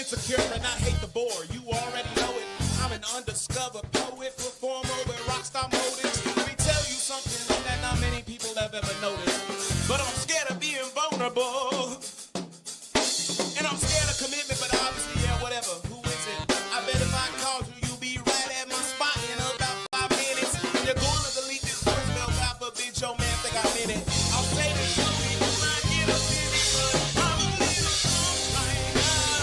insecure and I hate the bore. You already know it. I'm an undiscovered poet, performer with rockstar motives. Let me tell you something that not many people have ever noticed. But I'm scared of being vulnerable. And I'm scared of commitment, but obviously, yeah, whatever. Who is it? I bet if I called you, you'll be right at my spot in about 5 minutes. You're gonna delete this voicemail, God forbid your man think I meant it. I'll say this to you, you might get offended, but I'm a little drunk right now.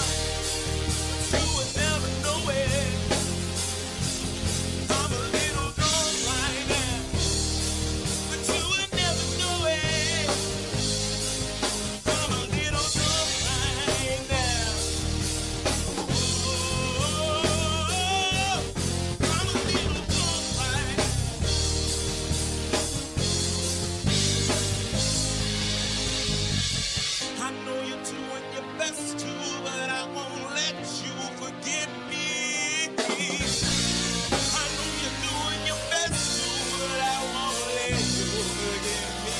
You would never know it. I'm a little drunk right now, but you would never know it. I'm a little drunk right now. I'm a little drunk right now. I know you're doing your best to, but I won't let you forget me. I know you're doing your best to, but I won't let you forget me.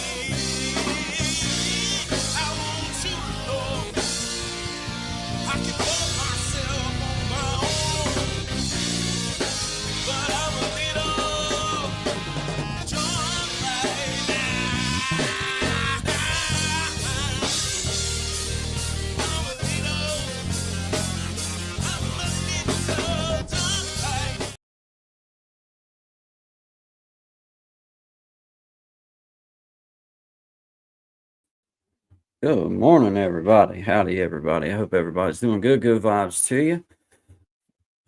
I want you to know I can love myself on my own, but I'm a little drunk right now. I'm a little drunk right now. Good morning, everybody. Howdy, everybody. I hope everybody's doing good. Good vibes to you.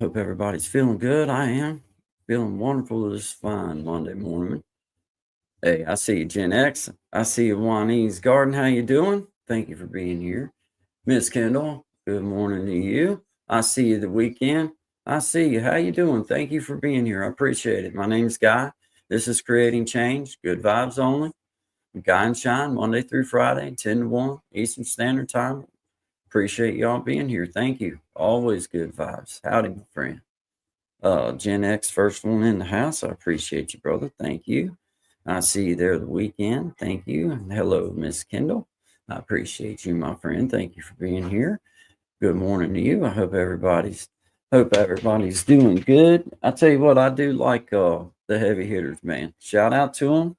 Hope everybody's feeling good. I am feeling wonderful this fine Monday morning. Hey, I see you, Gen X. I see you, Juanese Garden. How you doing? Thank you for being here. Miss Kendall, good morning to you. I see you the weekend. I see you. How you doing? Thank you for being here. I appreciate it. My name's Guy. This is Creating Change. Good vibes only. Guy and Shine, Monday through Friday, 10 to 1 Eastern Standard Time. Appreciate y'all being here. Thank you. Always good vibes. Howdy, my friend. Gen X, first one in the house. I appreciate you, brother. Thank you. I see you there the weekend. Thank you. And hello, Miss Kendall. I appreciate you, my friend. Thank you for being here. Good morning to you. I hope everybody's doing good. I tell you what, I do like the heavy hitters, man. Shout out to them.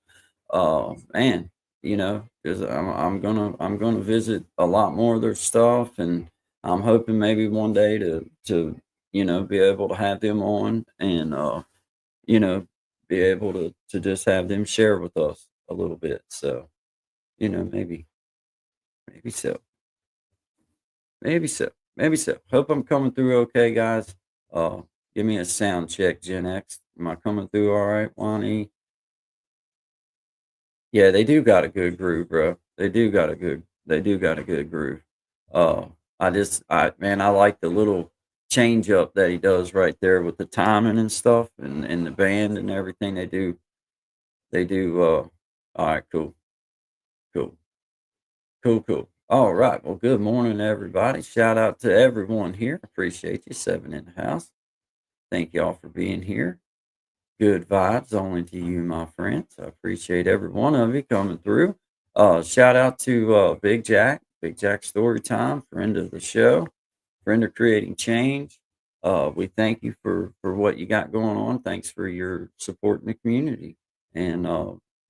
Man, because I'm gonna visit a lot more of their stuff, and I'm hoping maybe one day to be able to have them on and you know be able to just have them share with us a little bit. So maybe so, maybe so. Hope I'm coming through okay, guys. Uh, Give me a sound check, Gen X. Am I coming through all right, Wani? Yeah, they do got a good groove, bro. They do got a good groove. Uh I like the little change up that he does right there with the timing and stuff and the band and everything they do. All right, cool, cool. All right. Well, good morning, everybody. Shout out to everyone here. Appreciate you. Seven in the house. Thank y'all for being here. Good vibes only to you, my friends. I appreciate every one of you coming through. Shout out to Big Jack Storytime, friend of the show, friend of Creating Change. We thank you for what you got going on. Thanks for your support in the community, and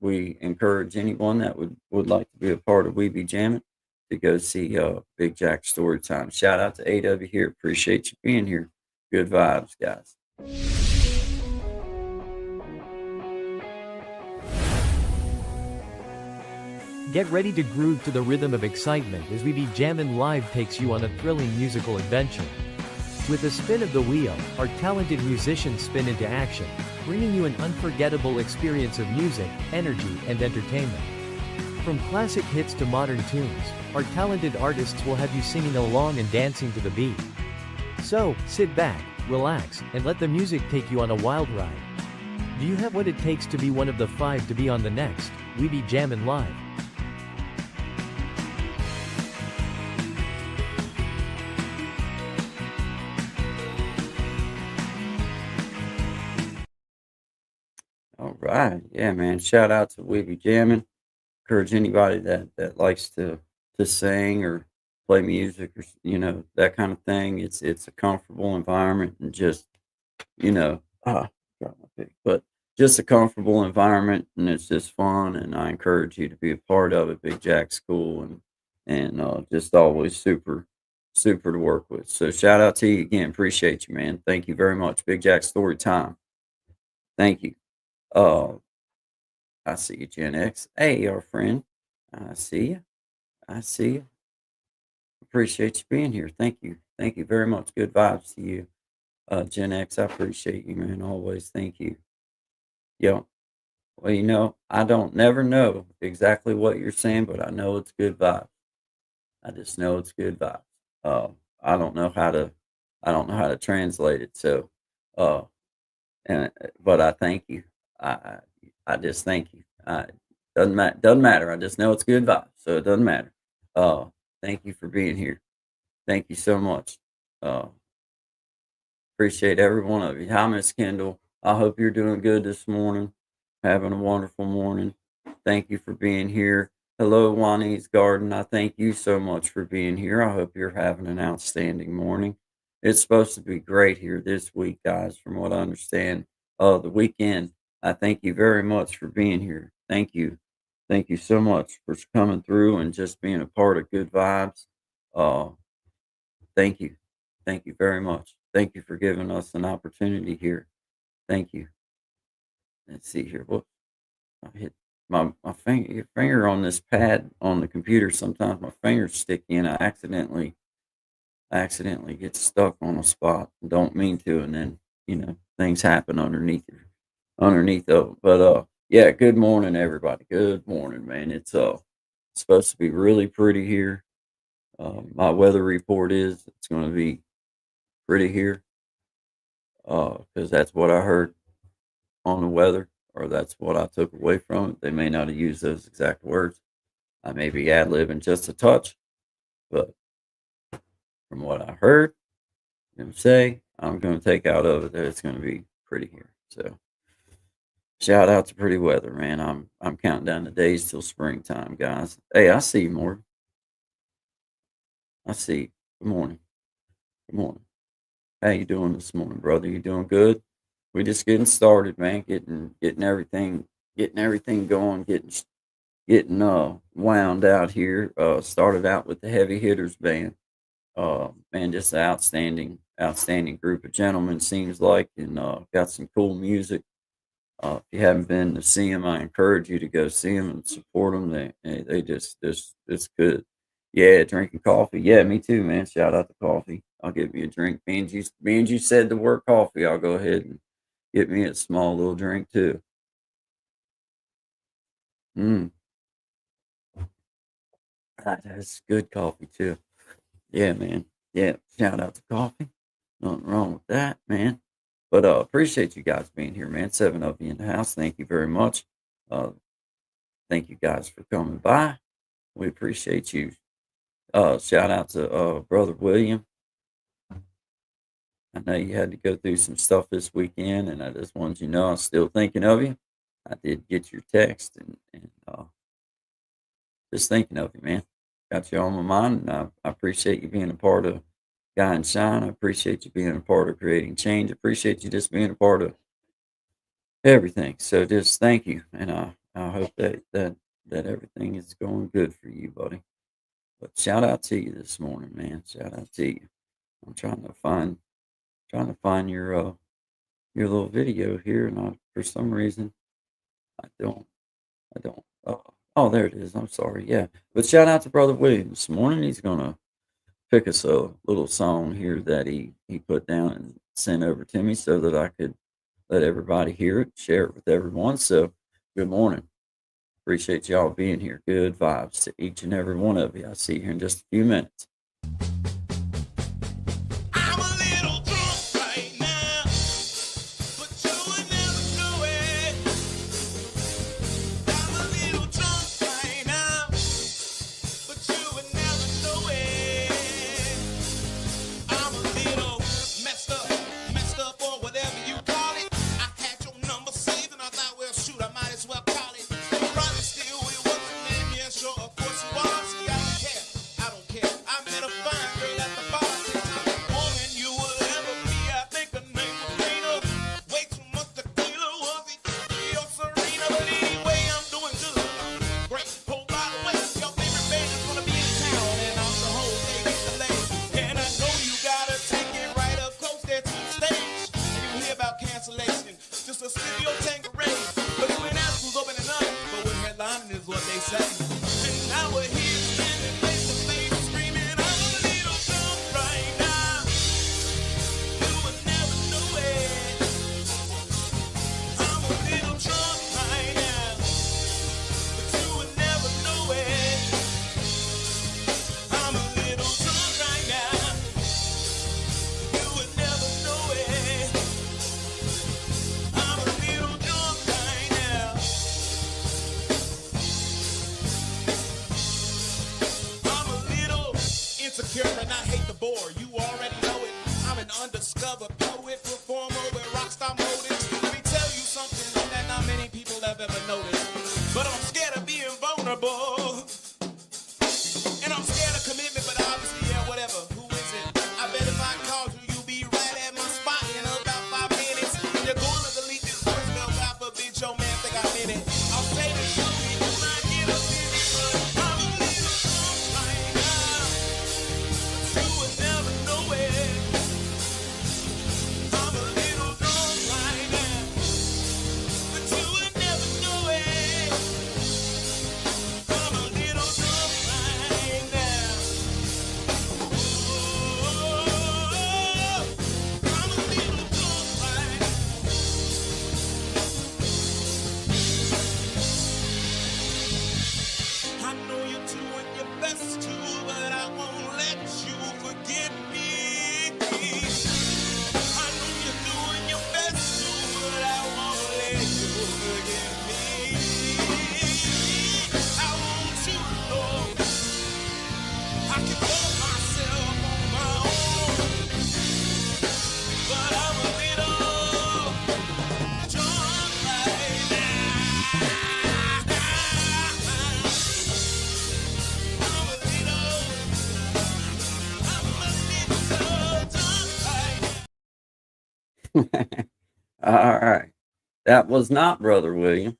we encourage anyone that would like to be a part of We Be Jamming to go see Big Jack Storytime. Shout out to AW here. Appreciate you being here. Good vibes, guys. Get ready to groove to the rhythm of excitement as We Be Jammin' Live takes you on a thrilling musical adventure. With a spin of the wheel, our talented musicians spin into action, bringing you an unforgettable experience of music, energy, and entertainment. From classic hits to modern tunes, our talented artists will have you singing along and dancing to the beat. So, sit back, relax, and let the music take you on a wild ride. Do you have what it takes to be one of the 5 to be on the next We Be Jammin' Live? All right. Yeah, man. Shout out to We Be Jamming. Encourage anybody that likes to sing or play music or that kind of thing. It's a comfortable environment and just got my pick, but just a comfortable environment and it's just fun and I encourage you to be a part of it. Big Jack's cool and just always super to work with. So shout out to you again. Appreciate you, man. Thank you very much. Big Jack story time. Thank you. Uh I see you, Gen X. Hey, our friend. I see you. I see you. Appreciate you being here. Thank you. Thank you very much. Good vibes to you. Gen X, I appreciate you, man. Always. Thank you. Yo. Well, I don't never know exactly what you're saying, but I know it's good vibes. I just know it's good vibes. Uh, I don't know how to, I don't know how to translate it. So, uh, but I thank you. I, I, I just thank you. Doesn't matter. I just know it's good vibes, so it doesn't matter. Uh, Thank you for being here. Thank you so much. Uh, Appreciate every one of you. Hi, Miss Kendall. I hope you're doing good this morning. Having a wonderful morning. Thank you for being here. Hello, Juanita's Garden. I thank you so much for being here. I hope you're having an outstanding morning. It's supposed to be great here this week, guys, from what I understand. The weekend. I thank you very much for being here. Thank you. Thank you so much for coming through and just being a part of Good Vibes. Uh, Thank you. Thank you very much. Thank you for giving us an opportunity here. Thank you. Let's see here. What I hit my finger on this pad on the computer. Sometimes my fingers stick in. I accidentally get stuck on a spot. Don't mean to, and then things happen underneath of it. But yeah. Good morning, everybody. Good morning, man. It's supposed to be really pretty here. My weather report is it's going to be pretty here because that's what I heard on the weather, or that's what I took away from it. They may not have used those exact words. I may be ad libbing just a touch, but from what I heard them say, I'm going to take out of it that it's going to be pretty here. So shout out to pretty weather, man. I'm counting down the days till springtime, guys. Hey, I see you, Morgan. I see you. Good morning. Good morning. How you doing this morning, brother? You doing good? We just getting started, man. Getting everything going. Getting wound out here. Started out with the Heavy Hitters band. Man, just an outstanding group of gentlemen seems like, and got some cool music. If you haven't been to see them, I encourage you to go see them and support them. They just it's good. Yeah, drinking coffee. Yeah, me too, man. Shout out to coffee. I'll give you a drink. Being you said the word coffee, I'll go ahead and get me a small little drink too. Mm, that's good coffee too. Yeah, man. Yeah, shout out to coffee. Nothing wrong with that, man. But appreciate you guys being here, man. 7 of you in the house. Thank you very much. Uh, thank you guys for coming by. We appreciate you. Shout out to brother William. I know you had to go through some stuff this weekend, and I just wanted you to know I'm still thinking of you. I did get your text, and just thinking of you, man. Got you on my mind, and I appreciate you being a part of Guy and Shine. I appreciate you being a part of creating change. I appreciate you just being a part of everything. So just thank you, and I hope that everything is going good for you, buddy. But shout out to you this morning, man. Shout out to you. I'm trying to find your little video here, and for some reason I don't. Oh, there it is. I'm sorry. Yeah, but shout out to Brother William this morning. He's gonna pick us a little song here that he put down and sent over to me so that I could let everybody hear it, share it with everyone. So, good morning. Appreciate y'all being here. Good vibes to each and every one of you. I'll see you here in just a few minutes. I'm a little drunk right now, but you would never know it. I'm a little drunk right now, but you would never know it. I'm a little messed up, or whatever you call it. I had your number saved, and I thought, well, shoot, I might as well call it. You're probably still with what's your name? Yeah, sure, of course you are. See, I don't care. I don't care. I'm an undiscovered poet, performer with rockstar motives. Let me tell you something that not many people have ever noticed. But I'm scared of being vulnerable. And I'm scared of commitment, but obviously, yeah, whatever. Who is it? I bet if I called you, you'll be right at my spot in about 5 minutes. You're gonna delete this voicemail, God forbid your man think I meant it. I'll say this to you, you might get offended, but I'm a little drunk right now. You would never know it. I'm a little drunk right now, but you would never know it. I'm a little drunk right now. I'm a little drunk right now. I know you're doing your best to, but I won't let you forget me. I know you're doing your best to, but I won't let you forget me. I want you to know I can hold myself on my own, but I'm a little drunk right now. I'm a little drunk right now. All right. That was not Brother William.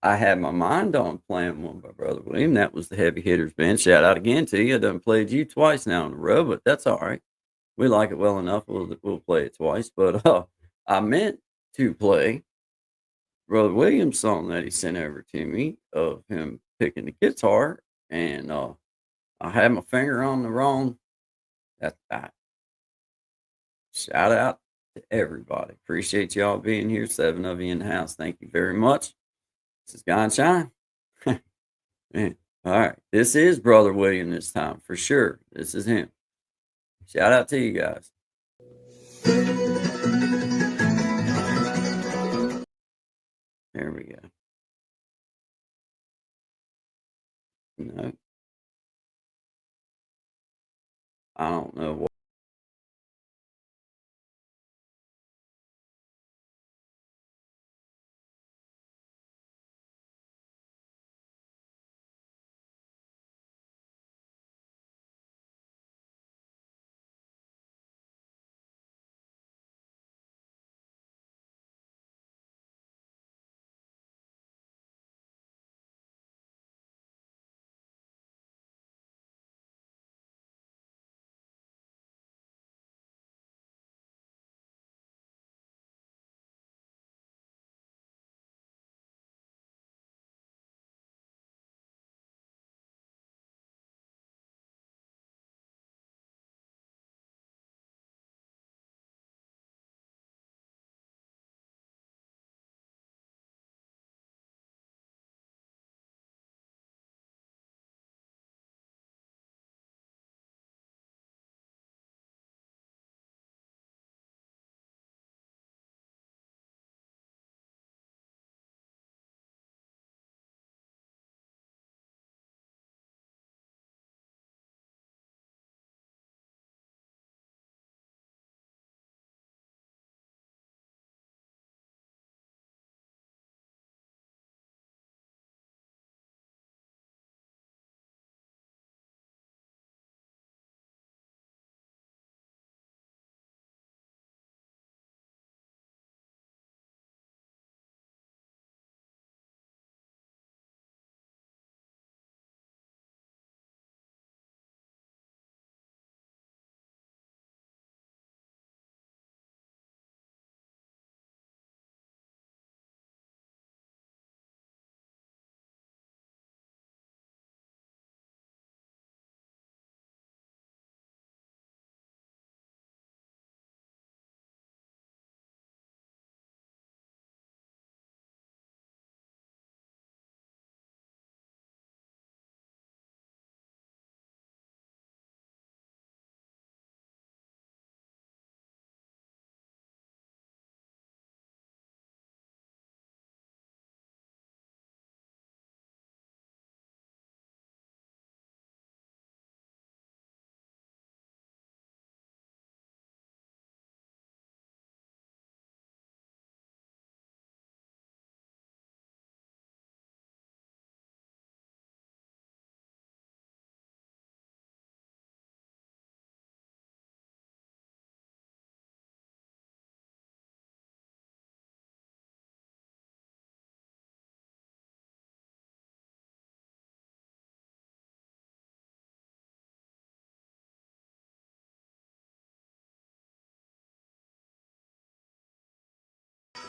I had my mind on playing one by Brother William. That was the Heavy Hitters Band. Shout out again to you. I done played you twice now in a row, but that's all right. We like it well enough. We'll play it twice. But I meant to play Brother Williams' song that he sent over to me of him picking the guitar, and I had my finger on the wrong. That's that. Shout out to everybody. Appreciate y'all being here. 7 of you in the house. Thank you very much. This is Guy Shine. Man. All right. This is Brother William this time for sure. This is him. Shout out to you guys. There we go. No. I don't know what.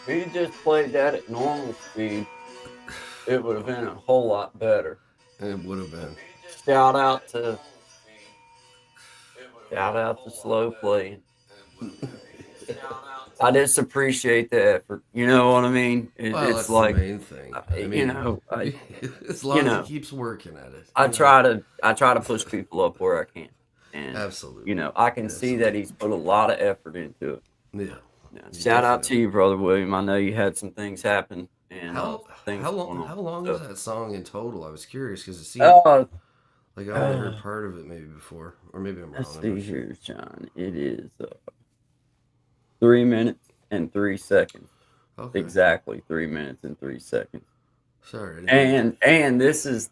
he just played that at normal speed, it would have been a whole lot better. It would have been. Shout out to slow playing. I just appreciate the effort. You know what I mean? Well, It's that's like, the main thing. I you mean, know, as long know, as he keeps working at it. I you know? try to push people up where I can, and Absolutely. you know, I can see that he's put a lot of effort into it. Yeah. Now, shout out to you, brother William. I know you had some things happen, and How things how going long on. how long So, is that song in total? I was curious because it seemed uh, like I've never heard part of it maybe before, or maybe I'm wrong. let's I'm see not sure. here, John. It is 3 minutes and 3 seconds. Okay. Exactly 3 minutes and 3 seconds. Sorry. I didn't And this is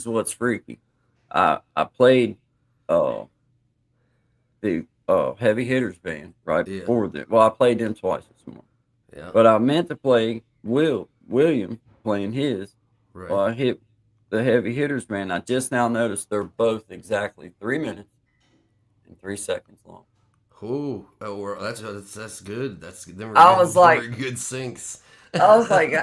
what's freaky. I played the Heavy Hitters band right Yeah. before that. Well, I played them twice this morning, Yeah. but I meant to play William playing his. Right. Well, I hit the Heavy Hitters band. I just now noticed they're both exactly 3 minutes and 3 seconds long. Oh, well, that's good. I was like, very good syncs. I was like,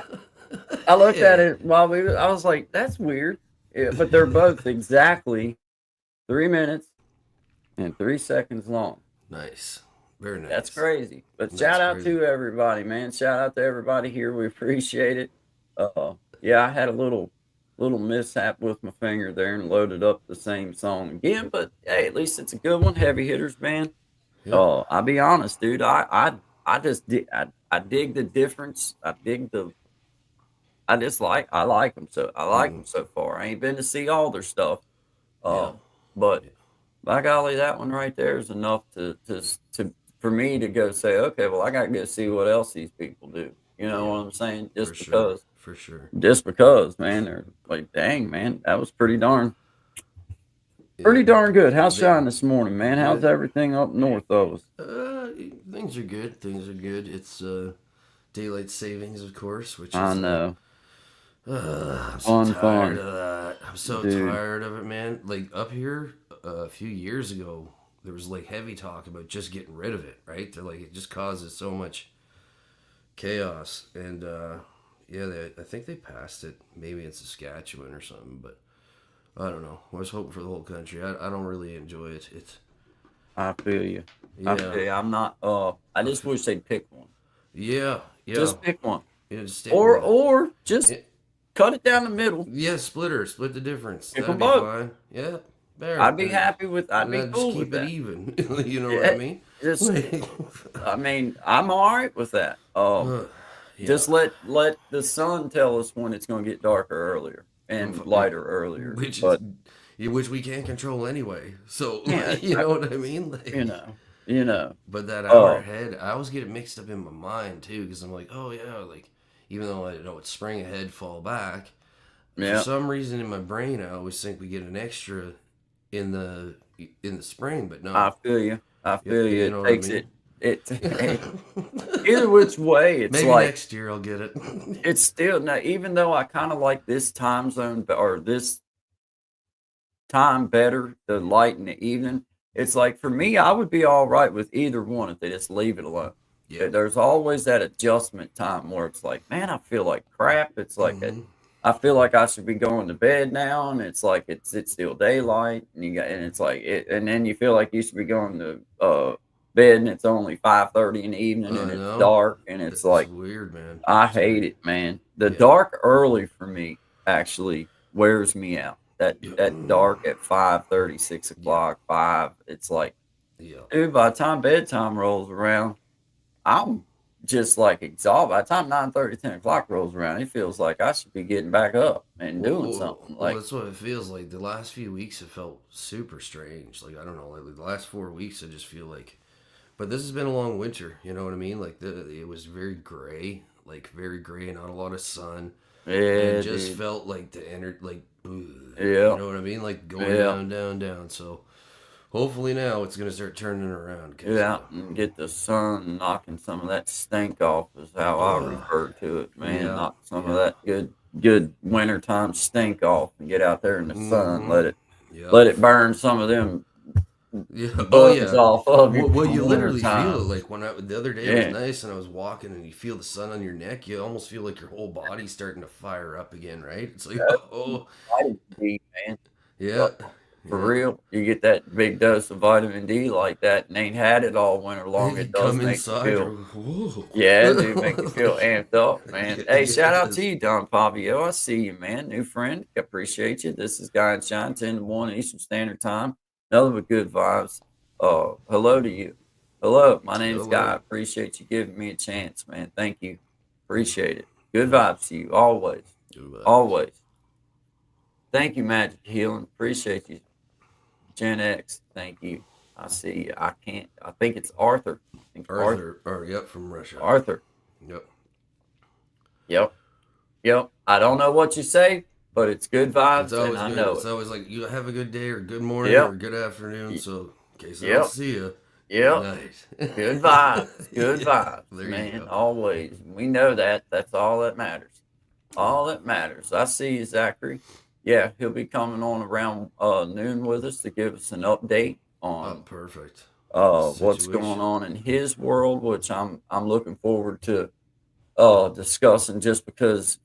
I looked at it while I was like, that's weird. Yeah, but they're both exactly 3 minutes and 3 seconds long. Nice. Very nice. That's crazy. But That's shout out crazy. to everybody, man. Shout out to everybody here. We appreciate it. Yeah, I had a little mishap with my finger there and loaded up the same song again. But hey, at least it's a good one. Heavy Hitters band. Yeah. I'll be honest, dude. I just I dig the difference. I dig the. I like them so. I like them so far. I ain't been to see all their stuff. Yeah. But by golly, that one right there is enough to for me to go say, okay, well, I got to go see what else these people do. You know what I'm saying? Just For sure. because, For sure. just because, man, they're like, dang, man, that was pretty darn good. How's Shine this morning, man? How's Good. everything up north of us? Things are good. Things are good. It's daylight savings, of course, which is I know. I'm so Fun. tired of that. I'm so Dude. tired of it, man. Like up here a few years ago, there was like heavy talk about just getting rid of it, right? They're like, it just causes so much chaos. And yeah, I think they passed it maybe in Saskatchewan or something, but I don't know. I was hoping for the whole country. I don't really enjoy it. It's I feel you. yeah, I feel you. I'm not. I just wish they'd pick one. yeah. Just pick one, Yeah, just stay or with it. or just Yeah. cut it down the middle. Yeah, split the difference. Pick That'd them be both. fine. Yeah, there. I'd be happy with. I'd And be then cool just with keep it that. even. You know what I Yeah, mean? just. Like, I mean, I'm all right with that. yeah. Just let the sun tell us when it's going to get darker earlier and lighter earlier. which But which we can't control anyway. So Yeah, you know what I mean? Like, you know. But that hour Oh. ahead, I always get it mixed up in my mind too, because I'm like, oh yeah, like even though I know it's spring ahead, fall back. Yeah. For some reason in my brain, I always think we get an extra in the spring, but no. I feel you. I feel you. you It know what I takes mean? it. Either which way, it's Maybe like next year I'll get it. it's still now. Even though I kind of like this time zone or this time better, the light in the evening. It's like for me, I would be all right with either one if they just leave it alone. Yeah. There's always that adjustment time where it's like, man, I feel like crap. It's like Mhm. I feel like I should be going to bed now, and it's like it's still daylight, and it's like and then you feel like you should be going to bed, and it's only 5:30 in the evening, and I it's know. dark, and it's like weird, man. I It's hate weird. it, man. The Yeah. dark early for me actually wears me out. That Yeah. dark at 5:30, 6 o'clock, 5. It's like, Yeah. dude, by the time bedtime rolls around, I'm just like exhausted. By the time 9:30, 10 o'clock rolls around, it feels like I should be getting back up and doing something. Well, Like, that's what it feels like. The last few weeks have felt super strange. Like I don't know, like the last 4 weeks, I just feel like. But this has been a long winter. You know what I mean? Like it was very gray, not a lot of sun. yeah, It just dude. felt like the energy, like, ugh, Yeah. you know what I mean? Like going Yeah. down. So hopefully now it's gonna start turning around. Get out and get the sun knocking some of that stink off is how I refer to it, man. Yeah, Knock some of that good wintertime stink off and get out there in the sun. Mhm. Let Yeah. it burn some of them Yeah. Oh bugs yeah. off of you Well, from you literally feel it. wintertime. Like the other day it was Yeah, nice, and I was walking, and you feel the sun on your neck. You almost feel like your whole body's starting to fire up again, right? It's like, that's oh, vitamin D, man. yeah, But for yeah. real, you get that big dose of vitamin D like that and ain't had it all winter long. You It does come make you inside, you're feel, like, whoa. yeah, it do make you feel amped up, man. Hey, Yeah, it shout out to does. you, Don Fabio. I see you, man. New friend. Appreciate you. This is Guy and Shine, 10 to 1 Eastern Standard Time. Another with good vibes. Hello to you. Hello, my name's Guy. Hello. Appreciate you giving me a chance, man. Thank you. Appreciate it. Good Yeah, vibes to you, always. good vibes. Always. Thank you, Magic Healing. Appreciate you. Gen X, thank you. I see you. I can't. I think it's Arthur. I think Arthur. Arthur, or yep, from Russia. Arthur. Yep. Yep. Yep. I don't know what you say, but it's good It's vibes, and always I good. know It's it. always like you have a good day or good morning or Yep. good afternoon. y- So in case I don't Yep. see you, good Yep. night. Good vibes. Good Yeah, vibes, there you man. go. Always. We know that. That's all that matters. All that matters. I see you, Zachary. Yeah, he'll be coming on around noon with us to give us an update Oh, on perfect. what's going Situation. on in his world, which I'm looking forward to discussing, just because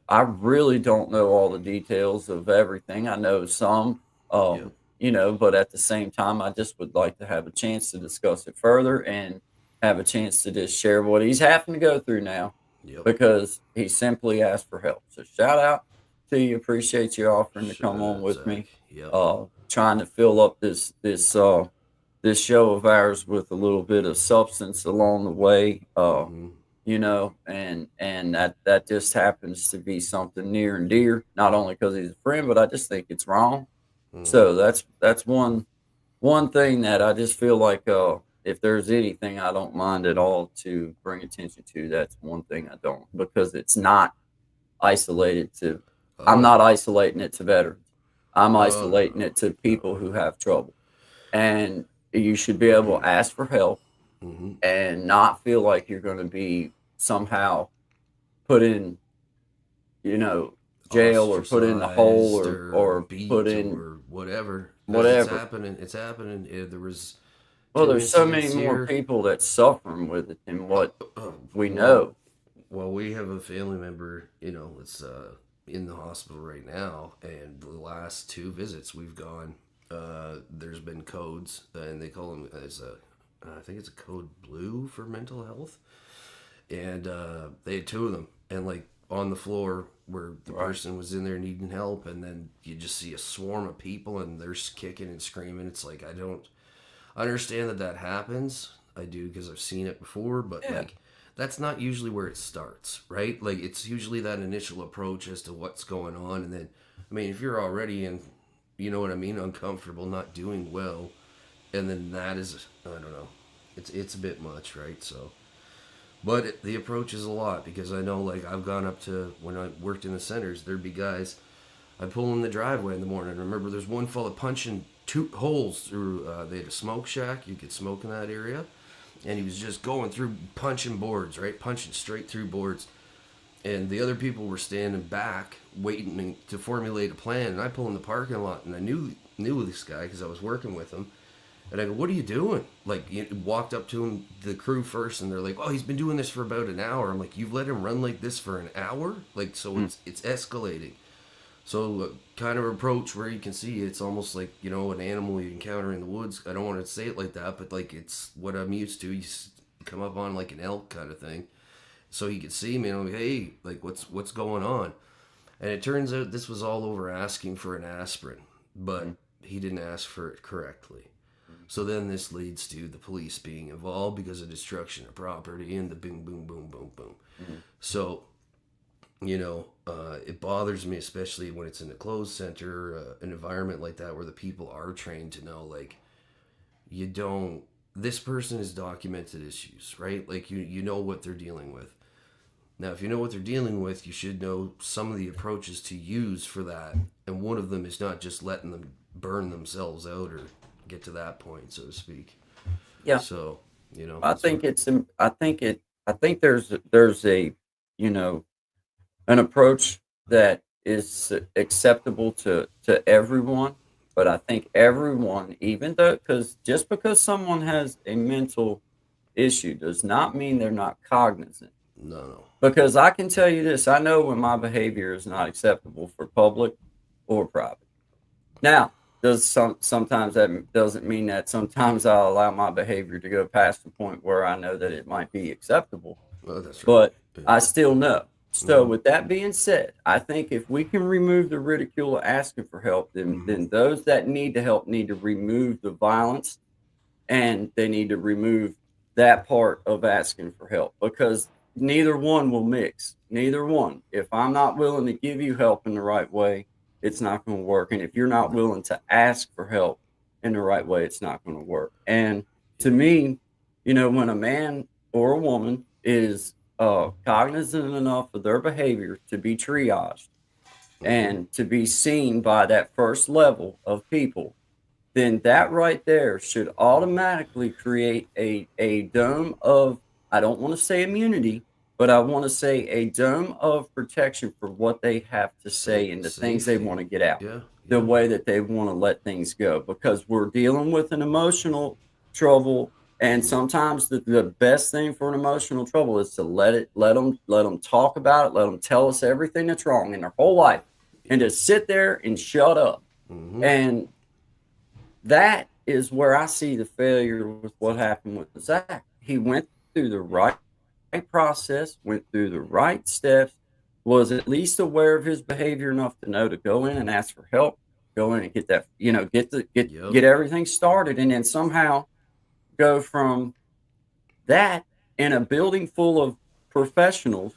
I really don't know all the details of everything. I know some, Yep. but at the same time, I just would like to have a chance to discuss it further and have a chance to just share what he's having to go through now, Yep. because he simply asked for help. So shout out to you. Appreciate you offering to come Shout on out, with Zach. me. Yep. Trying to fill up this show of ours with a little bit of substance along the way. Mm-hmm. And that just happens to be something near and dear, not only because he's a friend, but I just think it's wrong. Mm-hmm. So that's one thing that I just feel like, if there's anything I don't mind at all to bring attention to, that's one thing I don't, because it's not isolated to. Oh I'm yeah. not isolating it to veterans. I'm Oh no isolating no it to no. people who have trouble, and you should be able to ask for help Mm-hmm. and not feel like you're going to be somehow put in, you know, jail, or put in the hole, Ostracized or or put beat in or whatever, because it's whatever. happening. It's happening. There was Well, two there's so many incidents more here. people that's suffering with it than Uh, what uh, we well, know. well, we have a family member. It's in the hospital right now, and the last two visits we've gone, there's been codes, and they call them as I think it's a code blue for mental health, and they had two of them, and like on the floor where the Right. person was in there needing help, and then you just see a swarm of people, and they're kicking and screaming. It's like I understand that happens. I do because I've seen it before, but Yeah. like that's not usually where it starts, right? Like it's usually that initial approach as to what's going on, and then I mean if you're already in, you know what I mean, uncomfortable, not doing well, and then that is I don't know, it's a bit much, right? So, but the approach is a lot because I know like I've gone up to when I worked in the centers, there'd be guys I pull in the driveway in the morning. Remember, there's one fella punching two holes through. They had a smoke shack. You could smoke in that area, and he was just going through punching boards, right? Punching straight through boards. And the other people were standing back, waiting to formulate a plan. And I pull in the parking lot, and I knew this guy because I was working with him. And I go, "What are you doing?" Like, walked up to him, the crew first, and they're like, "Oh, he's been doing this for about an hour." I'm like, "You've let him run like this for an hour?" Like, so Mm. it's escalating. So kind of approach where you can see it's almost like an animal you encounter in the woods. I don't want to say it like that, but like it's what I'm used to. Come up on like an elk kind of thing, so he could see me. And I'm like, hey, like what's going on? And it turns out this was all over asking for an aspirin, but Mm. he didn't ask for it correctly. So then this leads to the police being involved because of destruction of property and the boom, boom, boom, boom, boom. Mm. So it bothers me, especially when it's in a closed center, an environment like that where the people are trained to know, like, you don't, this person has documented issues, right? Like, you know what they're dealing with. Now, if you know what they're dealing with, you should know some of the approaches to use for that. And one of them is not just letting them burn themselves out or get to that point, so to speak. Yeah. So, I that's what, think I think there's a, you know, an approach that is acceptable to everyone, but I think everyone, even though, because just because someone has a mental issue does not mean they're not cognizant. No. Because I can tell you this, I know when my behavior is not acceptable for public or private. Now, sometimes that doesn't mean that sometimes I'll allow my behavior to go past the point where I know that it might be acceptable, Well, that's right. but Yeah. I still know. So, with that being said, I think if we can remove the ridicule of asking for help, then those that need to help need to remove the violence, and they need to remove that part of asking for help, because neither one will mix. Neither one. If I'm not willing to give you help in the right way, it's not going to work. And if you're not willing to ask for help in the right way, it's not going to work. And to me, when a man or a woman is cognizant enough of their behavior to be triaged and to be seen by that first level of people, then that right there should automatically create a dome of, I don't want to say immunity, but I want to say a dome of protection for what they have to say and the things they Safety. want to get out, Yeah. the way that they want to let things go, because we're dealing with an emotional trouble. And sometimes the best thing for an emotional trouble is to let them talk about it, let them tell us everything that's wrong in their whole life, and to sit there and shut up. And that is where I see the failure with what happened with Zach. He went through the right process, went through the right steps, was at least aware of his behavior enough to know to go in and ask for help, go in and get that, get everything started, and then somehow go from that in a building full of professionals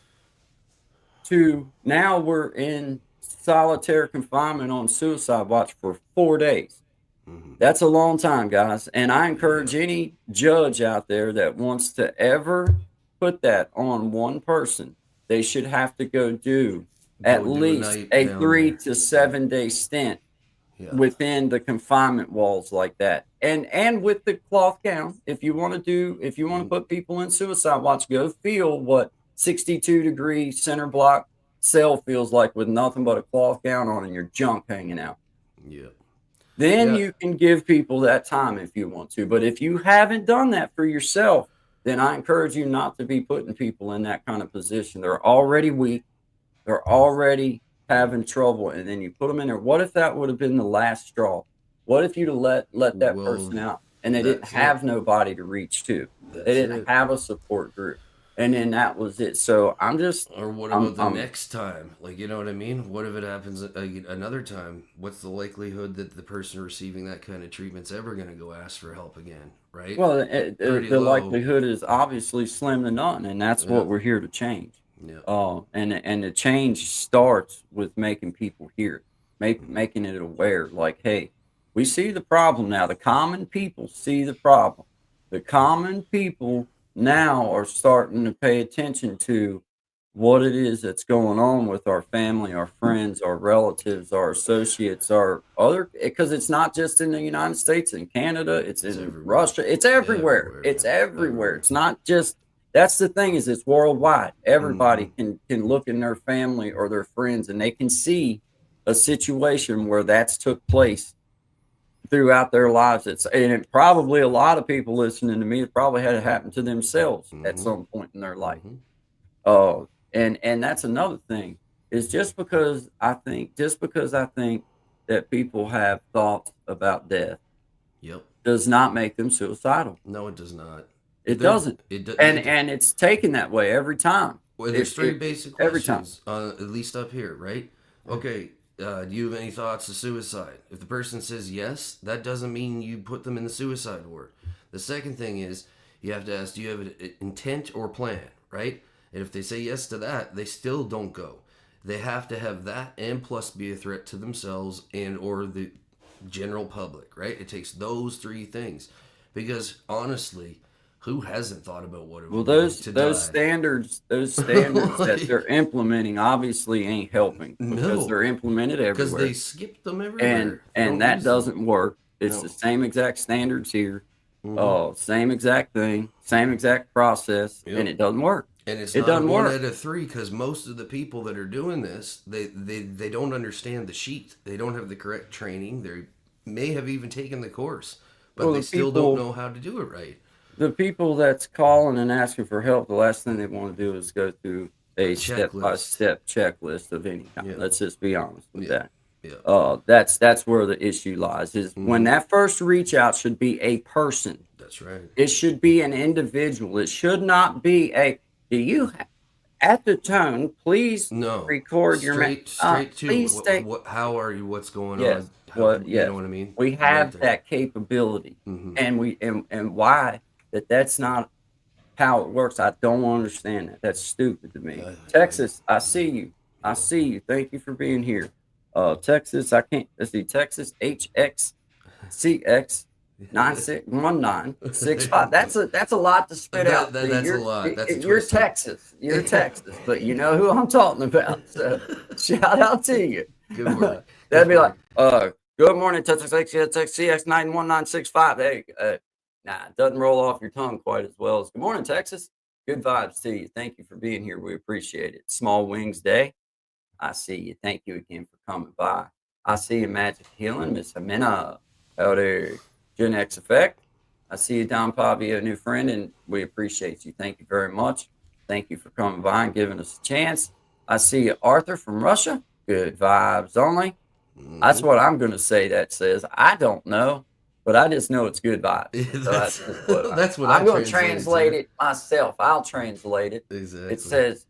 to now we're in solitary confinement on suicide watch for 4 days. That's a long time, guys. And I encourage any judge out there that wants to ever put that on one person, they should have to go do at least a 3 to 7 day stint within the confinement walls like that. And with the cloth gown, if you want to put people in suicide watch, go feel what 62-degree center block cell feels like with nothing but a cloth gown on and your junk hanging out. Then you can give people that time if you want to. But if you haven't done that for yourself, then I encourage you not to be putting people in that kind of position. They're already weak. They're already having trouble. And then you put them in there. What if that would have been the last straw? What if you'd have let that person out and they didn't have nobody to reach to? They didn't have a support group. And then that was it. So I'm just... Or what about the next time? Like, you know what I mean? What if it happens another time? What's the likelihood that the person receiving that kind of treatment's ever going to go ask for help again, right? Well, the likelihood is obviously slim to none, and that's what we're here to change. And the change starts with making people hear it, making it aware. Like, hey, we see the problem now. The common people see the problem. The common people now are starting to pay attention to what it is that's going on with our family, our friends, our relatives, our associates, our other, because it's not just in the United States, in Canada, it's in Russia, it's everywhere. It's everywhere. It's not just, that's the thing, is it's worldwide. Everybody can look in their family or their friends and they can see a situation where that's took place throughout their lives. And probably a lot of people listening to me have probably had it happen to themselves at some point in their life. And that's another thing, is just because I think that people have thoughts about death does not make them suicidal. No, it does not. It doesn't. And it's taken that way every time. Well, there's three basic questions, at least up here, right? Okay. Do you have any thoughts of suicide? If the person says yes, that doesn't mean you put them in the suicide ward. The second thing is, you have to ask, do you have an intent or plan, right? And if they say yes to that, they still don't go. They have to have that and plus be a threat to themselves and or the general public, right? It takes those three things. Because honestly, who hasn't thought about what it would be to die? Those standards that they're implementing obviously ain't helping, because they're implemented everywhere. Because they skip them everywhere. And that doesn't work. It's the same exact standards here. Same exact thing, same exact process, and it doesn't work. And it's not 1 out of 3, because most of the people that are doing this, they don't understand the sheet. They don't have the correct training. They may have even taken the course, but Well, they the still people- don't know how to do it right. The people that's calling and asking for help, the last thing they want to do is go through a Checklist. step-by-step checklist of any kind. Yeah. Let's just be honest with Yeah. that. Yeah. That's where the issue lies. Is when that first reach out should be a person. That's right. It should be an individual. It should not be a. Do you at the tone? Please No. record your straight to please stay. how are you? What's going Yes. on? How, Well, you yes. know what I mean? We Right have there. that capability, Mhm. and why that's not how it works. I don't understand that. That's stupid to me. Texas, I see you. I see you. Thank you for being here. Texas, I can't. Let's see. Texas HXCX 961965. That's a lot to spit out. That's a lot. That's a you're twisted- Texas. You're Texas, but you know who I'm talking about. So shout out to you. Good work. That'd be like, good morning, Texas CX 91965. Hey, nah, it doesn't roll off your tongue quite as well as good morning, Texas. Good vibes to you. Thank you for being here. We appreciate it. Small Wings Day. I see you. Thank you again for coming by. I see you, Magic Healing, Miss Amina. Howdy, Gen X Effect. I see you, Don Pavia, a new friend, and we appreciate you. Thank you very much. Thank you for coming by and giving us a chance. I see you, Arthur from Russia. Good vibes only. That's what I'm going to say. That says I don't know, but I just know it's good vibes. So that's what I'm going to translated translate to. it myself. I'll translate it. Exactly. It says,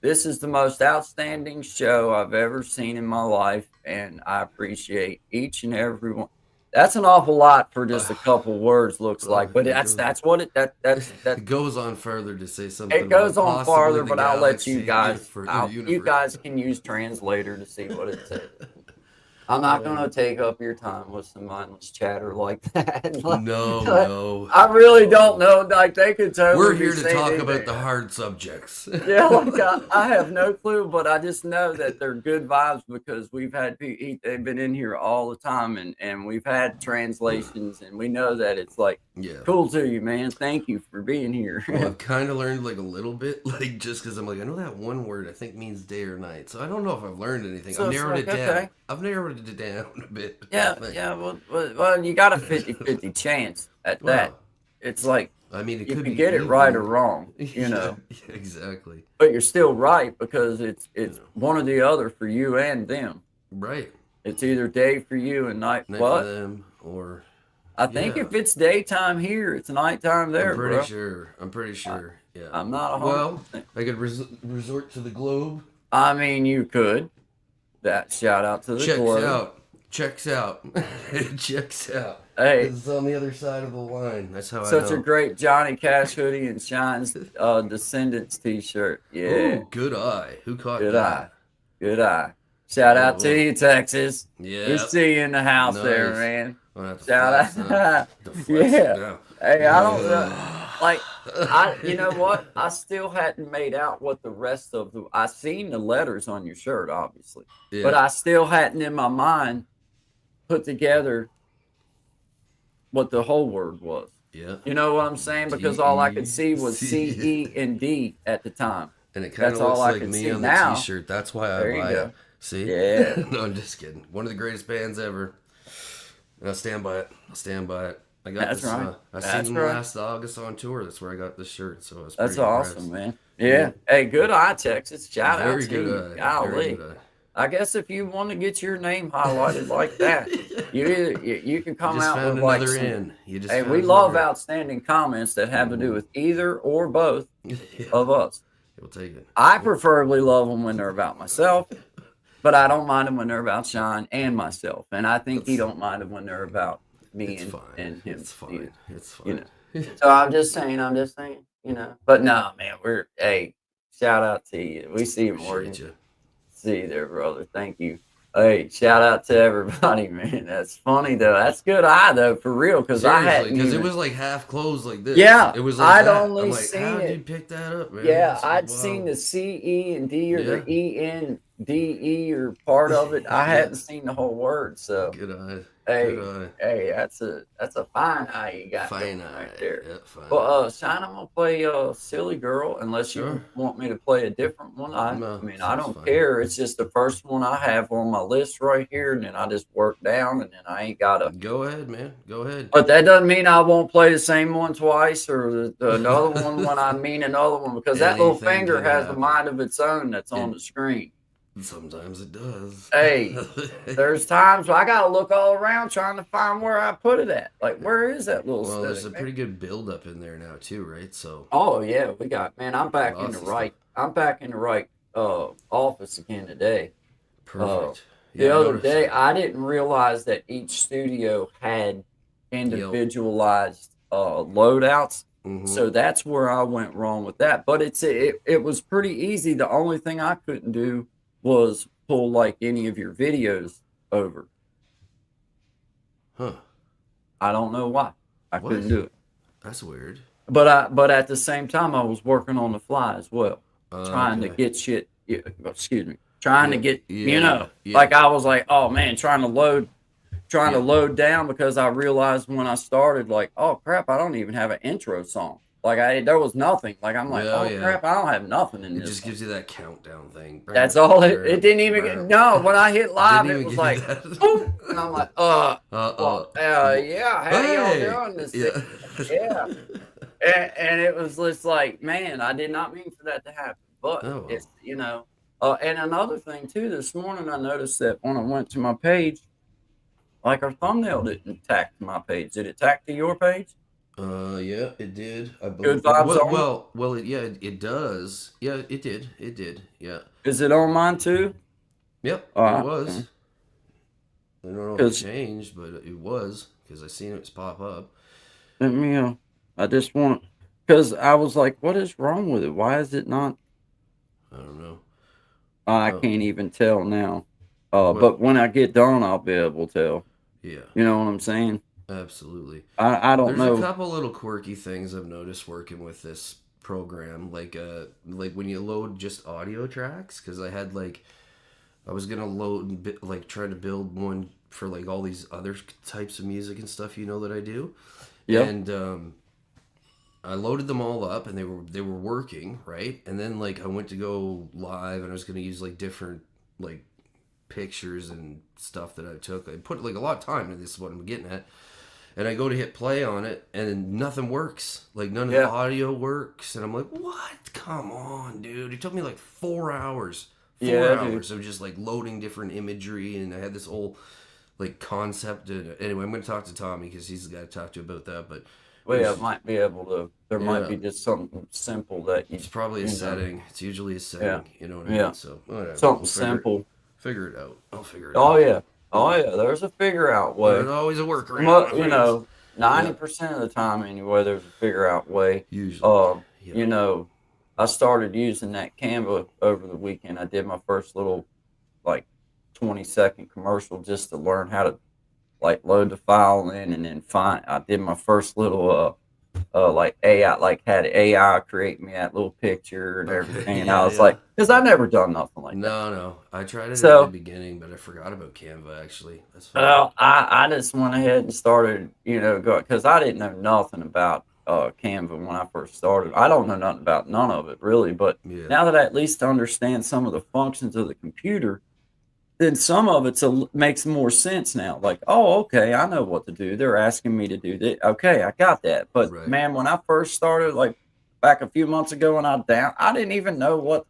"This is the most outstanding show I've ever seen in my life, and I appreciate each and every one." That's an awful lot for just a couple words, looks like, but that's what it that's It goes on further to say something. it goes about on possibly farther, the but I'll let you galaxy, guys. You universe. guys can use translator to see what it says. I'm not going to take up your time with some mindless chatter like that. No. I really don't know. Like they could totally. We're be here to saying talk anything. about the hard subjects. Yeah, like I have no clue, but I just know that they're good vibes because we've had they've been in here all the time, and we've had translations, and we know that it's like Yeah. cool to you, man. Thank you for being here. Well, I've kind of learned like a little bit, like just because I'm like, I know that one word I think means day or night. So I don't know if I've learned anything. So I've it's narrowed like, it down. okay. I've narrowed it down a bit. Yeah, yeah. Well, you got a 50-50 chance at that. Well, It's like I mean, it you could can be get it even. right or wrong, you know. Yeah, exactly. But you're still right because it's one or the other for you and them. Right. It's either day for you and night. Night What? for them, or I think yeah. if it's daytime here, it's nighttime there, I'm pretty bro. sure. I'm pretty sure. Yeah. I'm not 100%. Well, I could resort to the globe. I mean, you could. That shout out to the Checks globe. out. Checks out. It checks out. Hey, It's on the other side of the line. That's how such I know. a great Johnny Cash hoodie and Shine's Descendants t-shirt. Yeah, Ooh, good eye. Who caught good that? eye. Good eye. Shout out to Oh. you, Texas. Yeah. We see you in the house there, Nice. man. I'm gonna have to Shout flex out. now. To flex Yeah. it now. Hey, I don't know. Like, you know what? I still hadn't made out what the rest of the. I seen the letters on your shirt, obviously, Yeah. but I still hadn't in my mind put together what the whole word was. Yeah. You know what I'm saying? Because all I could see was C, E, and D at the time. And it kind of That's all looks I like could me see on the now. t-shirt. That's why I There you buy go. it. See? Yeah. No, I'm just kidding. One of the greatest bands ever. And I'll stand by it. I'll stand by it. I got That's this. right. I That's seen them right. last August on tour. That's where I got this shirt. So I was That's pretty awesome, impressed. man. Yeah. Hey, good eye, Texas. Shout out Very to you. good eye. Golly. Very good eye. I guess if you want to get your name highlighted like that, you can come just out found with like another some, in. You just hey, found we love another in. outstanding comments that have to do with either or both Yeah, of us. we'll take it. I preferably love them when they're about myself, but I don't mind them when they're about Sean and myself. And I think he don't mind them when they're about me It's and, fine. and him. It's fine. either. It's fine. You know. So I'm just saying, you know. But no, man, hey, shout out to you. We see you, Morgan. Appreciate you. See you there, brother. Thank you. Hey, shout out to everybody, man. That's funny though. That's good eye though, for real. Because I hadn't because it even- was like half closed like this. Yeah, it was like I'd that. only I'm like, seen how it. did you pick that up, man? Yeah, It's like, I'd wow. seen the C, E, and D or the E, N DE or part of it. I Yeah. hadn't seen the whole word, so Good eye. hey, Good eye. hey, that's a fine eye you got Fine going eye. right there. Yeah, fine Well, eye. Shine, I'm gonna play Silly Girl unless Sure. you want me to play a different one. I No, mean, I sounds don't fine. care. It's just the first one I have on my list right here, and then I just work down, and then I ain't gotta. Go ahead, man. Go ahead. But that doesn't mean I won't play the same one twice or another one when I mean another one, because that little Anything finger can has a happen. mind of its own that's on the screen. Sometimes it does. Hey, there's times I gotta look all around trying to find where I put it at. Like, where is that little Well, there's a stick? pretty good build up in there now too, right? So Oh yeah, we got, man. I'm back in lots the of right. stuff. I'm back in the right office again today. Perfect. The I other noticed day, that. I didn't realize that each studio had individualized loadouts. Mhm. So that's where I went wrong with that. But it was pretty easy. The only thing I couldn't do was pull like any of your videos over. Huh. I don't know why. I What? couldn't do it. That's weird. But at the same time, I was working on the fly as well, trying to Okay. get shit. Excuse me, trying to get Yeah. like I was like, oh man, trying to load down, because I realized when I started, like, oh crap, I don't even have an intro song. Like there was nothing. Like I'm like, Yeah, oh yeah. crap, I don't have nothing in It this just song. gives you that countdown thing. That's all it didn't even get. No, when I hit live, Didn't it even was give like, you that. boom, and I'm like, well, yeah, how Hey! y'all doing this? Yeah. Yeah. And it was just like, man, I did not mean for that to happen. But Oh, well. it's, and another thing too, this morning I noticed that when I went to my page, like our thumbnail didn't tack to my page. Did it tack to your page? Yeah, it did. I Good believe. vibes on? It does. Yeah, it did. It did. Yeah. Is it on mine too? Yep, All it right. was. I don't know if it 'Cause changed, but it was because I seen it pop up. let me, I just want, because I was like, what is wrong with it? Why is it not? I don't know. I Oh. can't even tell now. Well- But when I get done, I'll be able to tell. Yeah, You know what I'm saying? absolutely. I don't There's know. a couple little quirky things I've noticed working with this program, like when you load just audio tracks, because I was gonna load and like try to build one for like all these other types of music and stuff, that I do. Yeah. And I loaded them all up, and they were working, right? And then like I went to go live, and I was gonna use like different like pictures and stuff that I took. I put like a lot of time into this, is what I'm getting at. And I go to hit play on it, and nothing works. Like none of the audio works, and I'm like, "What? Come on, dude!" It took me like 4 hours. 4 hours of just like loading different imagery, and I had this whole like concept. Anyway, I'm going to talk to Tommy because he's the guy to talk to about that. But Well, might be able to. There might be just something simple that it's probably a setting. It's usually a setting. Yeah. You know what I mean? So whatever. Something simple. Figure it out. I'll figure it Oh out. yeah. Oh yeah. There's a figure out way. There's always a workaround. 90% of the time anyway, there's a figure out way. Usually. I started using that Canva over the weekend. I did my first little like 20-second commercial just to learn how to like load the file in, and then I did my first little like AI, like had AI create me that little picture and everything. And I was like, because I never done nothing like that. No. I tried it So- at the beginning, but I forgot about Canva actually. That's fine. Well, I just went ahead and started, because I didn't know nothing about Canva when I first started. I don't know nothing about none of it really, but Yeah. now that I at least understand some of the functions of the computer, then some of it makes more sense now. Like, oh, okay, I know what to do. They're asking me to do this. Okay, I got that. But Right. man, when I first started, like back a few months ago, and I didn't even know what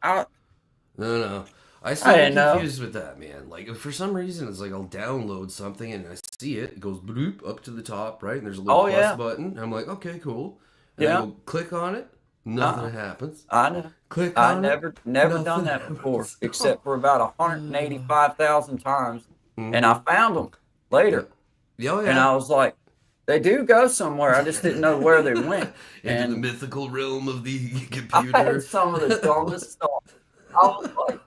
No. I still I get didn't know. confused with that, man. Like, for some reason, it's like I'll download something and I see it. It goes bloop up to the top, right? And there's a little Oh, plus yeah. button. And I'm like, okay, cool. And Yeah. I go click on it. Nothing happens. I know. Click I on never it. done nothing that before, happens. except for about 185,000 times, Mhm. and I found them later, Oh, yeah. and I was like, they do go somewhere. I just didn't know where they went. Into and the mythical realm of the I computer. had some of the dumbest stuff. I was like,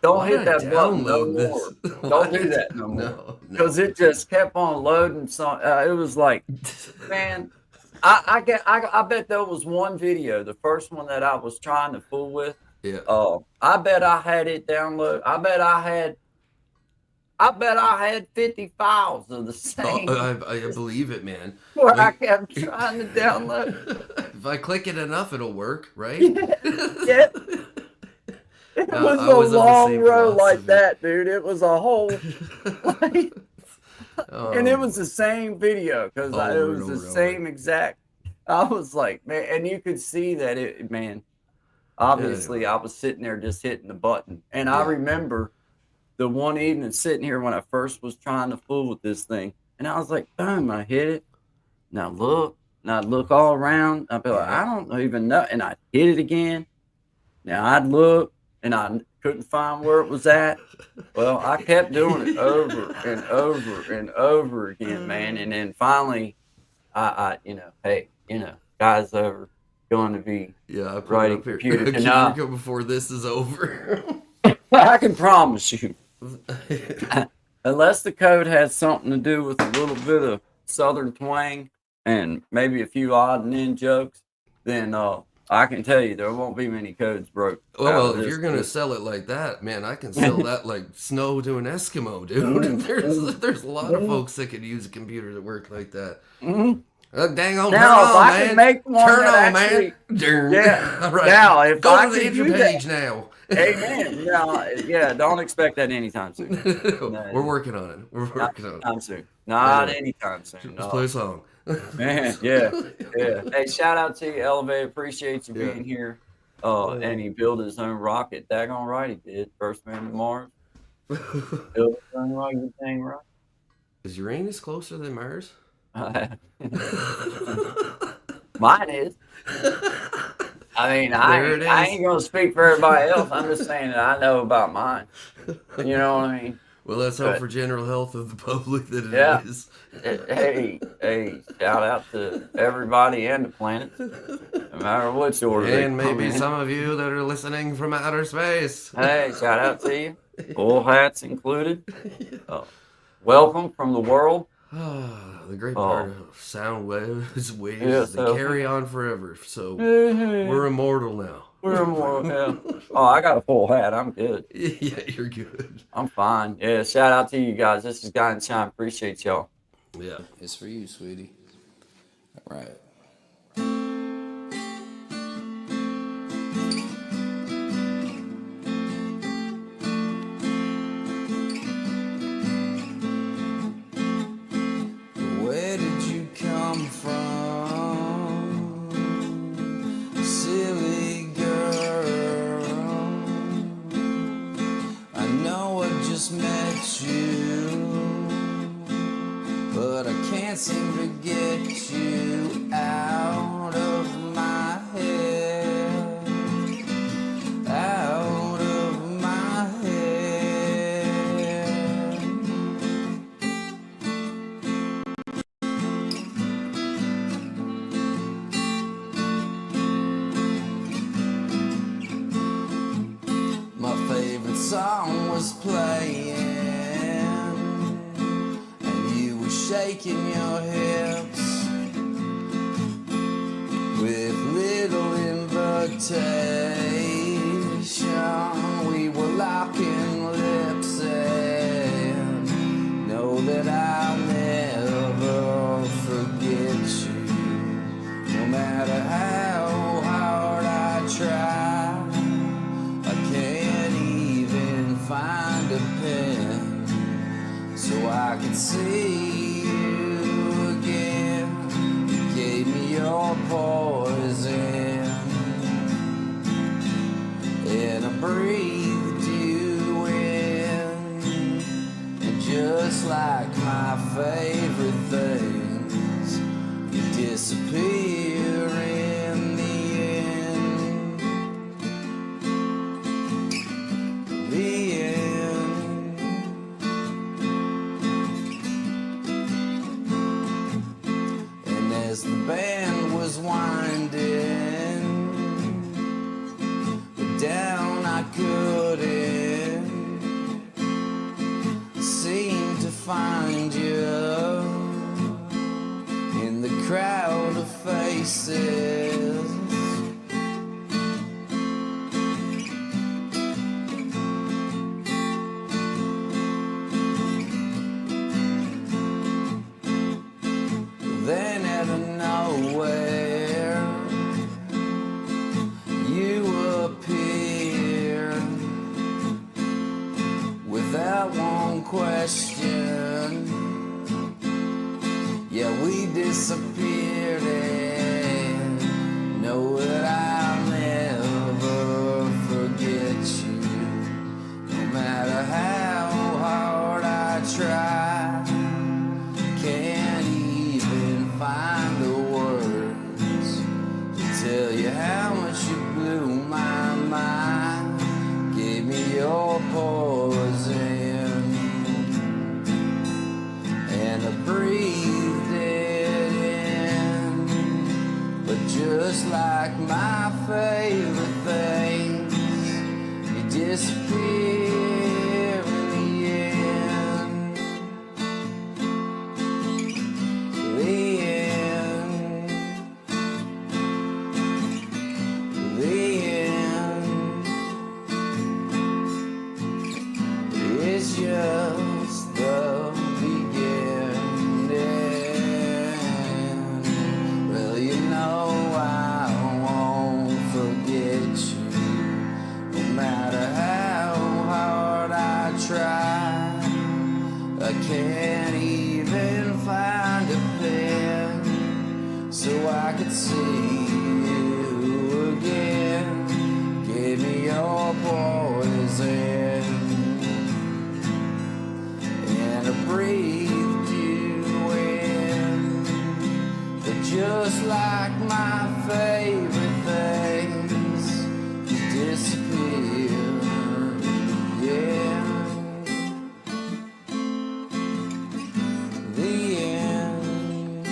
don't Why hit did I that button no download more. this? Why Don't do did- that no more. No. Because it just kept on loading. It was like, man, I bet there was one video, the first one that I was trying to fool with, Yeah. I bet I had it download. I bet I had 50 files of the Oh, same I believe it, man. where I Like, kept trying to download. if I click it enough, it'll work, right? Yeah, it Yeah, was I a was of the long same row like philosophy. that, dude. It was a whole, like, and it was Um, the same video because it over and was the over and over. same exact. I was like, man, and you could see that it, man. Yeah, Obviously, I was sitting there just hitting the button, and I yeah. remember the one evening sitting here when I first was trying to fool with this thing, and I was like, boom, I hit it. Now look, and I'd look all around. I'd be like, Yeah. I don't even know, and I'd hit it again. Now I'd look, and I couldn't find where it was at. Well, I kept doing it over and over and over again, man. And then finally, hey, guys are going to be Yeah, I put it writing up here. computer Keep now. working before this is over. I can promise you, unless the code has something to do with a little bit of Southern twang and maybe a few odd and end jokes, then I can tell you there won't be many codes broke out Well, of if this. you're gonna sell it like that, man, I can sell that like snow to an Eskimo, dude. There's a lot of folks that could use a computer that work like that. Mhm. Dang on, Now, turn if on, I man. could make one Turn that on, actually, man. yeah. All right. Now, if Go I to the could intro do that, page now. amen. Now, yeah, don't expect that anytime soon. We're working on it. We're Not working on it. anytime soon. Not Yeah. anytime soon. Let's No. play a song. Man, yeah. Hey, shout out to you, Elevate. Appreciate you Yeah. being here. And he built his own rocket. Daggone right, he did. First man to Mars. Built his own rocket. Dang right. Is Uranus closer than Mars? Mine is. I mean, There it I is. ain't gonna speak for everybody else. I'm just saying that I know about mine. You know what I mean? Well, let's hope But- for general health of the public that it Yeah. is. Hey, shout out to everybody and the planets, no matter which order they And come maybe in. some of you that are listening from outer space. Hey, shout out to you. Bull hats included. Welcome from the world. The great part of sound waves Yeah, is they so- carry on forever. So we're We're immortal now. more. Yeah. Oh, I got a full hat. I'm good. Yeah, you're good. I'm fine. Yeah, shout out to you guys. This is Guy and Shine. Appreciate y'all. Yeah. It's for you, sweetie. All right. Where did you come from, silly girl? I know I just met you, but I can't seem to get you out of my head, out of my head. My favorite song was playing, and you were shaking your hips with little invitation. We were locking lips, and know that I'll never forget you, no matter how hard I try. I can't even find a pen so I can see you again. You gave me your poison, and I breathed you in. And just like my favorite things, you disappear in the end. The end. And as the band was winding down, I couldn't seem to find you in the crowd of faces. But just like my favorite things, you disappear in the end. The end. The end. It's just the beginning. Well, you know I won't forget you, no matter how hard I try. I can't even find a pen so I could see you again. Give me your poison, and I breathed you in. But just like my favorite things, you disappear, yeah. The end.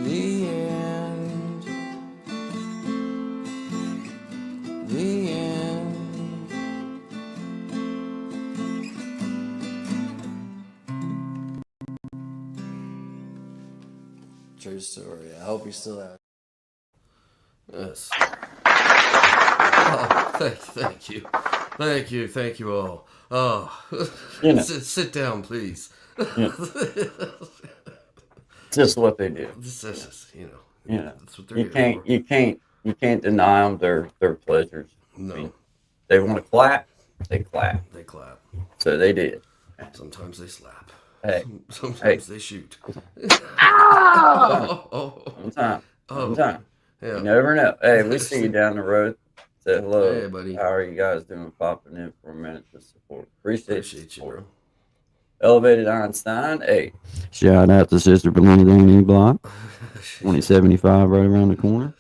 The end. The end. True story. I hope you're still out. Yes. Oh, thank you all. Oh, You know. sit down, please. Just what they do. This is, that's what they're You here can't for. you can't deny them their pleasures. No, They want to clap, they clap. they clap. So they did. Sometimes they slap. Hey, Sometimes they shoot. ah! Oh, One time, oh, one time. yeah. You never know. Hey, we see you down the road. Say hello. Hey, buddy. How are you guys doing? Popping in for a minute to support. Appreciate Appreciate you, support. bro. Elevated Einstein. Hey, shout out to Sister Belinda down in the block. 2075 right around the corner.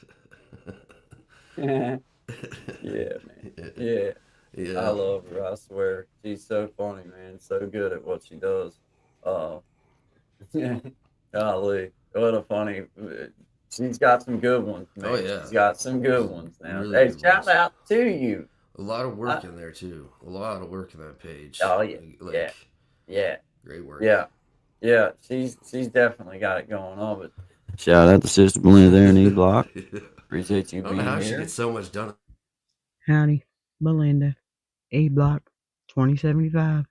Yeah, man. Yeah. I Yeah. love her. I swear. She's so funny, man. So good at what she does. Golly. What a funny. She's got some good ones, man. Oh, yeah. She's got some good ones now. Really Hey, good shout ones. out to you. A lot of work in there too. A lot of work in that page. Oh, yeah. Like, Yeah. great work. Yeah. Yeah. She's definitely got it going on. But shout out to Sister Belinda there in E Block. Appreciate you I don't know being how she here. gets so much done. Howdy, Belinda, A Block 2075.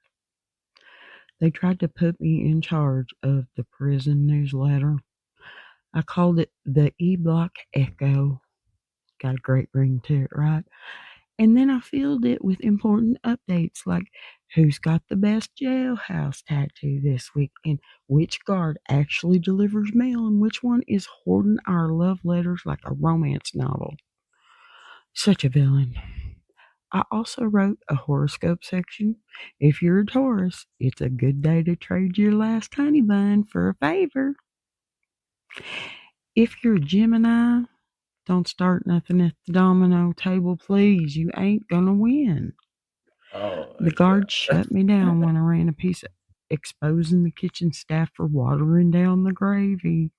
They tried to put me in charge of the prison newsletter. I called it the E Block Echo. Got a great ring to it, right? And then I filled it with important updates like who's got the best jailhouse tattoo this week, and which guard actually delivers mail, and which one is hoarding our love letters like a romance novel. Such a villain. I also wrote a horoscope section. If you're a Taurus, it's a good day to trade your last honey bun for a favor. If you're a Gemini, don't start nothing at the domino table, please. You ain't gonna win. Oh, The guard shut me down when I ran a piece exposing the kitchen staff for watering down the gravy.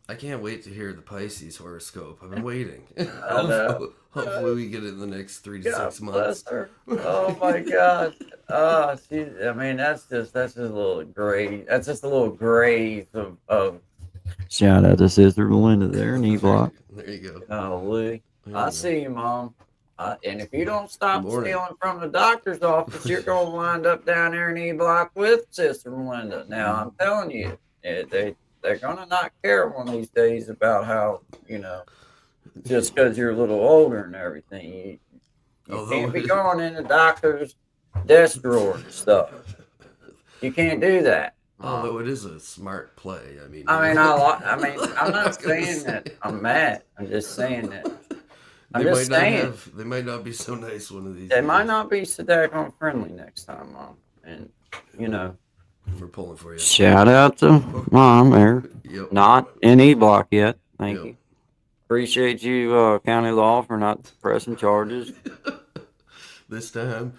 I can't wait to hear the Pisces horoscope. I've been waiting. I know. Hopefully we get it in the next 3 to God 6 months. bless her. Oh my God. I mean, that's just a little gray. That's just a little graze of. Shout out to Sister Belinda there in E Block. There you go. Golly. There I you see you, Mom. And if you don't stop Good morning. stealing from the doctor's office, you're going to wind up down there in E Block with Sister Belinda. Now, I'm telling you, they're going to not care one of these days about how, just because you're a little older and everything. You can't be going in the doctor's desk drawer and stuff. You can't do that. Although it is a smart play. I'm not saying that I'm mad. I'm just saying that. They might not be so nice one of these They days. might not be so daggone friendly next time, Mom. And, We're pulling for you. shout out to Mom there. Yep. Not in E Block yet. Thank Yep. you. Appreciate you, County Law, for not pressing charges. This time.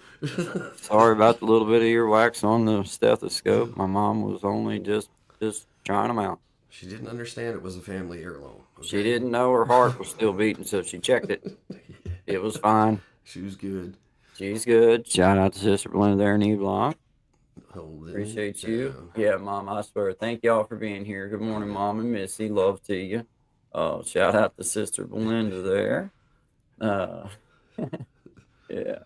Sorry about the little bit of earwax on the stethoscope. My mom was only just just trying them out. She didn't understand it was a family heirloom. She didn't know her heart was still beating, so she checked it. It was fine. She was good. She's good. Shout out to Sister Belinda there in E-Block. Holding Appreciate down. you. Yeah, Mom, I swear. Thank y'all for being here. Good morning, Mom and Missy. Love to you. Shout out to Sister Belinda there. Yeah,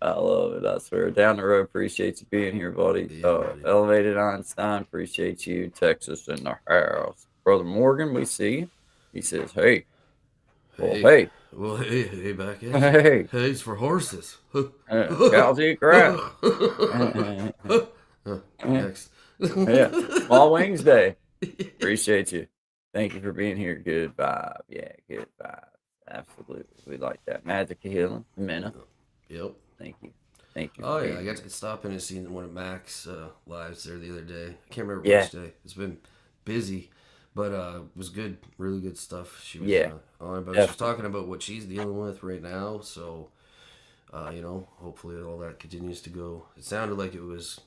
I love it. I swear. Down the road, appreciate you being here, buddy. Yeah, buddy. Elevated Einstein, appreciate you. Texas in the house. Brother Morgan, we see you. He says, hey. Well, hey. Well, hey, back in. Hey. Hey's for horses. Cows eat grass. Next. Yeah. Small Wings Day. Appreciate you. Thank you for being here. Good vibe. Yeah, good vibe. Absolutely. We like that. Magic Healing. Minna. Yep. Thank you. Thank you. Oh, for yeah. being I got here. to stop in and see one of Mac's lives there the other day. I can't remember Yeah. which day. It's been busy, but it was good. Really good stuff. She was Yeah. on about. She was Definitely. talking about what she's dealing with right now. So, hopefully all that continues to go. It sounded like it was,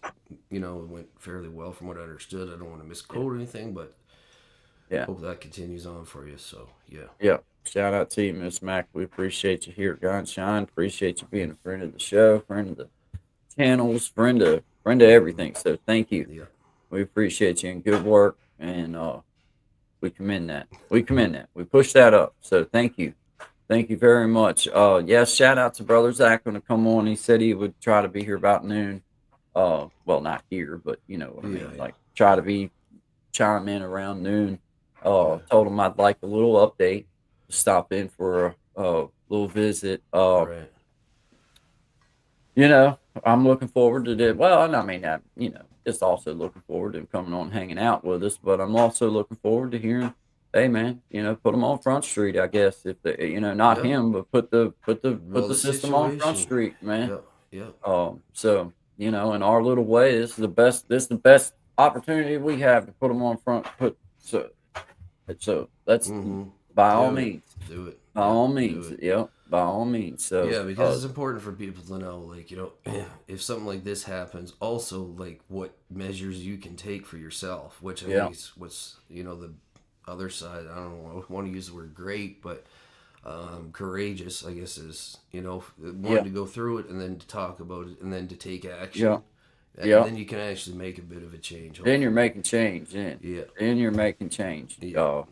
it went fairly well from what I understood. I don't want to misquote or anything, but Yeah. hope that continues on for you. So, yeah. Yeah. Shout out to you, Miss Mac. We appreciate you here at God Shine. Appreciate you being a friend of the show, friend of the channels, friend of everything. So thank you. Yeah. We appreciate you and good work, and we commend that. We push that up. So thank you very much. Yes, shout out to Brother Zach going to come on. He said he would try to be here about noon. Well, not here, but you know what I mean. Yeah. Like try to chime in around noon. Told him I'd like a little update. Stop in for a little visit. Right. I'm looking forward to it. Well, I mean, just also looking forward to him coming on and hanging out with us. But I'm also looking forward to hearing, hey man, put him on Front Street. I guess if they, not Yeah. him, but put the the system on Front situation. Street, man. Yeah. So in our little way, this is the best opportunity we have to put them on front. So let's Mhm. by all Do it. means, Do it. by all Do means, it. yep, by all means. So Yeah, because it's important for people to know, like, if something like this happens, also, like, what measures you can take for yourself, which I Yeah. think is what's, the other side. I don't know, I want to use the word great, but courageous, I guess, is, wanting Yeah. to go through it and then to talk about it and then to take action. Yeah. And Yeah. then you can actually make a bit of a change. then you're hopefully. making change. Yeah. Then you're making change. Yeah.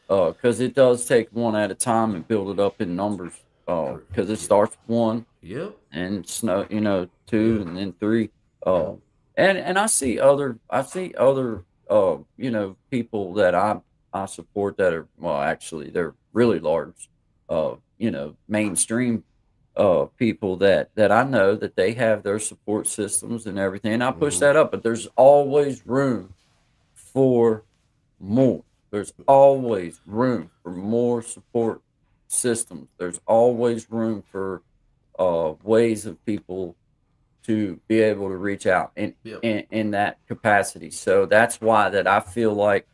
Because it does take one at a time and build it up in numbers. Because it starts with one Yep. and two Yeah. and then three. And I see other people that I support that are, well, actually they're really large, mainstream people that I know that they have their support systems and everything. And I push Mhm. that up, but there's always room for more. There's always room for more support systems. There's always room for ways of people to be able to reach out Yep. in that capacity. So that's why that I feel like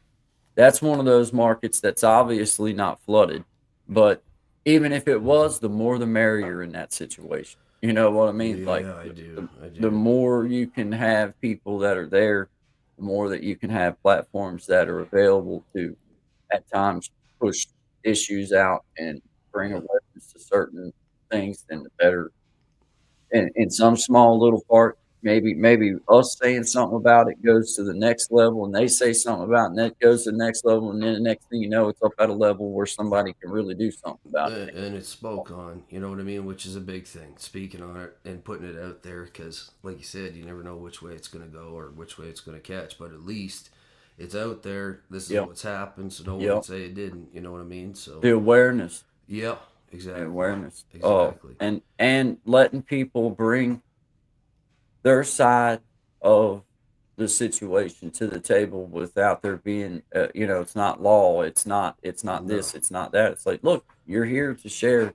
that's one of those markets that's obviously not flooded, but even if it was, the more the merrier in that situation. You know what I mean? Yeah, Like I do. the more you can have people that are there, the more that you can have platforms that are available to at times push issues out and bring awareness to certain things, then the better. In some small little part, maybe us saying something about it goes to the next level, and they say something about it, and that goes to the next level, and then the next thing you know, it's up at a level where somebody can really do something about it. And it's spoke on, you know what I mean, which is a big thing. Speaking on it and putting it out there, because, like you said, you never know which way it's going to go or which way it's going to catch, but at least it's out there. This is Yep. what's happened, so no one Yep. can say it didn't. You know what I mean? So The awareness. yeah, exactly. Awareness. Exactly. And letting people bring their side of the situation to the table without there being, it's not law. It's not this. It's not that. It's like, look, you're here to share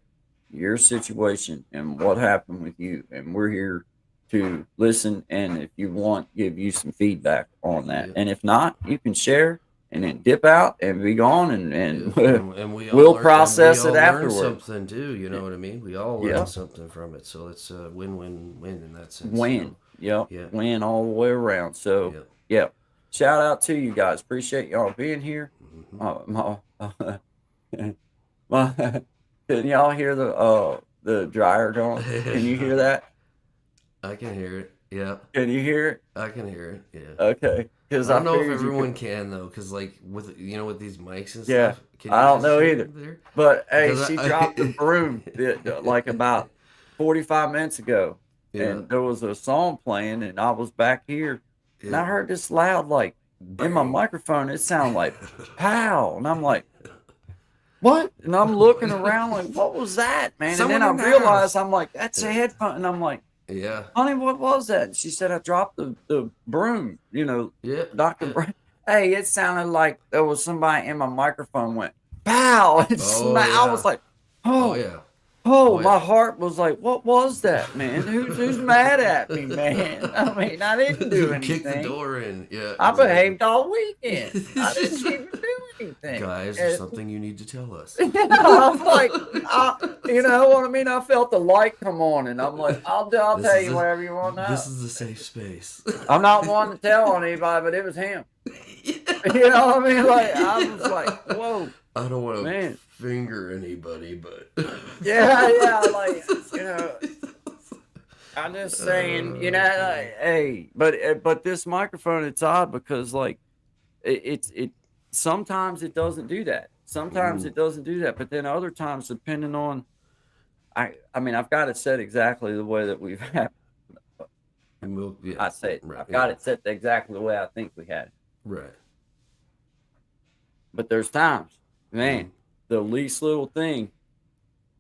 your situation and what happened with you, and we're here to listen. And if you want, give you some feedback on that. Yeah. And if not, you can share and then dip out and be gone, and And we all we'll learn- process and we it all learn afterwards. something too. You know what I mean? We all Yeah. learn something from it, so it's a win-win-win in that sense. Win. Yep. Yeah. Win all the way around. So Yeah. yeah. shout out to you guys. Appreciate y'all being here. My, can y'all hear the dryer going? Can you hear that? I can hear it. Yeah, Can you hear it? I can hear it. Yeah. Okay, because I I don't know if figured you everyone could. can though, because like with with these mics and Yeah, stuff, can I you don't guys know hear either. it there? But hey, Because she dropped the broom like about 45 minutes ago, yeah, and there was a song playing, and I was back here, and I yeah, heard this loud, like in my bang. microphone, it sounded like pow, and I'm like, what? And I'm looking around like, what was that, man? And then Someone I in the realized, house. I'm like, that's a Yeah, headphone, and I'm like, yeah, honey, what was that? And she said, I dropped the broom, yeah, Dr. yeah. Broom. Hey, it sounded like there was somebody in my microphone went, pow, and Oh I was yeah, like, oh oh, yeah, oh, oh yeah. my heart was like, what was that, man? Who's mad at me, man? I mean, I didn't do Kick the anything. door in. Yeah, I exactly. behaved all weekend. I didn't even do anything. Guys, there's something you need to tell us. I'm like, you know what I mean? I felt the light come on, and I'm like, I'll This tell is you a whatever you want to know. this is a safe space. I'm not one to tell on anybody, but it was him. You know what I mean? Like, I was like, whoa, I don't want to man. finger anybody, but Yeah, like, I'm just saying, like, hey, but this microphone, it's odd because like it sometimes it doesn't do that. Sometimes it doesn't do that, but then other times, depending on, I mean, I've got it set exactly the way that we've had. yeah, I say it. right, I've got yeah, it set exactly the way I think we had it. right. But there's times, man, Mm. the least little thing,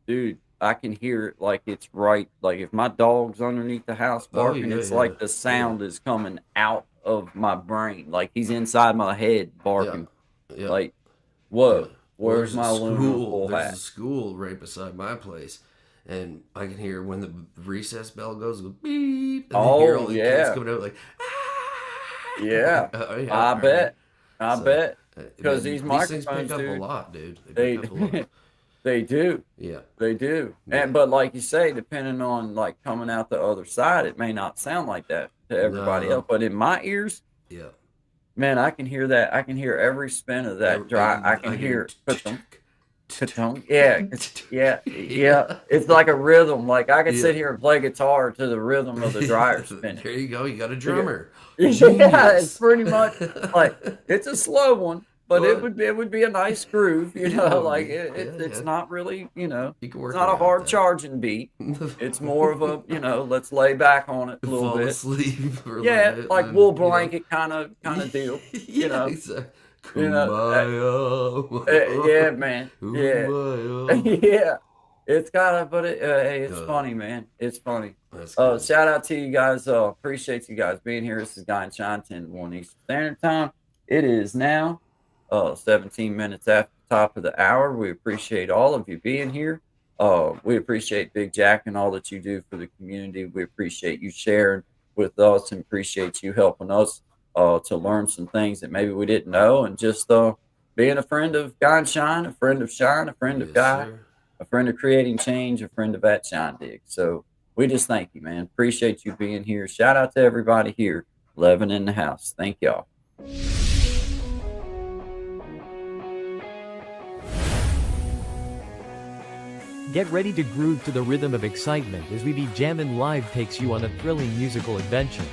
dude, I can hear it like it's right. Like if my dog's underneath the house Oh barking, yeah, it's yeah, like the yeah, sound is coming out of my brain. Like he's inside my head yeah, barking. yeah, Like, yeah. whoa, Well, where's my aluminum foil there's a hat? school right beside my place, and I can hear when the recess bell goes, it goes beep, and I hear all Oh the kids yeah, coming out like, yeah. yeah, I right. bet. I So, bet. Because these these things pick microphones, up a dude, lot, dude. They pick they up a lot. they do. Yeah, They do. yeah. But like you say, depending on like coming out the other side, it may not sound like that to everybody else. No, But in my ears, yeah. man, I can hear that. I can hear every spin of that dry. I can I hear get ka-thunk, ka-thunk. Yeah, yeah, yeah. yeah, It's like a rhythm. Like I could yeah. sit here and play guitar to the rhythm of the dryer spinning. There you go. You got a Yeah, drummer. it's Genius. pretty much like it's a slow one, but Well, it would be a nice groove, it would like be. Yeah, it's yeah. not really, You can it's work not a around hard charging beat. that. It's more of a, let's lay back on it a little Fall bit. asleep for a little Yeah, bit, like and wool then, blanket kind of deal, you yeah, know. exactly. You know, Kumbaya. yeah, man. Yeah. Kumbaya. Yeah. It's kind of, but hey, it's Uh, funny, man. It's funny. that's good. Shout out to you guys. Appreciate you guys being here. This is Guy and Shine 10 to 1 Eastern Standard Time. It is now 17 minutes after the top of the hour. We appreciate all of you being here. We appreciate Big Jack and all that you do for the community. We appreciate you sharing with us and appreciate you helping us to learn some things that maybe we didn't know, and just being a friend of Guy and Shine, a friend of Shine, a friend of Yes, Guy, sir. a friend of creating change, a friend of at Shine Dig. So we just thank you, man. Appreciate you being here. Shout out to everybody here, living in the house. Thank y'all. Get ready to groove to the rhythm of excitement as We Be Jammin' Live takes you on a thrilling musical adventure.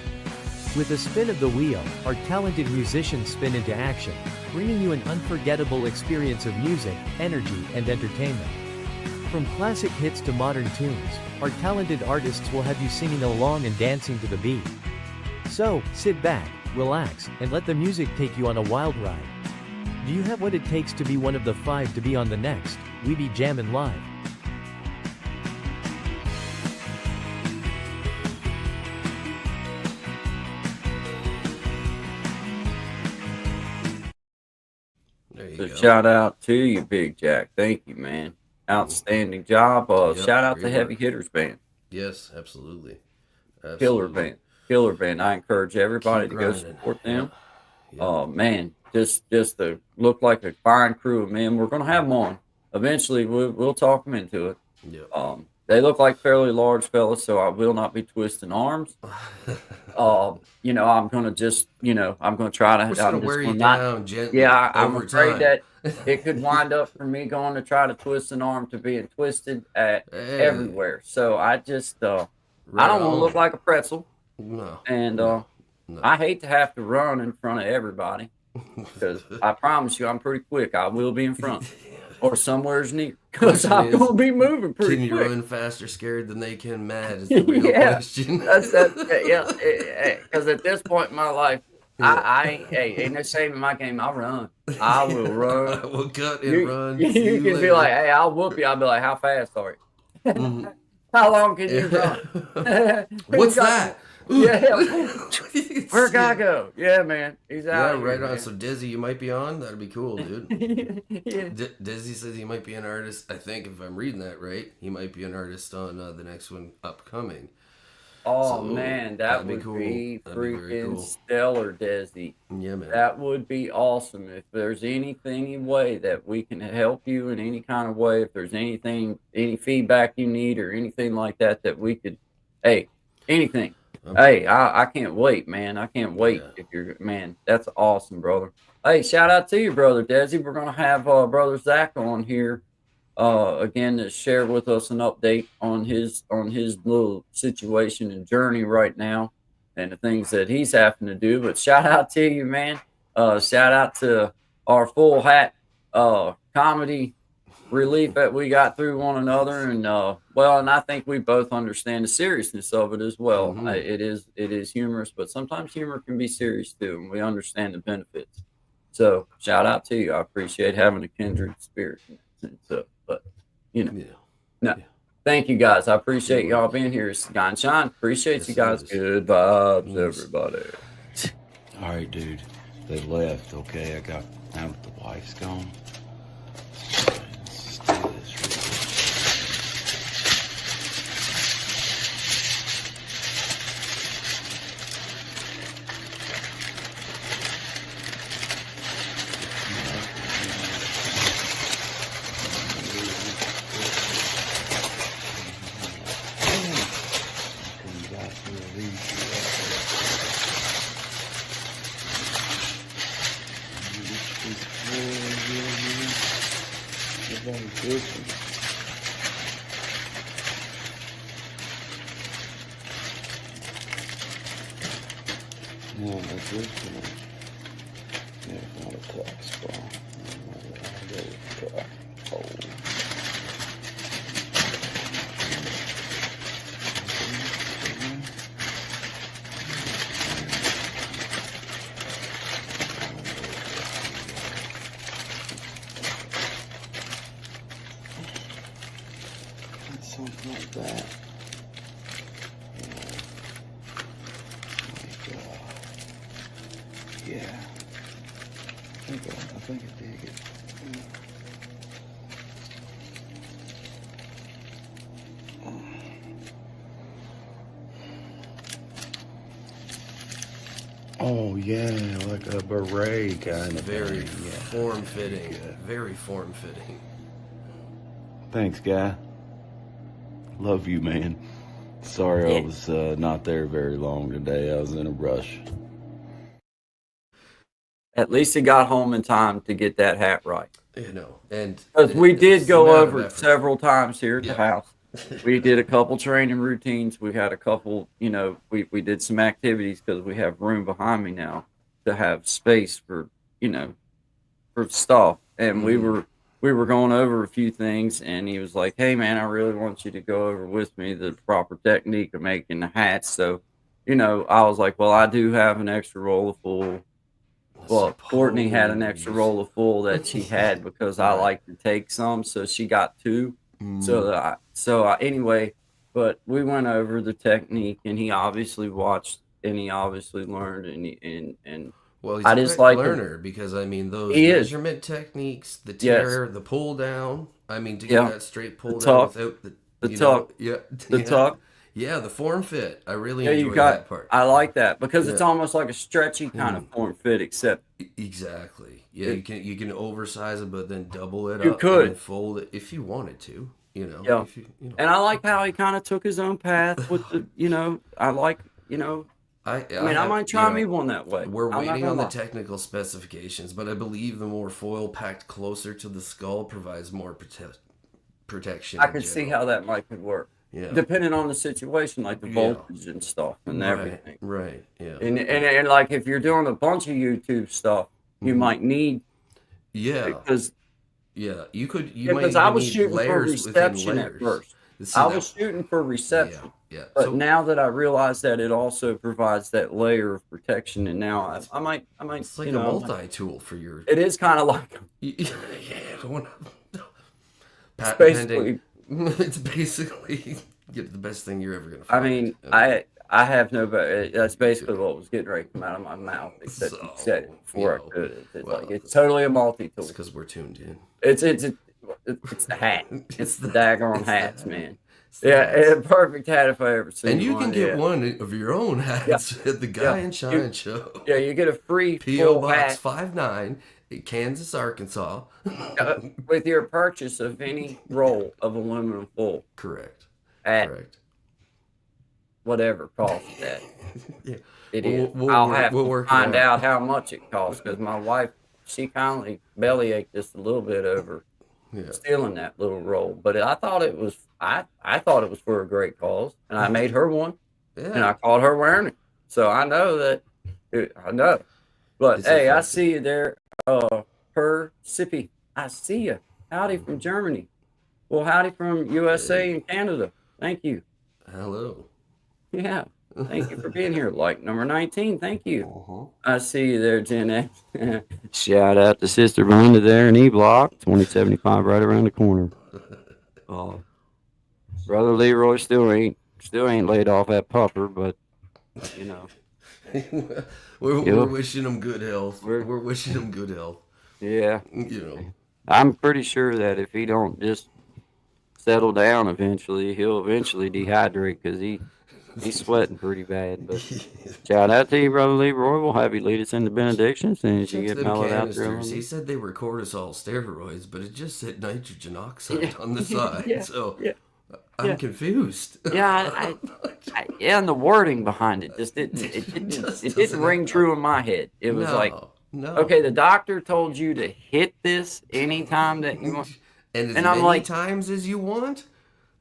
With a spin of the wheel, our talented musicians spin into action, bringing you an unforgettable experience of music, energy, and entertainment. From classic hits to modern tunes, our talented artists will have you singing along and dancing to the beat. So, sit back, relax, and let the music take you on a wild ride. Do you have what it takes to be one of the 5 to be on the next We Be Jammin' Live? There you So go. shout out to you, Big Jack. Thank you, man. Outstanding job. Yep, Shout out to great Heavy work. Hitters Band. Yes, absolutely. Killer Absolutely. band. Killer band. I encourage everybody Keep to go grinding. support them. Yep. Oh man, just to look like a fine crew of men. We're gonna have them on. Eventually we'll talk them into it. Yep. They look like fairly large fellas, so I will not be twisting arms. I'm gonna just, I'm gonna try to. We're just I'm gonna wear just you gonna not. down gently Yeah, I'm over afraid time. that it could wind up for me going to try to twist an arm to being twisted at Hey, everywhere. So I just, I right don't want to look on. like a pretzel, No, and no. I hate to have to run in front of everybody because I promise you, I'm pretty quick. I will be in front or somewhere's near because Question I'm is, gonna be moving Can pretty you quick. run faster scared than they can mad is the real Yeah, question. that's that. Yeah, because at this point in my life, Yeah. ain't no shame in my game. I'll run. I will run. I will cut and run. You See you can be later. like, hey, I'll whoop you. I'll be like, how fast are you? Mhm. How long can you run? What's that? Yeah. Where'd Where'd guy go? Yeah, man. He's Yeah, out. right here, on. man. So Dizzy, you might be on. That'd be cool, dude. Yeah. Dizzy says he might be an artist. I think if I'm reading that right, he might be an artist on the next one upcoming. Oh So, man, that that'd be would cool. be That'd be very freaking cool. stellar, Desi. Yeah, man. That would be awesome. If there's any way that we can help you in any kind of way, if there's anything, any feedback you need or anything like that, that we could, hey, anything. Hey, I can't wait, man. I can't wait. Yeah. If you're, man, that's awesome, brother. Hey, shout out to you, brother Desi. We're gonna have brother Zach on here again to share with us an update on his little situation and journey right now and the things that he's having to do. But shout out to you, man. Shout out to our full hat comedy relief that we got through one another, and and I think we both understand the seriousness of it as well. Mhm. It is humorous, but sometimes humor can be serious too, and we understand the benefits. So shout out to you. I appreciate having a kindred spirit in that sense. But Yeah. no, thank you guys. I appreciate y'all being here. Sky and Shine. Appreciate Yes, you it guys. is. Good vibes, Yes. everybody. All right, dude. They left. Okay, I got now that the wife's gone. Let's just do this real quick. Come back to the lead. No, that's this one. Yeah, it's not a text, bro. I'll go with something like that. Yeah. I think I dig it. Oh yeah, like a beret kind of Very thing. Yeah. form fitting. Very form fitting. Thanks, guy. Love you, man. Sorry I was not there very long today. I was in a rush. At least he got home in time to get that hat right. You know, and Because we did it's go a matter of over it effort. several times here at the Yeah. house. We did a couple training routines. We had a couple, we did some activities because we have room behind me now to have space for, for stuff. And we were going over a few things, and he was like, "Hey man, I really want you to go over with me the proper technique of making the hats." So, I was like, "Well, I do have an extra roll of full." Well, Courtney had an extra roll of full that she had because I like to take some, so she got two. Anyway, but we went over the technique, and he obviously watched, and he obviously learned, and Well, he's I a just quick like learner because I mean those He is. measurement techniques, the Yes. tear, the pull down. I mean to get Yeah. that straight pull The down tuck. without The you tuck. know, the tuck. Yeah, the form fit. I really Yeah, enjoy you got. that part. I like that because it's Yeah. almost like a stretchy kind of form fit, except Exactly. Yeah, you can oversize it, but then double it You up could. and then fold it if you wanted to. You know, Yeah. if you know. And I like how he kind of took his own path with the, I like, I mean, I might try me one that way. We're I'm not waiting gonna on the lie. technical specifications, but I believe the more foil packed closer to the skull provides more protection. I in could see general. how that might could work. Yeah. Depending on the situation, like the Yeah. voltage and stuff and everything. Right. Yeah. And like if you're doing a bunch of YouTube stuff, you might need Yeah. because You could. You because might I even was need shooting for layers within reception at layers. first. See, I that- was shooting for reception. Yeah. But So now that I realize that it also provides that layer of protection, and now I might, it's like a I might- multi-tool for your. It is kind of like Yeah. Patent basically. pending. It's basically get the best thing you're ever gonna I find. mean, I have no. That's basically what was getting ready to come out of my mouth. Except you said it before I could. It's totally a multi-tool. It's because we're tuned in. It's the hat. It's the daggone hats, man. It's the Yeah, hats. a perfect hat if I ever seen And you one. can get yeah. one of your own hats at the Guy and Shine You- Show. Yeah, you get a free P.O. full Box hat 59, Kansas, Arkansas. with your purchase of any roll of aluminum foil Correct. at Correct. whatever cost that Yeah. it We'll- is. we'll I'll work- have we'll to work it find out. out how much it costs because my wife, she kindly bellyached just a little bit over Yeah. stealing that little roll. But I thought it was I thought it was for a great cause, and I made her one, and Yeah. I caught her wearing it. So I know that I know. But It's hey, I effective. see you there, Per Sippy. I see you. Howdy from Germany. Well, howdy from USA and Canada. Thank you. Hello. Yeah. Thank you for being here. Like number 19. Thank you. Uh-huh. I see you there, Gen X. Shout out to Sister Belinda there in E Block, 2075 right around the corner. Brother Leroy still ain't laid off that pupper, but you know. we're wishing him good health. We're- We're wishing him good health. Yeah. You know. I'm pretty sure that if he don't just settle down eventually, he'll eventually dehydrate because he's sweating pretty bad. But shout out to you, Brother Leroy. We'll have you lead us into benediction as soon as you Check get them mellowed out there. canisters. He said they were cortisol steroids, but it just said nitrogen oxide on the side. Yeah, So yeah, I'm yeah. confused. Yeah, yeah, and the wording behind it just didn't Just it didn't doesn't ring have- true in my head. It was like, no. okay, the doctor told you to hit this anytime that you want. And as and I'm many like- times as you want?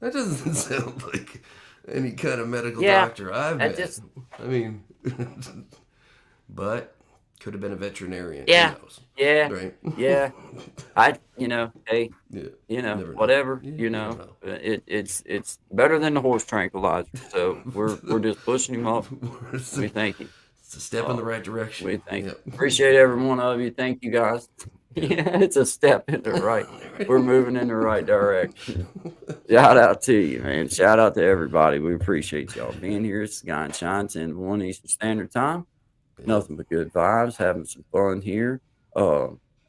That doesn't sound like any kind of medical Yeah, doctor I've that met. just- I mean, but could have been a veterinarian. Yeah. Who knows? Yeah, Right? yeah. Hey, Yeah. Never know. whatever, You never know. it's better than the horse tranquilizer. So we're just pushing him up. We thank you. It's a step in the right direction. We thank you. Yep. Appreciate every one of you. Thank you guys. Yeah, it's a step in the right. We're moving in the right direction. Shout out to you, man. Shout out to everybody. We appreciate y'all being here. It's Guy and Shine, 10 to 1 Eastern Standard Time. Nothing but good vibes, having some fun here.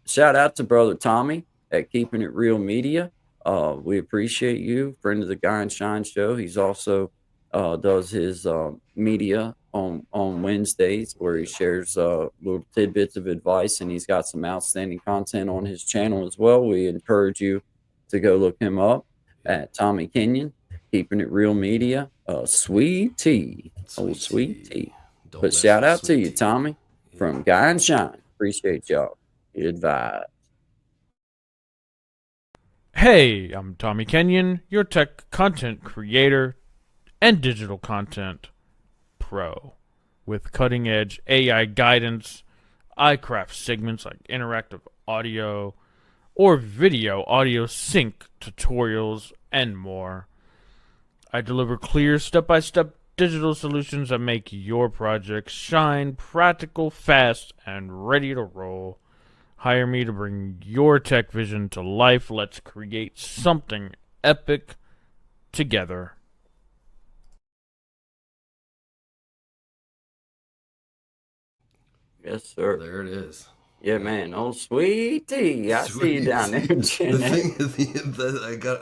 Shout out to Brother Tommy at Keeping It Real Media. We appreciate you, friend of the Guy and Shine show. He's also does his media on Wednesdays where he shares little tidbits of advice, and he's got some outstanding content on his channel as well. We encourage you to go look him up at Tommy Kenyon, Keeping It Real Media. Sweet tea. Sweet tea. Don't But mess shout with out to sweet you, tea. Tommy, from Guy and Shine. Appreciate y'all. Good vibe. Hey, I'm Tommy Kenyon, your tech content creator and digital content pro. With cutting edge AI guidance, I craft segments like interactive audio or video audio sync tutorials and more. I deliver clear step-by-step digital solutions that make your projects shine, practical, fast, and ready to roll. Hire me to bring your tech vision to life. Let's create something epic together. Yes, sir. There it is. Yeah, man. Oh, sweet tea. I see you Sweet down there, tea. Jen.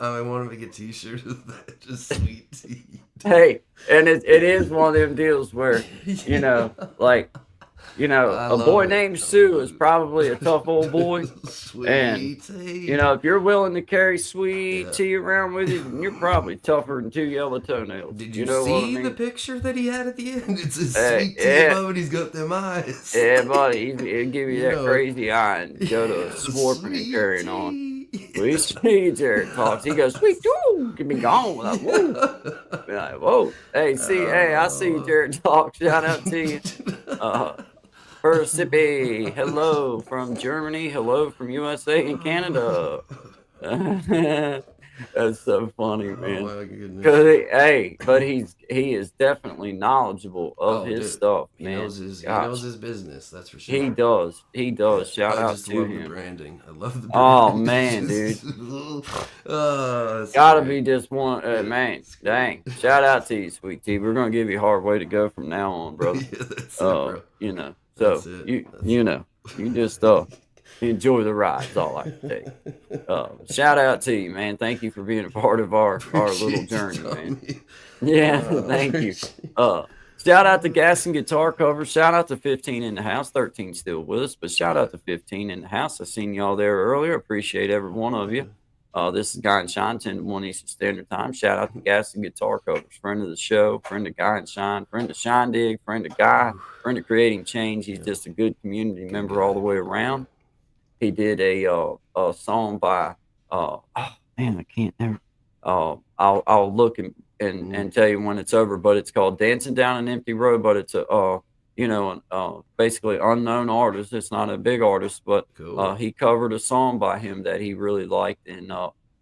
I want to make a T-shirt of that. Just sweet tea. Hey, and it is one of them deals where, like, you know, I a love boy it. named Sue is probably a tough old boy. Sweet And, tea. you know, if you're willing to carry Sweet Yeah. Tea around with you, then you're probably tougher than 2 yellow toenails. Did you know what I see the mean? picture that he had at the end? It's his Hey, sweet tea yeah. above and he's got them eyes. Yeah, buddy, he'll give you You that know, crazy eye and go to swarping and sweet carrying on. tea. We see Jared talks. He goes, "Sweet, doo, give me gone." Like, whoa, be like, whoa. Hey, I see Jared talk. Shout out to you, Persipi. Hello from Germany. Hello from USA and Canada. That's so funny, man. Oh my goodness. But he is definitely knowledgeable of his dude, stuff, He man. knows his business, that's for sure. He does. Shout I out just to love him. the branding. I love the branding. Oh man, dude. That's Gotta great. be just one, man. Dang. Shout out to you, Sweet Tea. We're gonna give you a hard way to go from now on, brother. Yeah, that's it, bro. You know. So That's it. you know, you just enjoy the ride. Is all I can tell you. Shout out to you, man. Thank you for being a part of our little Appreciate journey, you, man. Tommy. Yeah, thank you. Shout out to Gas and Guitar Covers. Shout out to 15 in the house. 13 still with us, but shout out to 15 in the house. I seen y'all there earlier. Appreciate every one of you. This is Guy and Shine, 10 to 1 Eastern Standard Time. Shout out to Gas and Guitar Covers, friend of the show, friend of Guy and Shine, friend of Shine Dig, friend of Guy, friend of Creating Change. He's just a good community member all the way around. He did a song by oh man, I can't never. I'll look and tell you when it's over, but it's called Dancing Down an Empty Road. But it's a basically unknown artist. It's not a big artist, but Cool. he covered a song by him that he really liked, and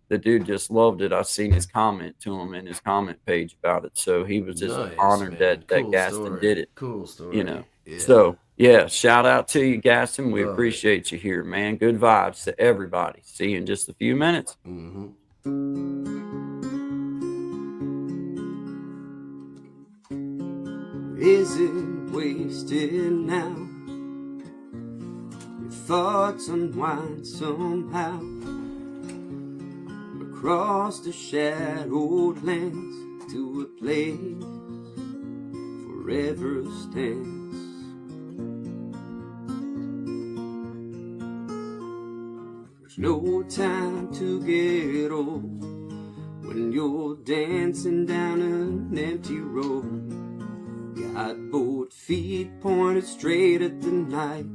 the dude just loved it. I've seen his comment to him in his comment page about it, so he was just Nice, honored man. that Cool Gaston story. did it. Cool story. You know. Yeah. So yeah, shout out to you, Gaston. We Love it. appreciate you here, man. Good vibes to everybody. See you in just a few minutes. Mm-hmm. Is it wasted now? Your thoughts unwind somehow across the shadowed lands to a place forever stands. There's no time to get old when you're dancing down an empty road. Got both feet pointed straight at the night,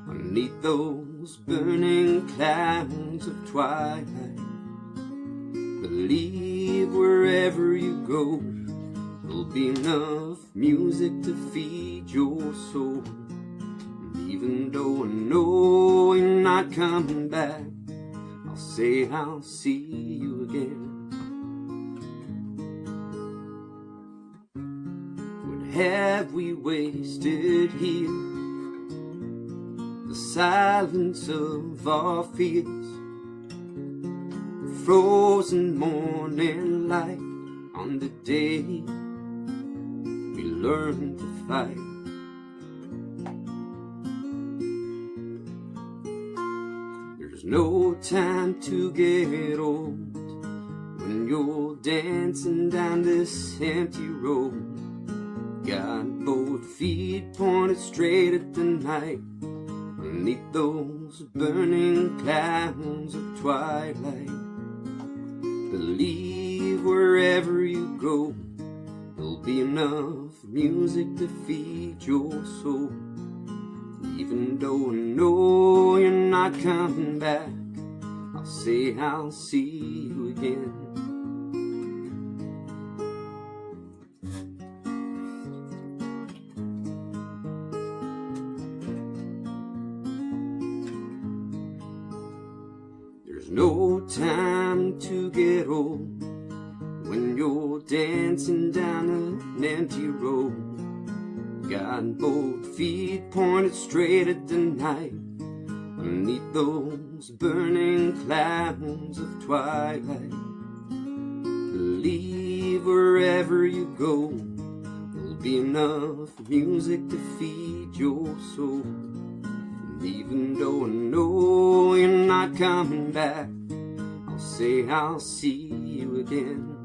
underneath those burning clouds of twilight. Believe wherever you go, there'll be enough music to feed your soul. And even though I know you're not coming back, I'll say I'll see you again. Have we wasted here the silence of our fears? Frozen morning light on the day we learn to fight. There's no time to get old when you're dancing down this empty road. Got both feet pointed straight at the night, underneath those burning clouds of twilight. Believe wherever you go, there'll be enough music to feed your soul. Even though I know you're not coming back, I'll say I'll see you again. No time to get old when you're dancing down an empty road. Got both feet pointed straight at the night, underneath those burning clouds of twilight. Believe wherever you go, there'll be enough music to feed your soul. Even though I know you're not coming back, I'll say I'll see you again.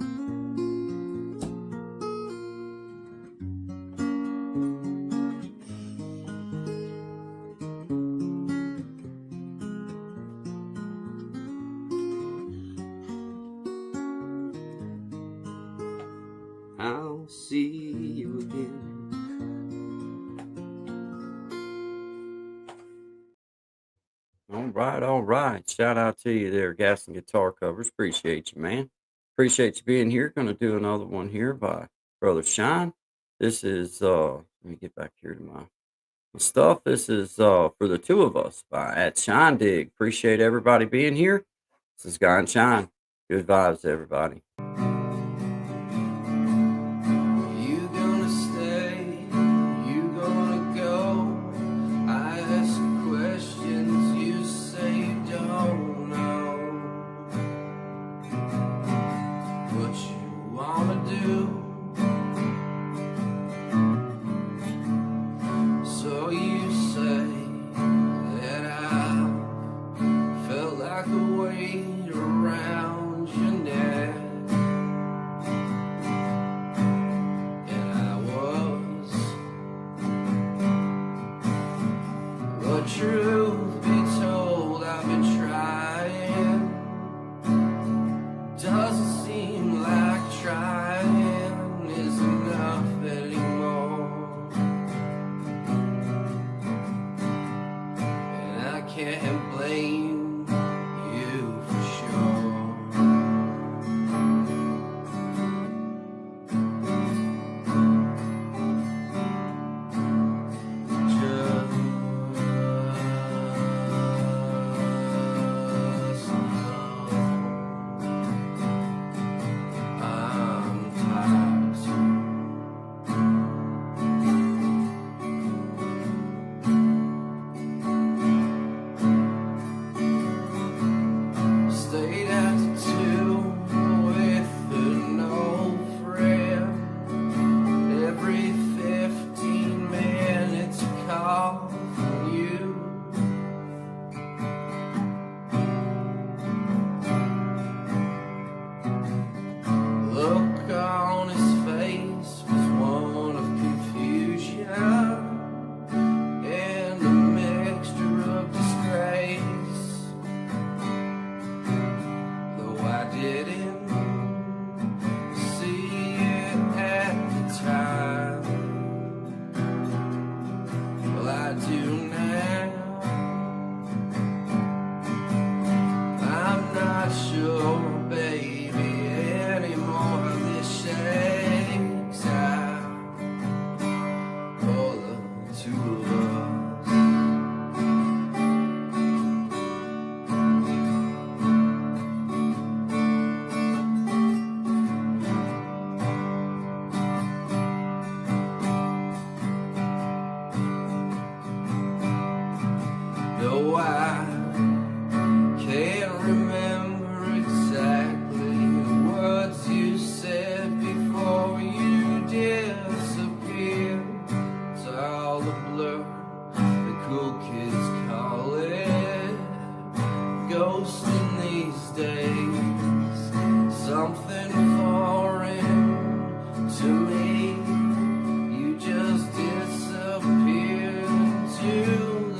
I'll see you again. All right. Shout out to you there, Gas and Guitar Covers. Appreciate you, man. Appreciate you being here. Gonna do another one here by Brother Shine. This is let me get back here to my stuff. This is for the two of us by at Shine Dig. Appreciate everybody being here. This is Guy and Shine. Good vibes, everybody. You gonna stay? You gonna go? I ask questions, you say you don't know what you wanna do. So you say that I felt like a weight around your neck, and I was. But truth be told, I've been trying. Doesn't seem like trying is enough anymore. And I can't blame you for sure. Just know I'm tired. Stayed at the tomb with an old friend. Every 15 minutes a call from you. Look on his face was one of confusion and a mixture of disgrace. Though I didn't see it at the time, well, I do now. I'm not sure, baby, anymore. This shakes out for the two of us. No, I can't remember exactly the words you said before you disappeared. It's all a blur, the cool kids call it ghosting these days. Something foreign to me. You just disappeared into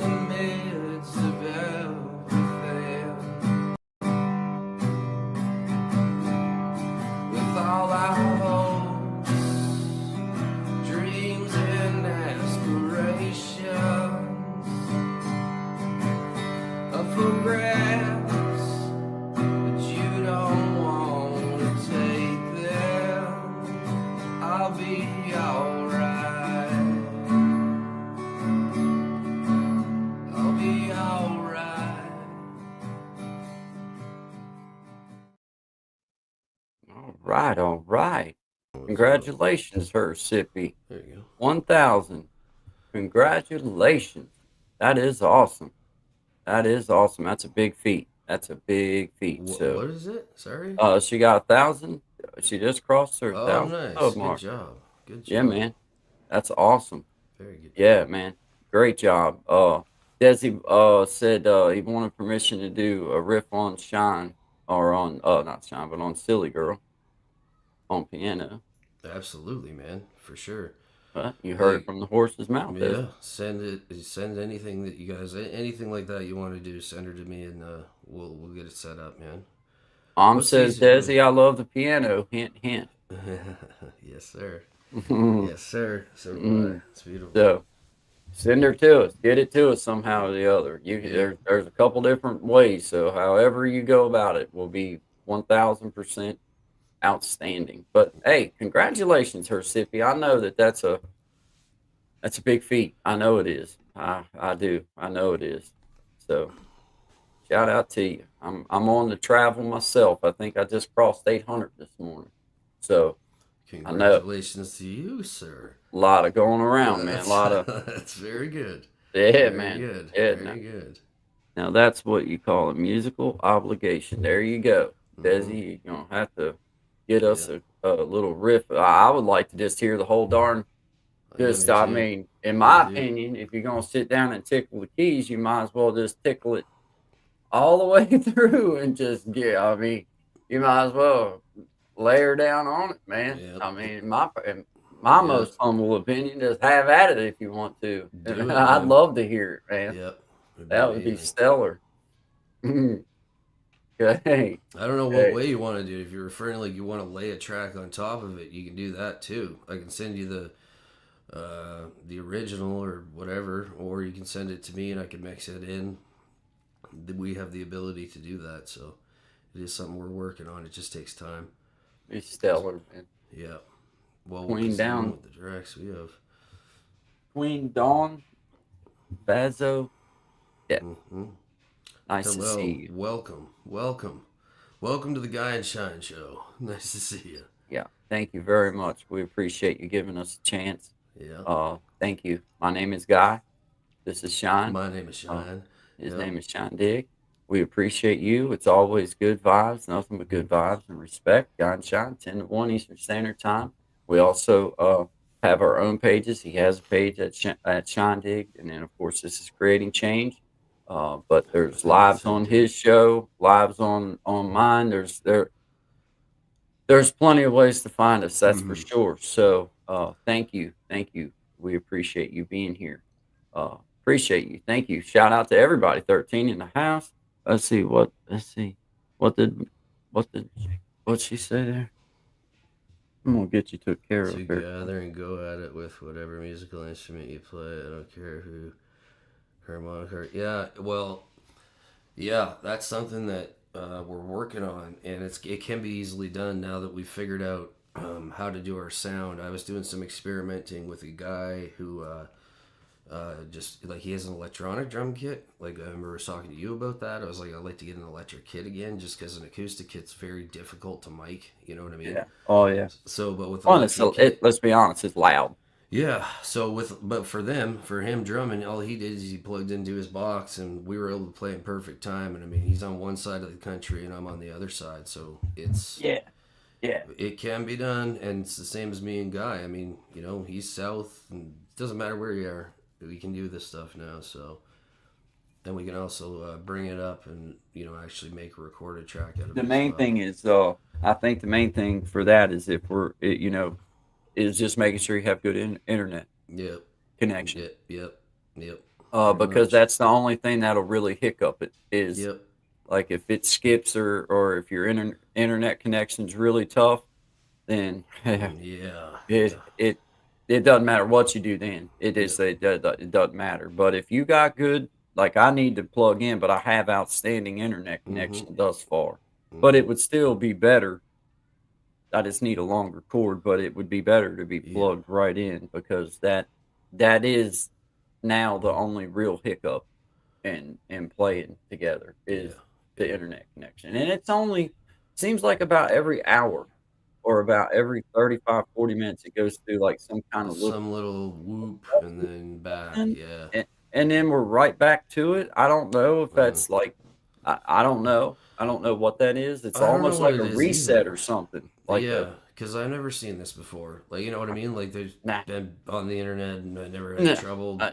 the midst of everything. With all our hopes, dreams and aspirations up for grabs, but you don't want to take them. I'll be alright. I'll be alright. All right. Congratulations, her Sippy. There you go. 1,000. Congratulations. That is awesome. That is awesome. That's a big feat. That's a big feat. What So, is it? Sorry. she got 1,000. She just crossed her Oh, 1,000 nice. club Good mark. job. Good job. Yeah, man. That's awesome. Very good. Yeah, man. Great job. Desi said he wanted permission to do a riff on Shine, or on not Shine, but on Silly Girl on piano. Absolutely, man. For sure. You heard Hey, it from the horse's mouth. Desi. Yeah. Send anything that you guys, anything like that you want to do, send her to me, and we'll get it set up, man. Mom What's says, easy, man? Desi, I love the piano. Hint, hint. Yes, sir. Yes, sir. So do I. It's beautiful. So send her to us. Get it to us somehow or the other. There's a couple different ways. So however you go about it will be 1,000% outstanding. But hey, congratulations, Hersippy. I know that's a big feat. I know it is. I do. I know it is. So shout out to you. I'm on the travel myself. I think I just crossed 800 this morning. So I know Congratulations to you, sir. a lot of going around, man. A lot of That's very good. yeah, Very man. good. Yeah, Very good. now that's what you call a musical obligation. There you go, Desi. You're gonna have to get us a little riff. I would like to just hear the whole darn. Just, me I too. mean, in Me my too. opinion, if you're gonna sit down and tickle the keys, you might as well just tickle it all the way through and just get. I mean, you might as well layer down on it, man. Yep. I mean, in my most humble opinion, just have at it if you want to. Do it, I'd man. love to hear it, man. Yep. It'd That would be amazing. stellar. Okay. I don't know what Hey. way you want to do it. If you're referring like you want to lay a track on top of it, you can do that too. I can send you the original or whatever, or you can send it to me and I can mix it in. We have the ability to do that, so it is something we're working on. It just takes time. Be stellar, man. Yeah. Well, Queen because even down. with the tracks we have. Queen Dawn, Bazo. Yeah, hmm nice to Hello. see you. Welcome to the Guy and Shine Show. Nice to see you. Yeah, thank you very much. We appreciate you giving us a chance. Yeah. Thank you. My name is Guy. This is Shine. My name is Shine. His Yeah. name is Shine Dig. We appreciate you. It's always good vibes, nothing but good vibes and respect. Guy and Shine, 10 to 1 Eastern Standard Time. We also have our own pages. He has a page at Shine Dig. And then, of course, this is Creating Change. But there's lives on his show, lives on mine. There's plenty of ways to find us, that's for sure. So thank you. We appreciate you being here. Appreciate you. Thank you. Shout out to everybody. 13 in the house. Let's see what what'd she say there? I'm gonna get you took care of To here. gather and go at it with whatever musical instrument you play. I don't care who harmonica. Yeah, well, yeah, that's something that we're working on, and it can be easily done now that we've figured out how to do our sound. I was doing some experimenting with a guy who just like he has an electronic drum kit. Like I remember I was talking to you about that. I was like, I'd like to get an electric kit again, just because an acoustic kit's very difficult to mic. You know what I mean? Yeah. Oh yeah. So, but with Well, electric kit, let's be honest, it's loud. yeah. So but for him drumming, all he did is he plugged into his box, and we were able to play in perfect time. And I mean, he's on one side of the country, and I'm on the other side, so Yeah. it can be done, and it's the same as me and Guy. I mean, he's south, and it doesn't matter where you are, we can do this stuff now. So then we can also bring it up and actually make a recorded track out of it. The as main well. thing is, I think the main thing for that is is just making sure you have good internet Yep. connection. Yep. Pretty Because much. that's the only thing that'll really hiccup it is Yep. like if it skips or if your internet connection's really tough, then Yeah. it doesn't matter what you do. Then it doesn't matter. But if you got good, like I need to plug in, but I have outstanding internet connection thus far. But it would still be better. I just need a longer cord, but it would be better to be plugged right in because that is now the only real hiccup in playing together is the internet connection. And it's only seems like about every hour or about every 35, 40 minutes it goes through like some kind of Some little whoop and then back. Yeah. and then we're right back to it. I don't know if that's like I don't know. I don't know what that is. It's I don't know almost what like a it is reset either. or something. Like Yeah, because I've never seen this before. Like, you know what I mean? Like, there's Nah. been on the internet and I never had Nah. trouble. Nah.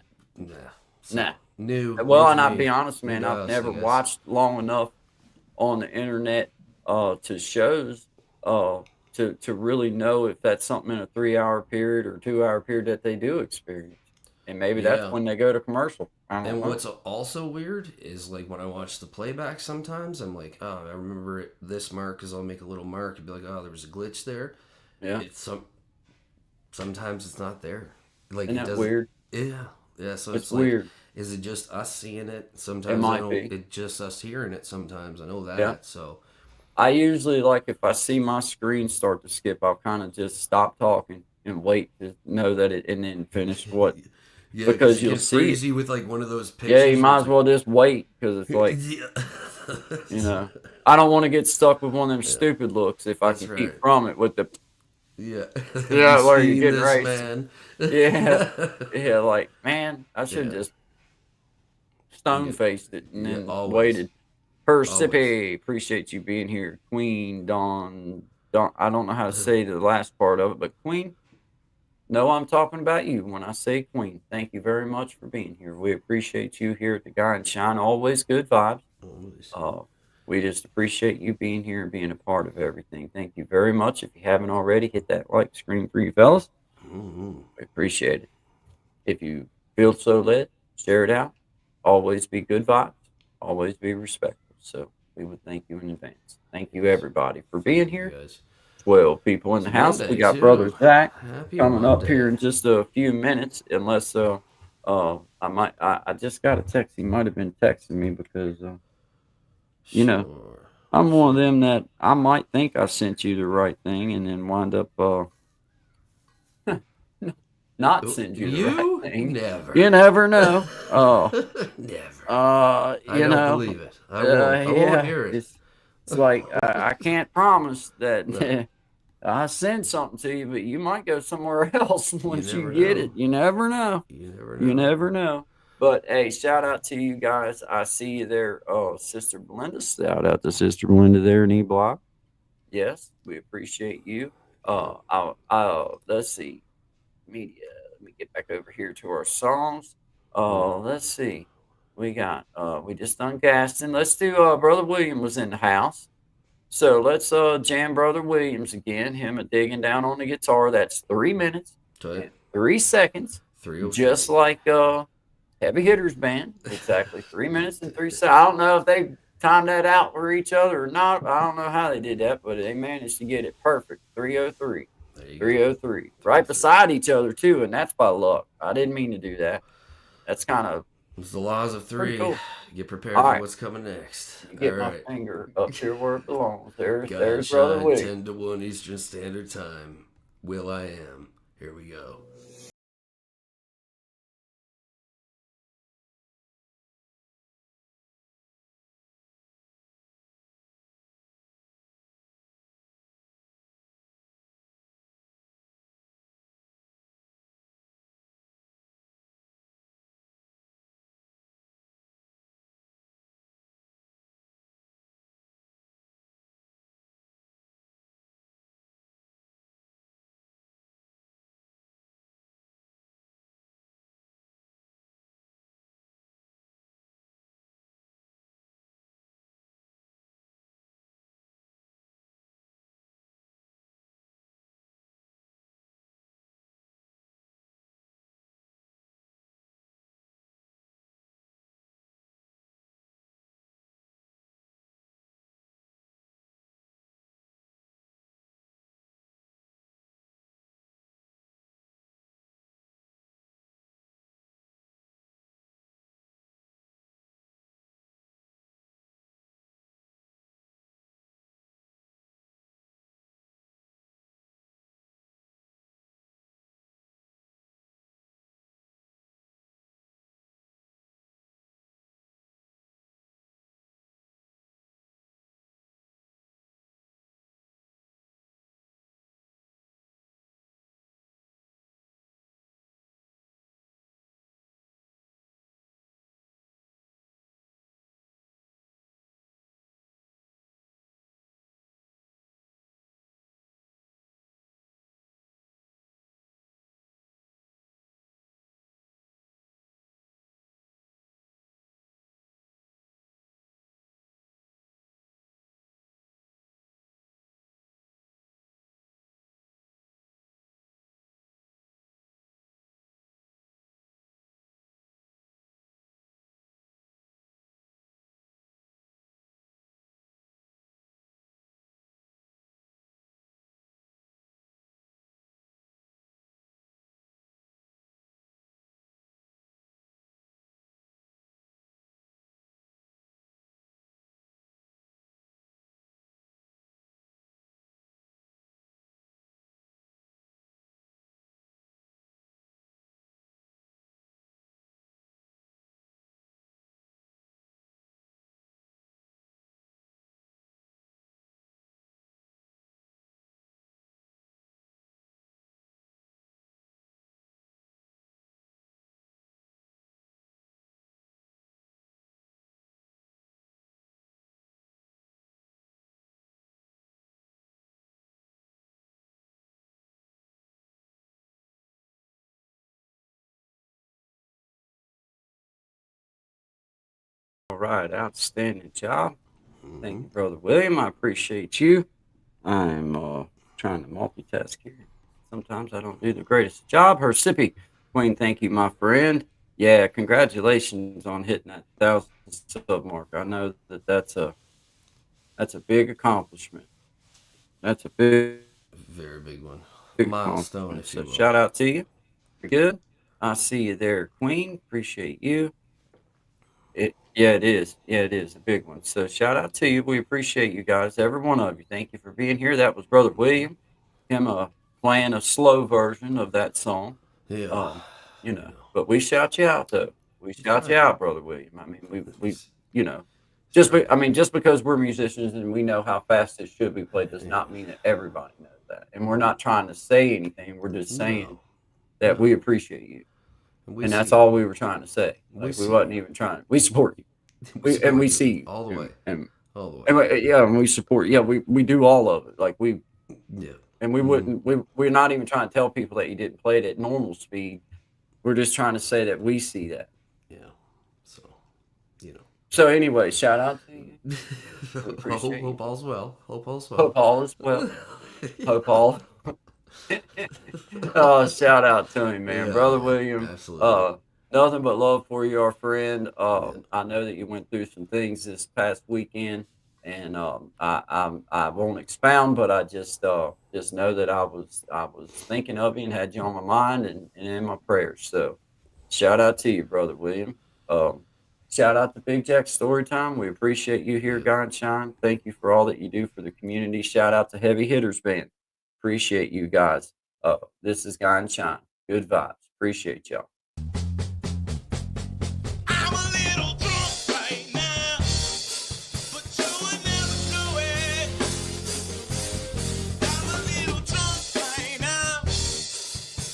So, Nah. New. Well, new and to I'll me. be honest, man, New to I've us, never I guess. watched long enough on the internet to shows to really know if that's something in a 3 hour period or 2 hour period that they do experience. And maybe Yeah. that's when they go to commercial. I don't And know. what's also weird is like when I watch the playback sometimes, I'm like, oh, I remember this mark because I'll make a little mark and be like, oh, there was a glitch there. Yeah. It's some. sometimes it's not there. Like Isn't it that doesn't. weird? Yeah, yeah. So It's it's like, weird. is it just us seeing it? It Sometimes I might know be. it's just us hearing it. Sometimes I know Yeah. that. So I usually like if I see my screen start to skip, I'll kind of just stop talking and wait to know that it and then finish what yeah, because because it you'll gets see it. crazy with like one of those Yeah, you pictures where might it's as well like, just wait because it's like yeah, I don't want to get stuck with one of them stupid looks if I that's can keep right. from it with the Yeah, have you where you're seen getting this ready. man? Yeah, yeah, like man, I should Yeah, just you stone get faced it and yeah then always, waited. always. Persippe, appreciate you being here. Queen Don, I don't know how to say the last part of it, but Queen. No, I'm talking about you when I say Queen. Thank you very much for being here. We appreciate you here at the Guy and Shine. Always good vibes. Always. Uh, we just appreciate you being here and being a part of everything. Thank you very much. If you haven't already, hit that like screen for you fellas. Mm-hmm. We appreciate it. If you feel so led, share it out. Always be good vibes. Always be respectful. So we would thank you in advance. Thank you Yes. everybody for being Thank you here. guys. 12 people in It's the house. We Monday got Brother too. Zach Happy coming up here Monday. in just a few minutes, unless I just got a text. He might have been texting me because you know Sure. I'm one of Sure. them that I might think I sent you the right thing and then wind up not send you the right You thing. never. You never know. Never. I don't believe it. I won't. I won't Yeah, hear it. it's like I can't promise No. that I send something to you, but you might go somewhere else You once you never get it. know. You never know. You never You know. never know. But hey, shout out to you guys. I see you there. Oh, Sister Belinda. Shout out to Sister Belinda there in E Block. Yes, we appreciate you. Let's see. Media. Let me get back over here to our songs. Let's see. We just done Gaston. Let's do Brother William was in the house. So let's jam Brother Williams again. Him a digging down on the guitar. That's 3 minutes Okay. and 3 seconds. Just 303. like Heavy Hitters Band. Exactly 3 minutes and 3 seconds. I don't know if they timed that out for each other or not. I don't know how they did that, but they managed to get it perfect. 303. There you go. 303. Right 303. beside each other too, and that's by luck. I didn't mean to do that. That's kind of It's the laws of pretty three. cool. Get prepared All for right. what's coming next. All Get my right. finger up here where it belongs. God There's Brother shine Williams. 10 to 1 Eastern Standard Time. Will I am. Here we go. All right, outstanding job. Thank you, Brother William. I appreciate you. I'm trying to multitask here. Sometimes I don't do the greatest job. Hersippy Queen, thank you, my friend. Yeah, congratulations on hitting that 1,000 sub mark. I know that that's a big accomplishment. That's a Very big one. big Milestone, accomplishment. if you So will. shout out to you. You're good. I see you there, Queen. Appreciate you. Yeah, it is. Yeah, it is a big one. So shout out to you. We appreciate you guys, every one of you. Thank you for being here. That was Brother William. Him playing a slow version of that song. Yeah. But we shout you out though. We shout you right. out, Brother William. I mean, we just because we're musicians and we know how fast it should be played does not mean that everybody knows that. And we're not trying to say anything. We're just saying that we appreciate you. And that's all we were trying to say. Like, we wasn't even trying. We support you. We see you all the way. And All the way. and we support. Yeah, we do all of it. Like we Yeah. and we wouldn't. We're not even trying to tell people that you didn't play it at normal speed. We're just trying to say that we see that. Yeah. So, So anyway, shout out to you. Hope all's well. Hope all's well. Hope all is well. Hope all. Oh, shout out to him, man. Yeah, Brother William. absolutely. Nothing but love for you, our friend. I know that you went through some things this past weekend, and I won't expound, but I just know that I was thinking of you and had you on my mind and in my prayers. So shout out to you, Brother William. Shout out to Big Jack Storytime. We appreciate you here, Guy and Shine. Thank you for all that you do for the community. Shout out to Heavy Hitters Band. Appreciate you guys. This is Guy and Shine. Good vibes. Appreciate y'all. I'm a little drunk right now, but you would never know it. I'm a little drunk right now,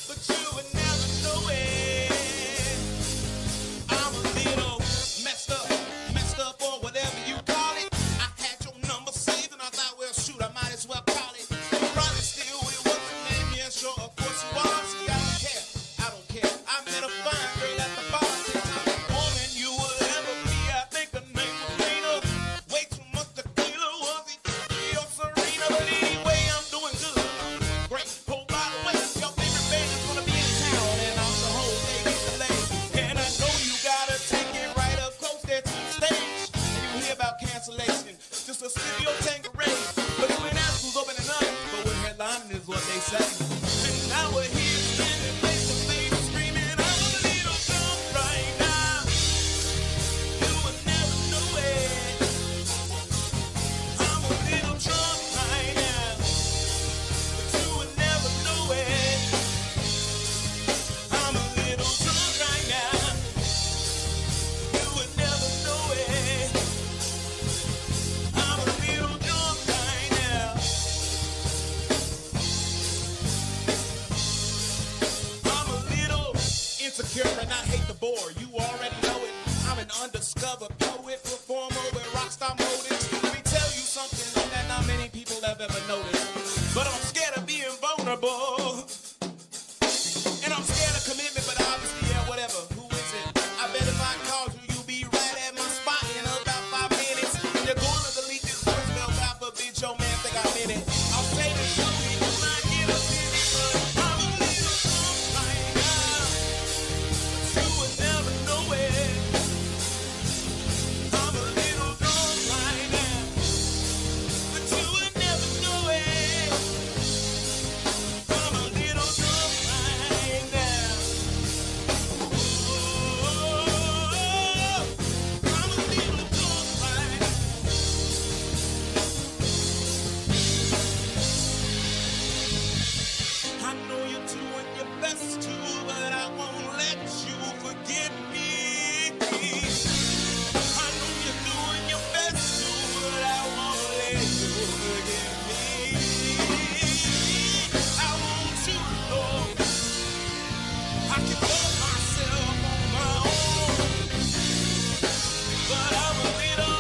but you would never know it. I'm a little messed up, or whatever you call it. I had your number saved and I thought, well, shoot, I might as well call it. You probably still with what's your name? Yeah, sure, of course you are. See, I don't care. I met a fine girl at the bar. Said, I'm a woman you would ever be. I think her name was Lena. Way too much tequila. Was it Kiki or Serena? But anyway, I'm doing good. Great. Oh, by the way, your favorite band is gonna be in town, and I'm the whole day getting delayed. And I know you gotta take it right up close there to the stage. And you hear about cancellation, just a studio Tanqueray. But you ain't asked who's opening up, but we're headlining is what they say. And now we're here standing face to face, screaming, I'm a little drunk right now. You would never know it. I'm a little drunk right now, but you would never know it. I'm a little drunk right now. You would never know it. I'm a little drunk right now. I'm a little insecure and I hate the bore. You already know it. I'm an undiscovered poet, performer with rockstar motives. Let me tell you something that not many people have ever noticed. But I'm scared of being vulnerable. And I'm scared of commitment, but obviously, yeah, whatever. Who is it? I bet if I called you, you'll be right at my spot in about 5 minutes. And you're gonna delete this voicemail, God forbid your man think I'm in it. I'll say this to you, you might get offended, but I'm a little drunk right now. But you would never know it. I'm a little drunk right now. But you would never know it. I'm a little drunk right now. I'm a little drunk right now. I know you're doing your best to, but I won't let you forget me. I know you're doing your best to, but I won't let you forget me. I want you to know I can love myself on my own, but I'm a little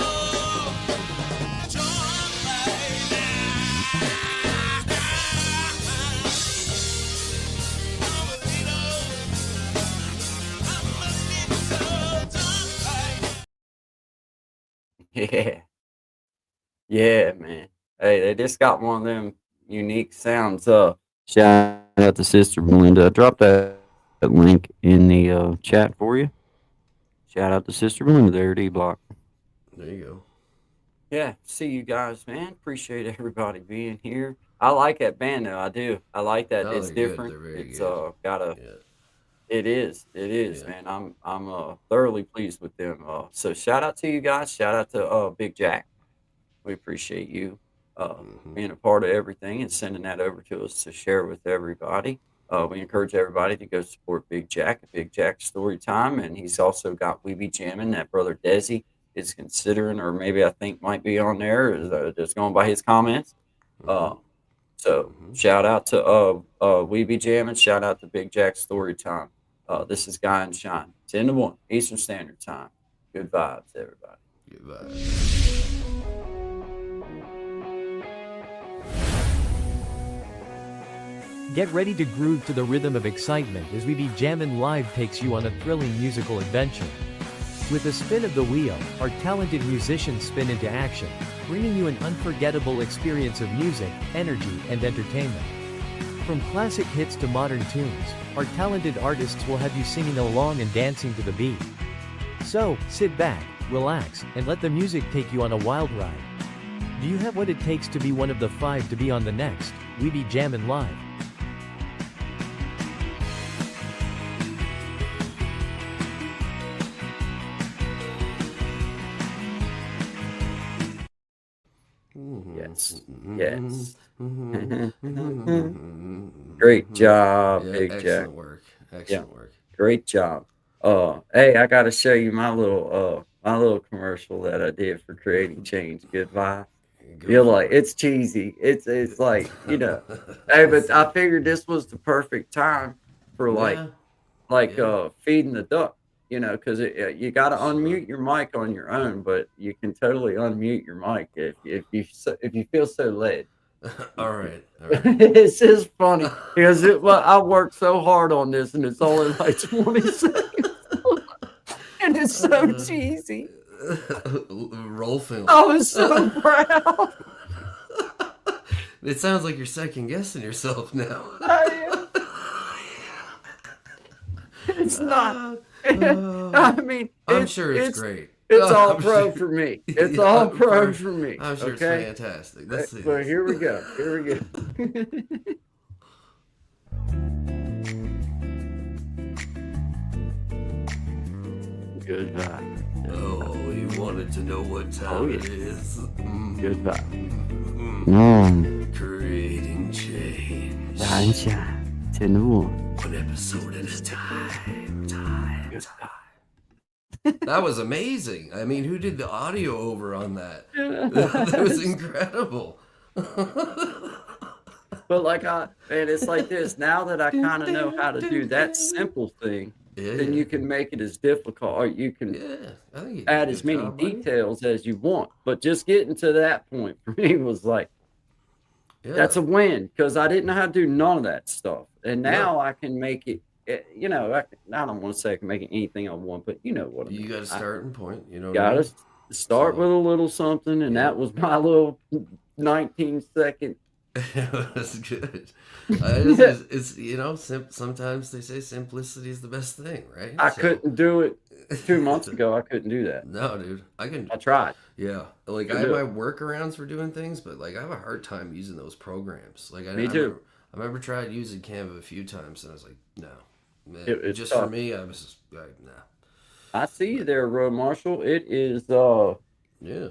drunk right now. Yeah. Yeah, man. Hey, they just got one of them unique sounds. Shout out to Sister Belinda. I dropped that link in the chat for you. Shout out to Sister Belinda there at E Block. There you go. Yeah, see you guys, man. Appreciate everybody being here. I like that band though. I do. I like that. No, It's they're good. different. They're very It's good. got a. Yeah. It is, Yeah. man. I'm thoroughly pleased with them. So shout out to you guys. Shout out to Big Jack. We appreciate you being a part of everything and sending that over to us to share with everybody. We encourage everybody to go support Big Jack at Big Jack Story Time, and he's also got We Be Jamming that brother Desi is considering, or maybe I think might be on there, is just going by his comments. So shout out to We Be Jamming, shout out to Big Jack Story Time. This is Guy and Shine, 10 to 1 Eastern Standard Time. Good vibes, everybody. Good vibes. Get ready to groove to the rhythm of excitement as We Be Jammin' Live takes you on a thrilling musical adventure. With a spin of the wheel, our talented musicians spin into action, bringing you an unforgettable experience of music, energy, and entertainment. From classic hits to modern tunes, our talented artists will have you singing along and dancing to the beat. So, sit back, relax, and let the music take you on a wild ride. Do you have what it takes to be one of the 5 to be on the next We Be Jammin' Live? Yes. Yes. Great job, Yeah, Big Jack. excellent work. Excellent work. Great job. Hey, I got to show you my little commercial that I did for Creating Change. Good vibe. Go You're for like, it. it's cheesy. It's like, you know. Hey, but I figured this was the perfect time for Yeah. feeding the duck. You know, because you got to unmute your mic on your own, but you can totally unmute your mic if you feel so led. All right. All right. It's just funny because I worked so hard on this, and it's only like 20 seconds, and it's so cheesy. Roll film. I was so proud. It sounds like you're second guessing yourself now. It's not. I mean, I'm sure it's great. It's all I'm pro sure- for me. It's Yeah, all I'm pro sure- for me. I'm sure Okay? it's fantastic. Let's see. Well, this. here we go. Here we go. Good vibe. Oh, you wanted to know what time yeah. it is? Good vibe. Creating change. Shine, 10 to 1. One episode at a time. Good vibe. That was amazing. I mean, who did the audio over on that? That was incredible. But man, it's like this. Now that I kind of know how to do that simple thing, then you can make it as difficult, or you can I think you did add a as good many job, buddy. details as you want. But just getting to that point for me was like, Yeah. that's a win, because I didn't know how to do none of that stuff. And now I can make it, you know, I don't want to say I can make it anything I want, but you know what I mean. You got a starting point. You know. Got what to start So- with a little something, and that was my little 19-second. It was good. It's you know, sometimes they say simplicity is the best thing, right? I So- couldn't do it 2 months ago. I couldn't do that. No, dude, I can. I tried. Yeah, like Can I have do my it. workarounds for doing things, but like I have a hard time using those programs. Like Me too. I remember tried using Canva a few times, and I was like, no, man, It's just for tough. me, I was just like, nah. I see you there, Road Marshall. It is Yeah.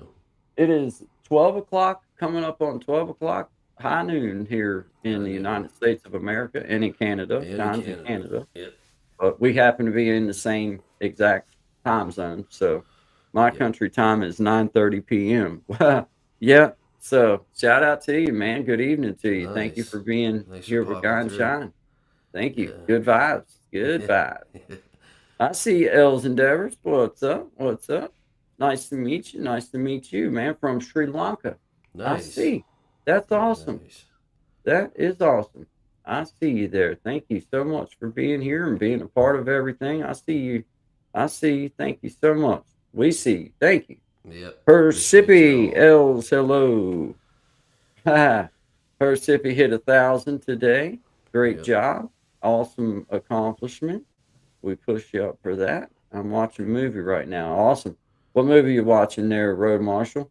it is 12 o'clock, coming up on 12 o'clock, high noon here in the United States of America and in Canada. And in Times in Canada. Yep. But we happen to be in the same exact time zone. So my country time is 9:30 p.m. Yeah. So shout out to you, man. Good evening to you. Thank you Nice. for being Thanks for here with popping Guy and through. Shine. Thank you. Yeah. Good vibes. Good Yeah. vibes. I see Els Endeavors. What's up? What's up? Nice to meet you. Nice to meet you, man, from Sri Lanka. Nice. I see. That's awesome. Nice. That is awesome. I see you there. Thank you so much for being here and being a part of everything. I see you. I see you. Thank you so much. We see you. Thank you. Yep. Persipi Els, hello. Persipi hit 1,000 today. Great Yep. job. Awesome accomplishment. We push you up for that. I'm watching a movie right now. Awesome. What movie you watching there, Road Marshal?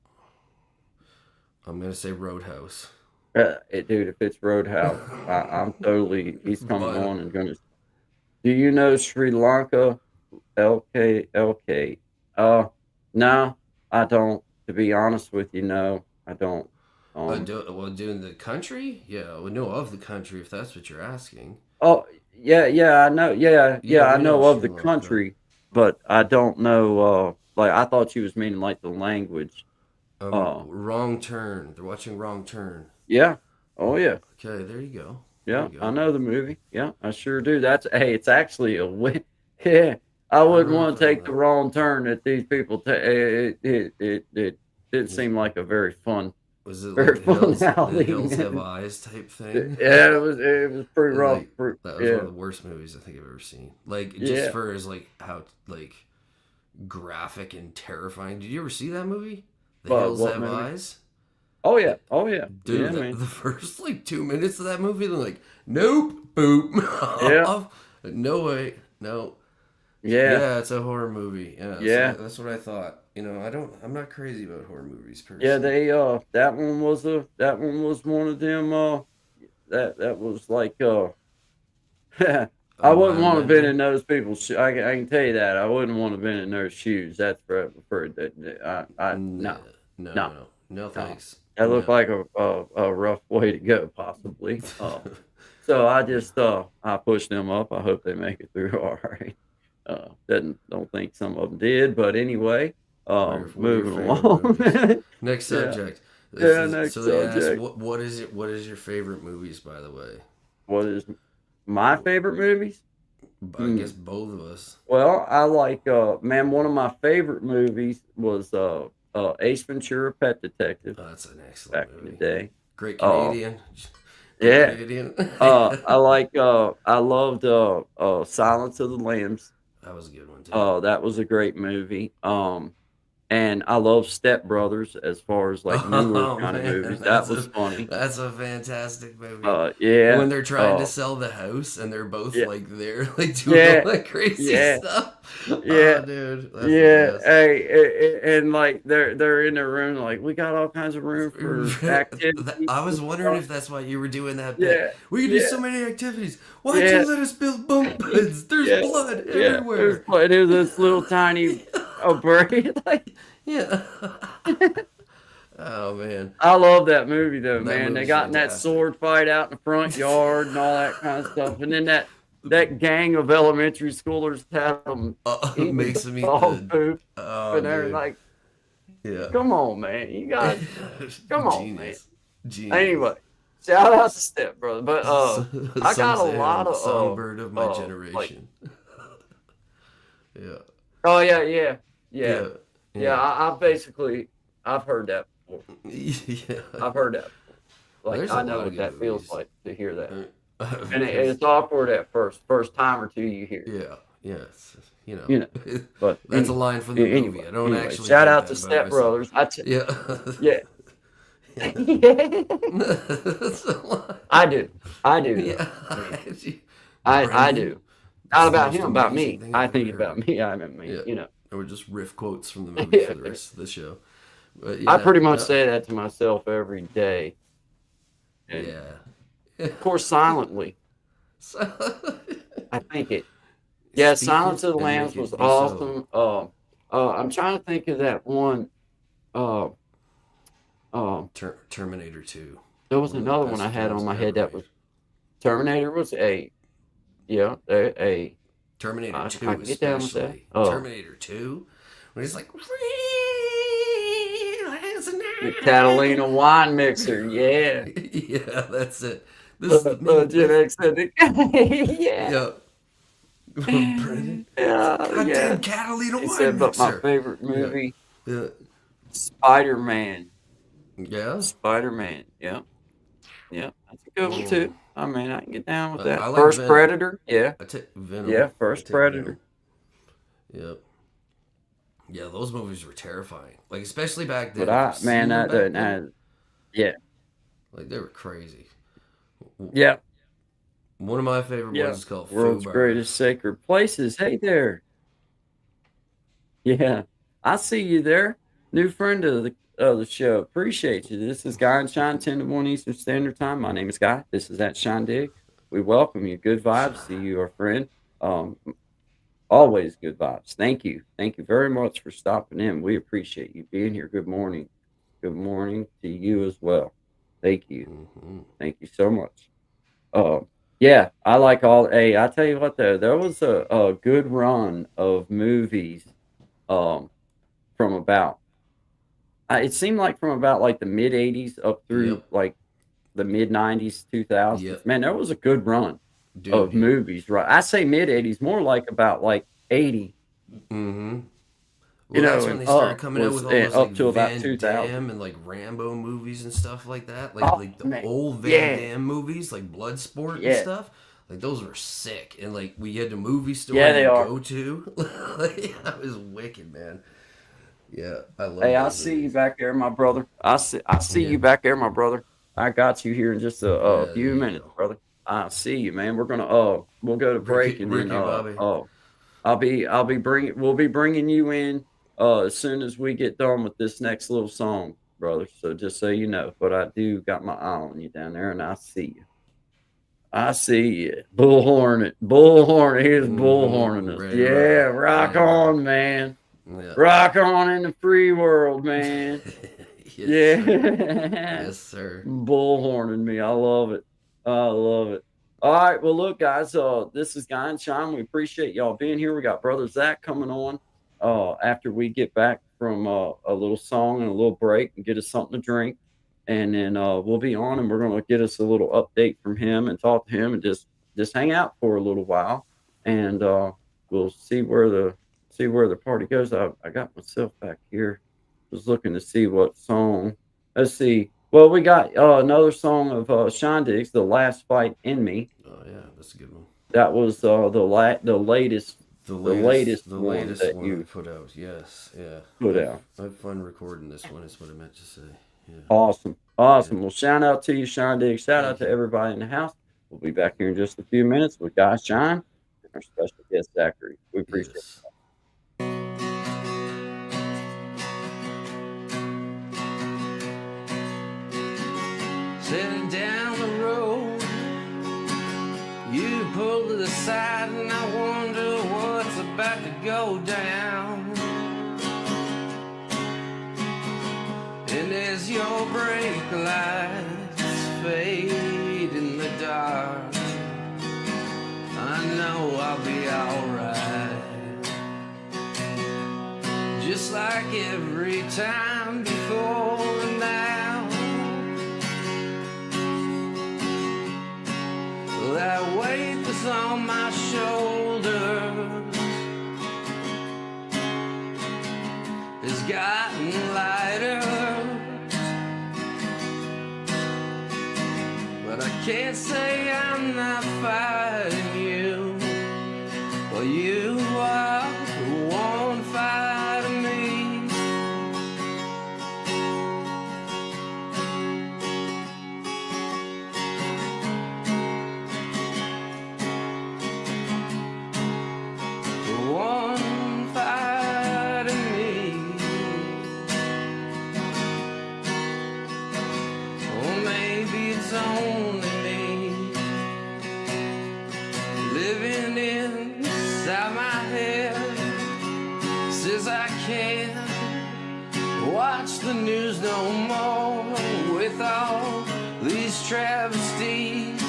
I'm gonna say Roadhouse. Dude, if it's Roadhouse, I'm totally. He's coming But- on and gonna. Do you know Sri Lanka? LK. No, I don't. To be honest with you, no, I don't. Doing the country? Yeah, we know of the country if that's what you're asking. Oh, yeah, I know. Yeah, Yeah, I we know know of the Sri Lanka. country, but I don't know. Like I thought you was meaning like the language. Wrong Turn. They're watching Wrong Turn. Yeah. Oh yeah. Okay, there you go. Yeah, There you go. I know the movie. Yeah, I sure do. It's actually a win. Yeah, I wouldn't want to take the wrong turn that these people take. It didn't seem like a very fun. Was it Very like the fun Hills outing. Have Eyes type thing? Yeah, it was pretty rough. Like, that was Yeah. one of the worst movies I think I've ever seen. Like just Yeah. for as like how like graphic and terrifying. Did you ever see that movie? The Hills what Have movie? Eyes? Oh yeah. Dude, Yeah, the, man. the first like 2 minutes of that movie, they're like, nope, boop. Yeah. No way. No. Yeah. Yeah, it's a horror movie. Yeah. Yeah. So that's what I thought. You know, I'm not crazy about horror movies per Yeah, se. they that one was one of them that was like I wouldn't want to have been in those people's shoes. I can tell you that. I wouldn't want to have been in their shoes. That's for that. No, thanks. that looked like a rough way to go, possibly. So I just I pushed them up. I hope they make it through all right. Don't think some of them did, but anyway, What are your moving favorite along. movies? Next Yeah. subject. Next so they asked, subject. what is your favorite movies, by the way? What is my favorite movies? I guess both of us. Well, I like man, one of my favorite movies was Ace Ventura: Pet Detective Oh, that's an excellent back movie. in the day. Great Canadian. Yeah. Canadian. I loved Silence of the Lambs. That was a good one too. That was a great movie. And I love Step Brothers as far as like newer kind of man, movies. That that's was a- funny. That's a fantastic movie. Yeah. When they're trying to uh, sell the house and they're both yeah. like there, like doing Yeah. all that crazy Yeah. stuff. Yeah. Oh, dude. That's Yeah, the best. hey, and like they're in their room, like we got all kinds of room for activity. I was wondering if that's why you were doing that bit. Yeah, We can do yeah. so many activities. Why'd Yeah. you let us build bunk beds? There's Yeah, blood yeah, everywhere. there's this little tiny braid. Like Yeah. Oh man. I love that movie though, That man. They movie's got in that fantastic. sword fight out in the front yard and all that kind of stuff, and then that gang of elementary schoolers had them Makes them eat dog the. poop, Oh, and they're dude. like, Yeah. "Come on, man, you guys, come on, Genius. Genius. Anyway, shout out to Step Brother. But I got Some a say lot I'm of songbird of my like- generation. Yeah. Oh yeah. Yeah. I've heard that before. Yeah. I've heard that before. Like There's I a know lot what of that good feels movies. like to hear that, Uh, and it's awkward at first time or two you hear. it. Yeah. Yes. You know. You know, But That's a anyway, line from the movie. anyway, I don't anyway, actually. shout think out that to about Step myself. Brothers. Yeah. Yeah, That's a line. I do. Yeah. I do. Not about That's the him, most about me. amazing thing I I've think ever about me. I mean, Yeah. you know. Or just riff quotes from the movie for the rest of the show. But I yeah, pretty much say that to myself every day. And Yeah. of course, silently. So, I think it. Yeah, Speak Silence it of the and make Lambs it was be so. awesome. I'm trying to think of that one. Terminator 2. There was One of the another one best I had films on my ever head that made. was Terminator was a Terminator I 2 can get down with that. especially. Oh. Terminator 2 when he's like the Catalina wine mixer. Yeah. yeah, that's it. This is the Gen X said it. Yeah. yeah. Brendan. Yeah. Goddamn Yeah. Catalina He wine said, but my mixer. favorite movie, Yeah. Spider-Man. Yeah. Spider-Man. Yeah. Yeah. That's a good one too. I mean, I can get down with that. I like First Venom. Predator. Yeah. I take Venom. Yeah, I first take Predator. Venom. Yep. Yeah, those movies were terrifying. Like, especially back then. But If I, you've man, seen them back then, yeah, like, they were crazy. yeah, One of my favorite yeah. ones is called World's Fubar. greatest sacred places. Hey there. Yeah, I see you there. New friend of the show. Appreciate you. This is Guy and Shine, 10 to 1 Eastern Standard Time. My name is Guy. This is at Shine Dig. We welcome you. Good vibes. See you, our friend. Um, Always good vibes. Thank you. Thank you very much for stopping in. We appreciate you being here. Good morning. Good morning to you as well. Thank you. Mm-hmm. Thank you so much. Yeah, I like all. Hey, I tell you what, though, there was a good run of movies um, from about, it seemed like from about like the mid 80s up through Yep. like the mid 90s, 2000s. Yep. Man, there was a good run Dude. of movies, right? I say mid 80s, more like about like 80. Mm-hmm. You Well, that's know, when and they started up coming out was with all those up like to about Van 2000. Damme and like Rambo movies and stuff like that. Oh Like the man, old Van yeah, Damme movies, like Bloodsport and yeah, stuff. Like those were sick. And like we had a movie store yeah, they you'd are. go to. Like, that was wicked, man. Yeah, I love Hey, I those see you movies. back there, my brother. I see Yeah. you back there, my brother. I got you here in just a Yeah, there few you minutes, go. brother. I see you, man. We're gonna we'll go to break, and then Ricky Bobby. I'll be bringing we'll be bringing you in as soon as we get done with this next little song, brother. So just so you know, but I do got my eye on you down there, and I see you. I see you. Bull Hornet. Bull Hornet. Here's Bull Mm-hmm. Hornet us. Ready to Yeah, rock. rock Ready to rock. on, man. Yeah. Rock on in the free world, man. Yes, sir. Yeah. Yes, sir. Bullhorning me. I love it. I love it. All right. Well, look, guys, this is Guy and Shine. We appreciate y'all being here. We got Brother Zach coming on after we get back from a little song and a little break and get us something to drink. And then we'll be on and we're gonna get us a little update from him and talk to him and just hang out for a little while. And we'll see where the party goes. I got myself back here. Was looking to see what song. Let's see. Well, we got another song of Sean Diggs, "The Last Fight in Me." Oh yeah, that's a good one. That was the latest The one latest that one I you put out. Yes, yeah. put out. I have fun recording this one. Is what I meant to say. Yeah, Awesome, yeah. awesome. Well, shout out to you, Sean Diggs. Shout out Thank to you. everybody in the house. We'll be back here in just a few minutes with Guy Shine and our special guest Zachary. We appreciate it. Yes. Sitting down the road, you pull to the side, and I wonder what's about to go down. And as your brake lights fade in the dark, I know I'll be alright. Just like every time before and now. That weight that's on my shoulders has gotten lighter, but I can't say I'm not fighting you. Well, you are the one fighting me. The one fighting me. Or maybe it's only me living inside my head. Says I can't watch the news no more with all these travesties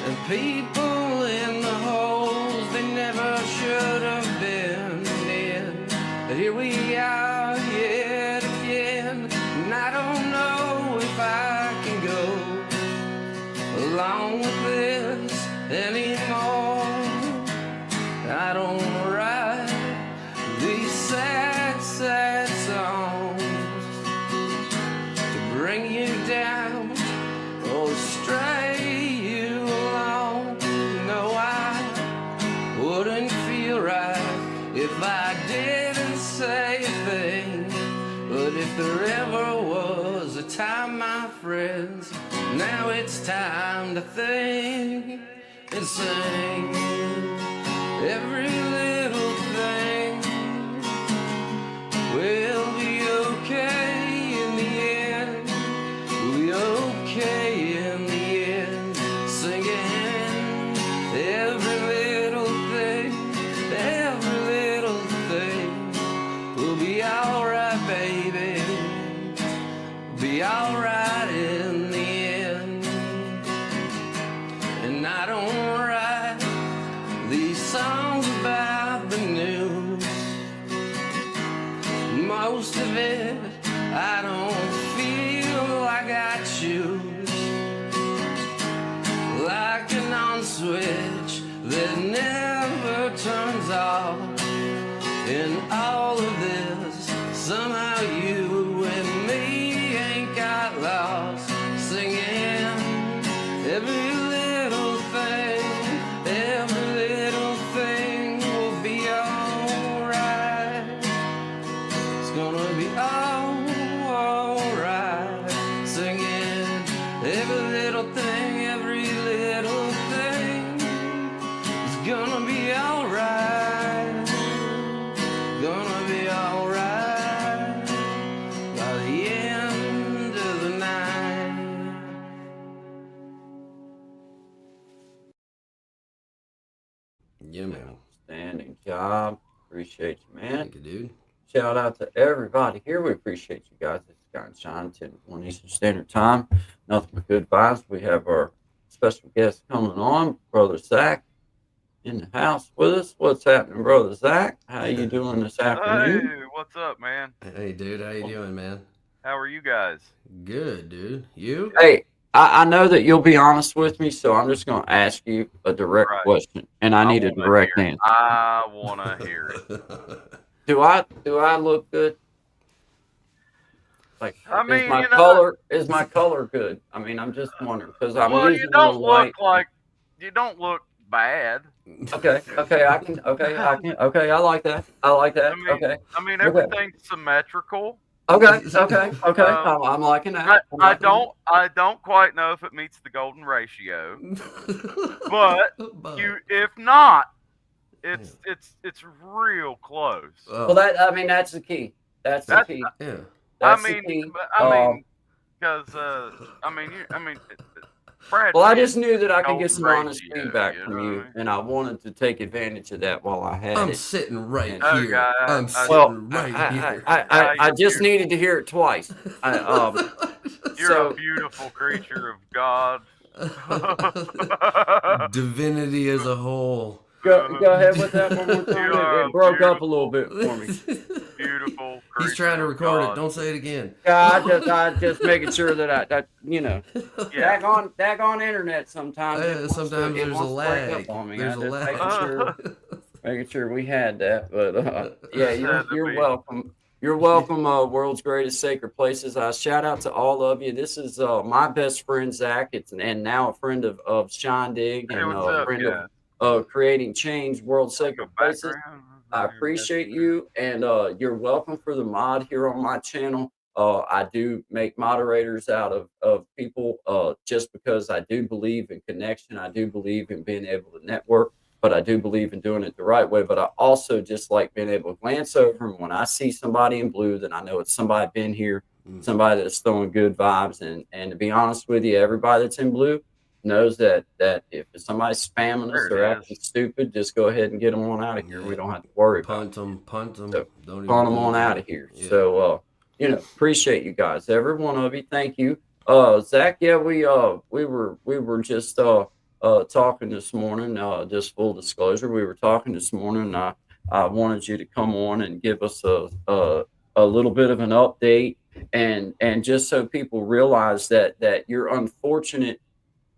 and people in the holes they never should have been in. But here we are yet again, and I don't know if I can go along with this anymore. I don't write these sad, sad songs to bring you down or stray you along. goodbye, my friends. Now it's time to think and sing. Every little thing will be okay in the end. We'll be okay in the end. Singing every little thing, every little thing will be alright, baby. Be alright in the end. And I don't write these songs about the news. Most of it I don't feel like I choose. Like an on switch that never turns off. In all of this, somehow you and me ain't got lost. Singing every little thing, every little thing will be alright. It's gonna be alright. Singing every little thing, every little thing is gonna be alright. Gonna be alright by the end of the night. Yeah, man. Outstanding job. Appreciate you, man. Thank you, dude. Shout out to everybody here. We appreciate you guys. It's Guy and Shine, 10 to 1 Eastern Standard Time. Nothing but good vibes. We have our special guest coming on, Brother Zach, in the house with us. What's happening, Brother Zach? How you doing this afternoon? Hey, what's up, man? Hey, dude. How you doing, man? How are you guys? Good, dude. You? Hey, I know that you'll be honest with me, so I'm just going to ask you a direct Right. question, and I need a wanna direct hear it. answer. I want to hear it. Do I look good? Like, I mean, is my you know- color is my color good? I mean, I'm just wondering because I'm Well, using you don't the look white. like you don't look bad. Okay, I can. Okay, I like that. I like that. I mean, Okay, I mean, Okay. everything's symmetrical. okay. I'm liking that. I'm I liking don't quite know if it meets the golden ratio, but if not, it's real close. that. Well, I mean, that's the key. That's the key. Yeah. That's I the key. mean, because Brad. Well, I just knew that I could golden get some honest ratio, feedback you from know you, what I mean? and I wanted to take advantage of that while I had I'm it. sitting right Oh, here. God, I'm I- sitting Well, right here. I just needed to hear it twice. You're So- a beautiful creature of God. Divinity as a whole. Go ahead with that one more time. You are It broke up a little bit for me. Beautiful creature. He's trying to of record God. it. Don't say it again. I just making sure that you know, Yeah. daggone internet sometimes. it wants to- Sometimes it there's a wants to break lag. up on me. There's I a just lag. making sure we had that. But yeah, Had to you're be. welcome. You're welcome. World's Greatest Sacred Places. Shout out to all of you. This is my best friend Zach. And now a friend of Sean Dig Hey, and what's a up, friend guys? of Creating Change, World Sacred Places. Background? I appreciate you, and you're welcome for the mod here on my channel. I do make moderators out of people just because I do believe in connection. I do believe in being able to network, but I do believe in doing it the right way. But I also just like being able to glance over, and when I see somebody in blue, then I know it's somebody been here, somebody that's throwing good vibes. And to be honest with you, everybody that's in blue knows that if somebody's spamming us There or it acting stupid, just go ahead and get them on out of here. We don't have to worry about it. Punt them. So, Don't even Punt them do on that. out of here. Yeah. So, appreciate you guys, every one of you. Thank you, Zach. Yeah, we were just talking this morning. Just full disclosure, we were talking this morning. I wanted you to come on and give us a little bit of an update, and just so people realize that your unfortunate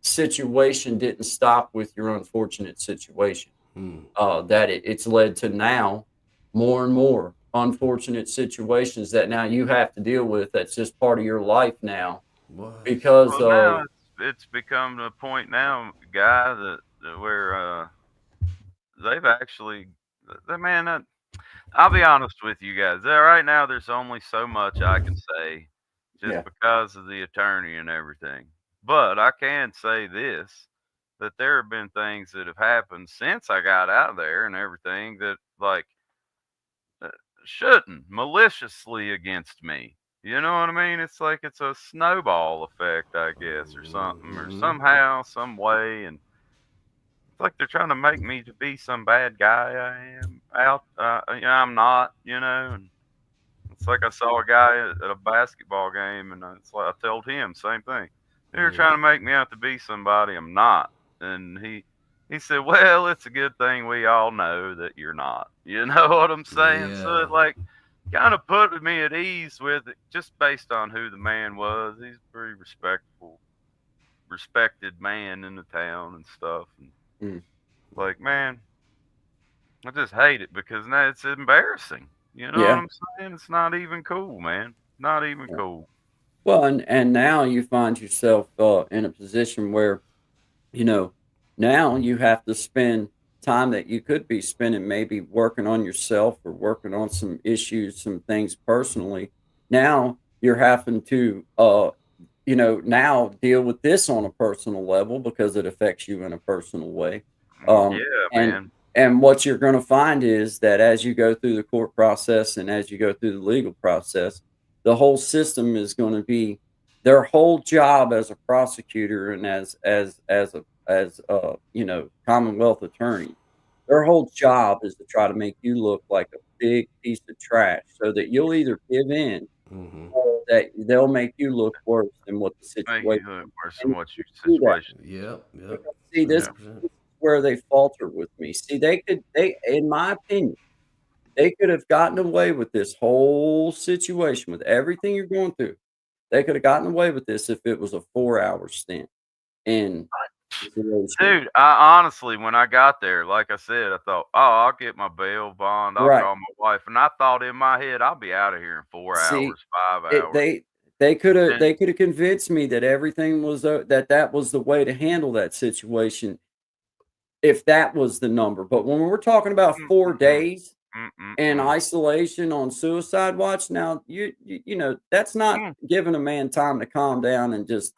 situation didn't stop with your unfortunate situation. That it's led to now more and more unfortunate situations that now you have to deal with. That's just part of your life now. What? Because Well, now it's become to a point now, guy, that where they've actually, I'll be honest with you guys. Right now, there's only so much I can say just Yeah. because of the attorney and everything. But I can say this, that there have been things that have happened since I got out of there and everything that like shouldn't maliciously against me. You know what I mean? It's like it's a snowball effect, I guess, or something, or somehow, some way, and it's like they're trying to make me to be some bad guy. I am out. I'm not. And it's like I saw a guy at a basketball game, and it's like I told him same thing. They're trying to make me out to be somebody I'm not, and he said, "Well, it's a good thing we all know that you're not." You know what I'm saying? So it like kind of put me at ease with it, just based on who the man was. He's a pretty respected man in the town and stuff. And like, man, I just hate it because now it's embarrassing. You know what I'm saying? It's not even cool, man. Not even cool. Well, and now you find yourself in a position where, now you have to spend time that you could be spending maybe working on yourself or working on some issues, some things personally. Now you're having to, now deal with this on a personal level because it affects you in a personal way. Man. And what you're going to find is that as you go through the court process and as you go through the legal process, the whole system is going to be their whole job as a prosecutor and as a Commonwealth attorney. Their whole job is to try to make you look like a big piece of trash, so that you'll either give in or that they'll make you look worse than what the situation. Worse than what your situation. Yep. See, this is where they falter with me. See, in my opinion, they could have gotten away with this whole situation with everything you're going through. They could have gotten away with this if it was a 4-hour stint. And dude, I honestly, when I got there, like I said, I thought, oh, I'll get my bail bond. I'll call my wife, and I thought in my head, I'll be out of here in 4 hours, 5 hours. They could have convinced me that everything was that was the way to handle that situation, if that was the number. But when we're talking about 4 days in isolation on suicide watch, now you that's not giving a man time to calm down and just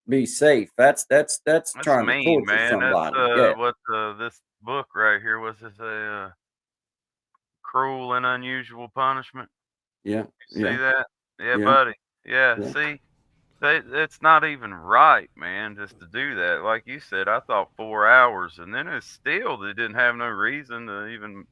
be safe. That's trying to torture man. somebody. That's what this book right here was. This a Cruel and Unusual Punishment. Yeah. You see that? Yeah, buddy. Yeah. See, it's not even right, man, just to do that. Like you said, I thought 4 hours, and then it's still they didn't have no reason to even.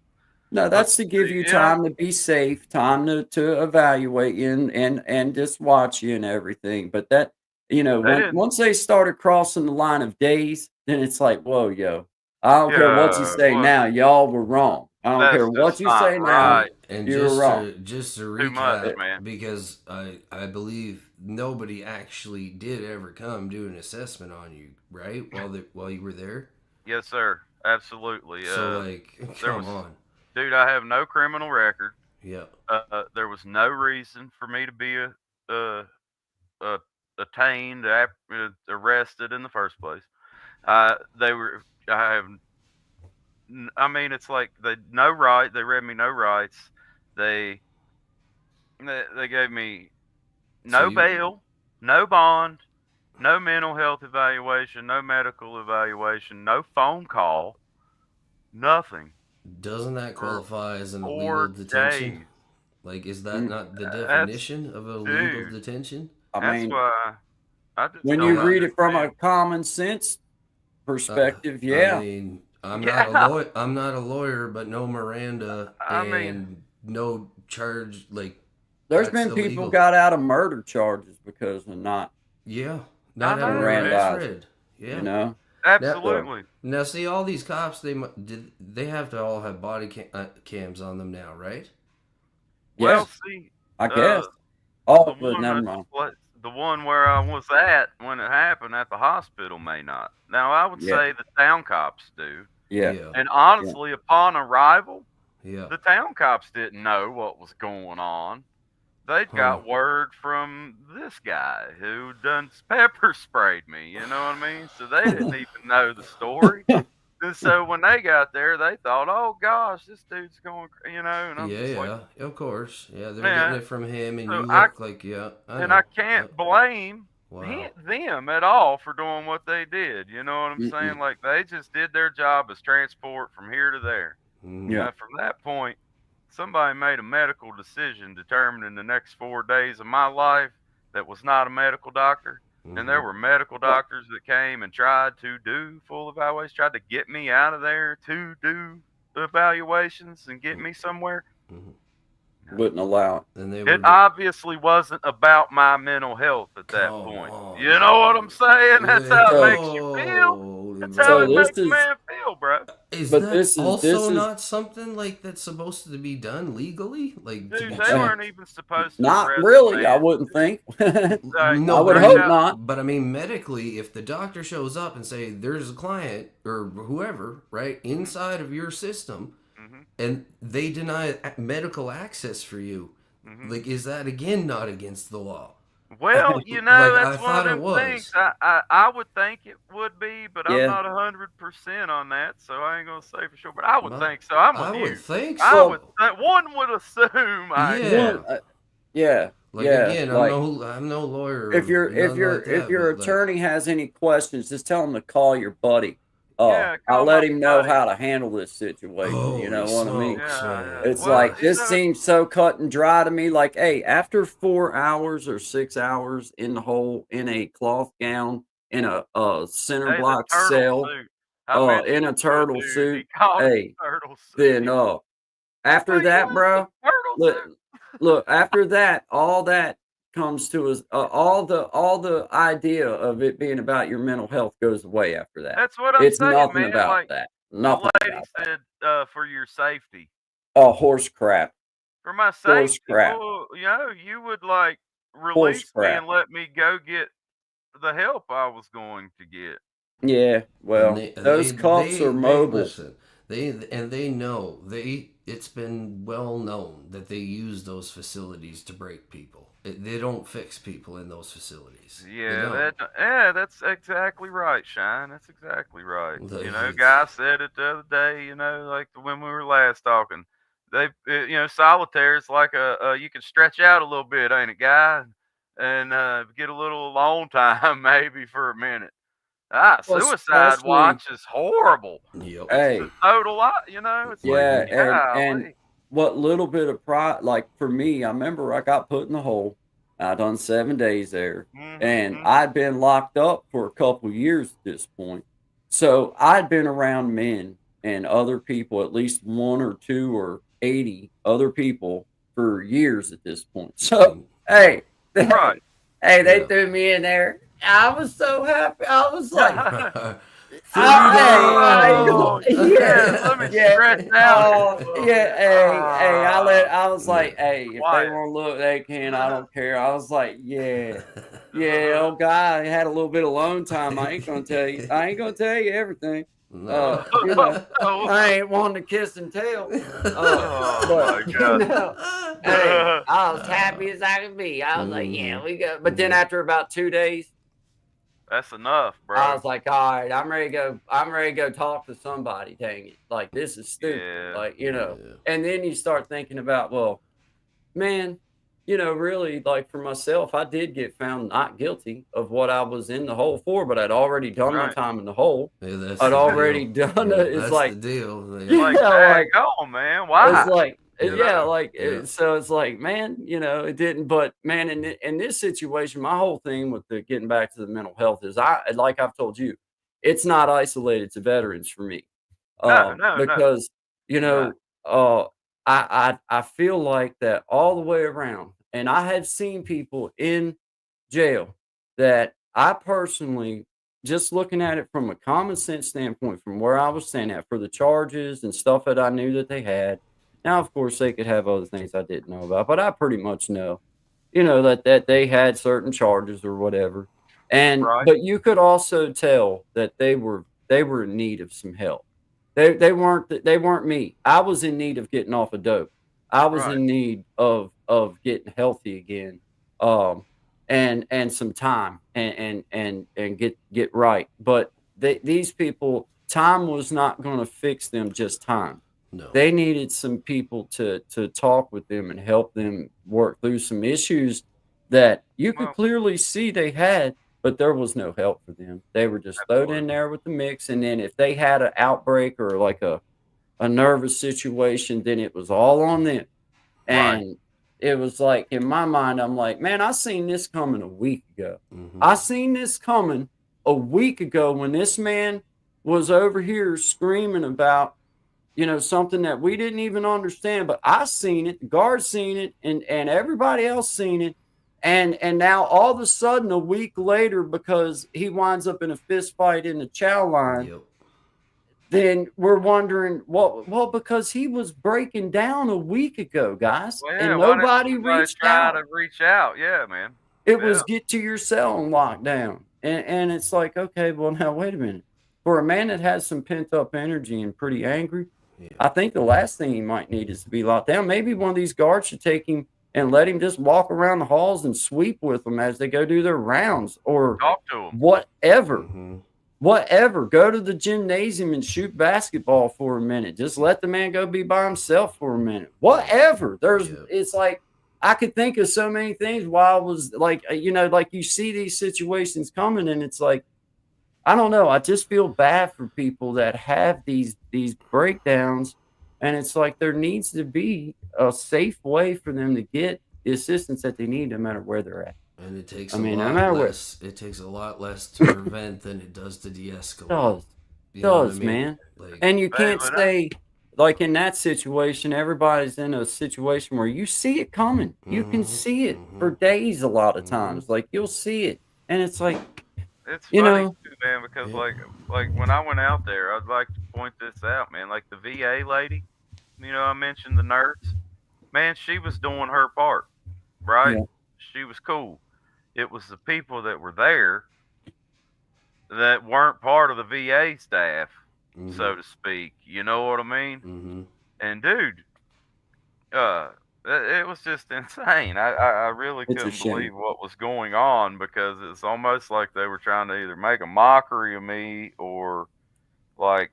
No, that's to give you time to be safe, time to evaluate you and just watch you and everything. But that, once they started crossing the line of days, then it's like, whoa, yo, I don't care what you say now, y'all were wrong. I don't care what you say now, and you're wrong. Just to recap, because I believe nobody actually did ever come do an assessment on you, right? While you were there. Yes, sir. Absolutely. So come on. Dude, I have no criminal record. Yeah. There was no reason for me to be attained, arrested in the first place. It's like they read me no rights. They gave me no bail, no bond, no mental health evaluation, no medical evaluation, no phone call, nothing. Doesn't that qualify as an illegal detention? Like, is that not the definition of a legal detention? I mean, when you read it from a common sense perspective, I mean, I'm not a lawyer, but no Miranda and no charge. Like, there's been people got out of murder charges because of not having Miranda. Yeah, absolutely. Now, see, all these cops, they have to all have body cams on them now, right? Well, see, I guess. Never mind. The one where I was at when it happened at the hospital may not. Now, I would say the town cops do. Yeah. And honestly, upon arrival, the town cops didn't know what was going on. They'd got word from this guy who done pepper sprayed me, you know what I mean? So they didn't even know the story. And so when they got there, they thought, "Oh gosh, this dude's going," and I'm Yeah, just like, yeah, of course. Yeah, they're "Man." getting it from him, and So you look like, yeah, I and I know. can't blame Wow. them at all for doing what they did. You know what I'm Mm-mm. saying? Like they just did their job as transport from here to there. Mhm. Yeah. From that point, somebody made a medical decision determining the next 4 days of my life that was not a medical doctor. And there Mhm. were medical Well, doctors that came and tried to do full evaluations, tried to get me out of there to do the evaluations and get me somewhere. Mhm. wouldn't allow it. And they It were obviously wasn't about my mental health at that come point. on, You know what I'm man. saying? That's how it So, makes you feel. Holy That's how so it this makes a moly. is, man feel, bro. Is but that this also is not something like that's supposed to be done legally? Like to Dude, be they uh, weren't even supposed to not arrest the really. I man. wouldn't think. I no, but would I Straight hope out. not. but I mean medically, if the doctor shows up and say there's a client or whoever, right, inside of your system Mhm. and they deny medical access for you, Mhm. like is that again not against the law? Well, Like I that's one of thought it them things. was. I would think it would be, but I'm Yeah. not 100% on that, so I ain't gonna say for sure. But I would Well, think so. I'm I with would you. think I would. so. One would assume. I guess. One. Yeah. Yeah. Like Yeah. again, Like I'm no lawyer if or your if nothing your like if that, your but like attorney has any questions, just tell him to call your buddy. Yeah, I'll call my let him know buddy. how to handle this situation. You holy know what I mean? smokes, Yeah. man. It's Well, like this seems so cut and dry to me. Like, hey, after 4 hours or 6 hours in the hole in a cloth gown in a center hey, the block turtle cell, suit. I in mentioned a it to a turtle dude. He suit, called it hey, the turtle suit. then He was, after "Well, you that, want the bro, turtle look, suit?" look, after that, all that comes to us, all the idea of it being about your mental health goes away after that. That's what I'm It's saying, nothing man. about Like that. the Nothing lady about that. said, for your safety. Oh, horse crap. For my Horse safety, crap. well, you would like Horse release me crap. and let me go get the help I was going to get. Yeah, And well, those cuffs are they mobile. listen. They know it's been well known that they use those facilities to break people. They don't fix people in those facilities. They Yeah, don't. that's exactly right, Shine. That's exactly right. Like, Guy said it the other day. Like when we were last talking, solitaire is like you can stretch out a little bit, ain't it, guy? And get a little alone time maybe for a minute. Well, Suicide especially, watch is horrible. yep. It's the hey, total lot. It's like yeah, Mhm. and golly. what little bit of pride, like for me, I remember I got put in the hole. I done 7 days there, and Mm-hmm. I'd been locked up for a couple years at this point. So I'd been around men and other people, at least one or two or 80 other people for years at this point. So hey, Right. hey, they Yeah. threw me in there. I was so happy. I was like, I ain't Oh, gonna, yes, let me yeah. stretch out here a Oh, little yeah, bit. hey, I was like, Yeah. hey, if they Quiet. want to look, they can. I don't care. I was like, yeah, oh, guy, I had a little bit of alone time. I ain't gonna tell you. I ain't gonna tell you everything. No. I ain't wanting to kiss and tell. Oh, But my God. hey, I was happy as I could be. I was like, yeah, we got. But then after about 2 days, That's enough, bro. I was like, all right, I'm ready to go. I'm ready to go talk to somebody. Dang it. Like, this is stupid. Yeah. Like, Yeah. and then you start thinking about, well, man, really, like for myself, I did get found not guilty of what I was in the hole for, but I'd already done my Right. time in the hole. Yeah, that's I'd the already deal. done Yeah, it. It's that's like, the deal. Like, yeah, like, on, man. Why? it's like, Yeah. yeah, like, Yeah. so it's like, man, it didn't, but man, in this situation, my whole thing with the getting back to the mental health is like I've told you, it's not isolated to veterans for me. No. Because, you Right. know, I feel like that all the way around, and I have seen people in jail that I personally, just looking at it from a common sense standpoint, from where I was standing at for the charges and stuff that I knew that they had. Now, of course, they could have other things I didn't know about, but I pretty much know, that they had certain charges or whatever. And Right. but you could also tell that they were in need of some help. They weren't me. I was in need of getting off of dope. I was Right. in need of getting healthy again. And some time and get right. But these people, time was not going to fix them, just time. No. They needed some people to talk with them and help them work through some issues that you could Well, clearly see they had, but there was no help for them. They were just thrown in absolutely. there with the mix, and then if they had an outbreak or like a nervous situation, then it was all on them. Right. And it was like in my mind, I'm like, man, I seen this coming a week ago. Mhm. I seen this coming a week ago when this man was over here screaming about, you know, something that we didn't even understand. But I seen it, the guard seen it, and everybody else seen it. And now all of a sudden, a week later, because he winds up in a fist fight in the chow line, Yep. then we're wondering, well, because he was breaking down a week ago, guys, Well, and yeah, why didn't nobody somebody reached try out. to reach out? Yeah, man. It Yeah. was get to your cell and lock down. And it's like, okay, well, now wait a minute. For a man that has some pent up energy and pretty angry, Yeah. I think the last thing he might need is to be locked down. Maybe one of these guards should take him and let him just walk around the halls and sweep with them as they go do their rounds or Talk to him. whatever. Mhm. Whatever. Go to the gymnasium and shoot basketball for a minute. Just let the man go be by himself for a minute. Whatever. Yeah. It's like I could think of so many things while I was like, you know, like you see these situations coming, and it's like, I don't know. I just feel bad for people that have these breakdowns, and it's like there needs to be a safe way for them to get the assistance that they need, no matter where they're at. And it takes I a mean, no lot matter where. less. It takes a lot less to prevent than it does to de-escalate. Does. You know what I Does, mean? man. Like, And you Hey, can't but say, like in that situation, everybody's in a situation where you see it coming. You can Mhm, see it for mhm. days a lot of Mhm. times. Like you'll see it. And it's like, it's you funny know, too, man, because Yeah. like when I went out there, I'd like to point this out, man. Like the VA lady, you know, I mentioned the nurse. Man, she was doing her part, right? yeah, She was cool. It was the people that were there that weren't part of the VA staff, so Mhm. to speak. You know what I mean? Mhm. And dude, it was just insane. I really it's a couldn't believe shame. what was going on because it's almost like they were trying to either make a mockery of me or like,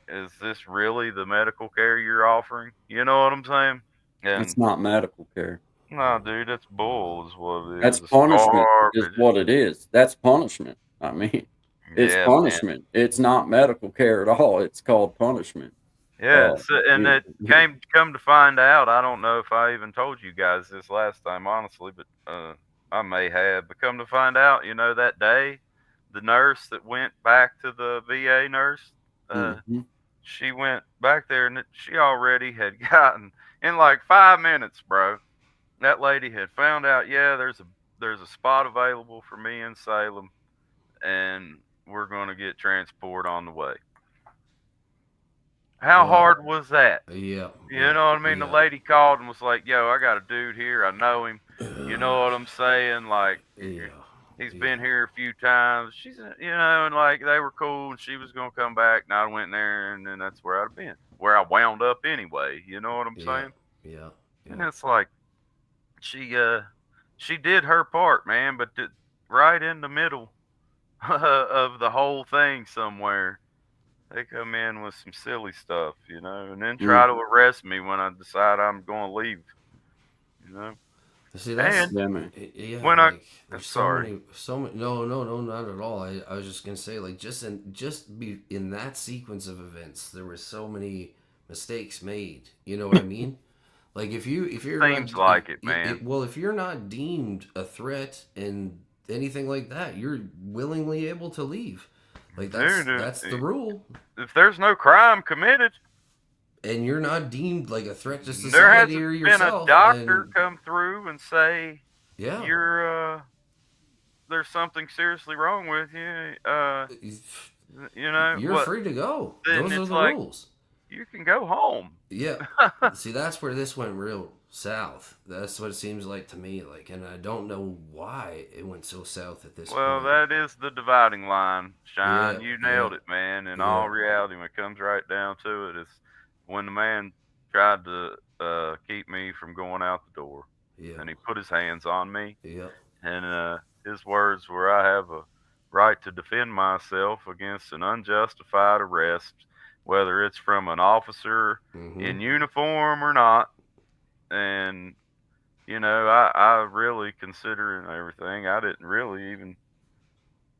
is this really the medical care you're offering? You know what I'm saying? It's And not medical care. no, dude, it's bull, is what it That's is. It's punishment, is garbage. what it is. That's punishment. I mean, it's Yeah, man. punishment. It's not medical care at all. It's called punishment. Yeah, so, and You it come to find out, I don't know if I even told you guys this last time, honestly, but I may have. But come to find out, you know, that day, the nurse that went back to the VA nurse, Mhm. she went back there and she already had gotten in like 5 minutes, bro. That lady had found out, yeah, there's a spot available for me in Salem, and we're gonna get transport on the way. How Well, hard was that? yeah, You yeah, know what I mean? The yeah. lady called and was like, "Yo, I got a dude here. I know him. You know what I'm saying? Like, Yeah. he's Yeah. been here a few times. She's, you know, and like they were cool, and she was gonna come back, and I went there, and then that's where I'd been, where I wound up anyway. You know what I'm Yeah. saying? Yeah. And Yeah. it's like she did her part, man, but right in the middle of the whole thing somewhere, they come in with some silly stuff, you know, and then try to arrest me when I decide I'm going to leave, you know. See, that's And Yeah, man. yeah. when I, Like, there's sorry, so many. No, no, no, not at all. I was just gonna say, like, just in that sequence of events, there were so many mistakes made. You know what I mean? Like, if you're seems not, like it, man. well, if you're not deemed a threat and anything like that, you're willingly able to leave. Like, Dude, that's the rule. if there's no crime committed, And you're not deemed like a threat to there society hasn't or been yourself. a doctor and, come through and say yeah. you're there's something seriously wrong with you. You know You're what? free to go. Then Those are it's the like rules. you can go home. Yeah. See, that's where this went real south. That's what it seems like to me. Like, and I don't know why it went so south at this Well, point. that is the dividing line, Shine. Yeah, You nailed yeah, it, man. In yeah. all reality, when it comes right down to it, it's when the man tried to keep me from going out the door, Yeah. and he put his hands on me, Yeah. and his words were, "I have a right to defend myself against an unjustified arrest, whether it's from an officer in uniform or not. And I really consider and everything. I didn't really even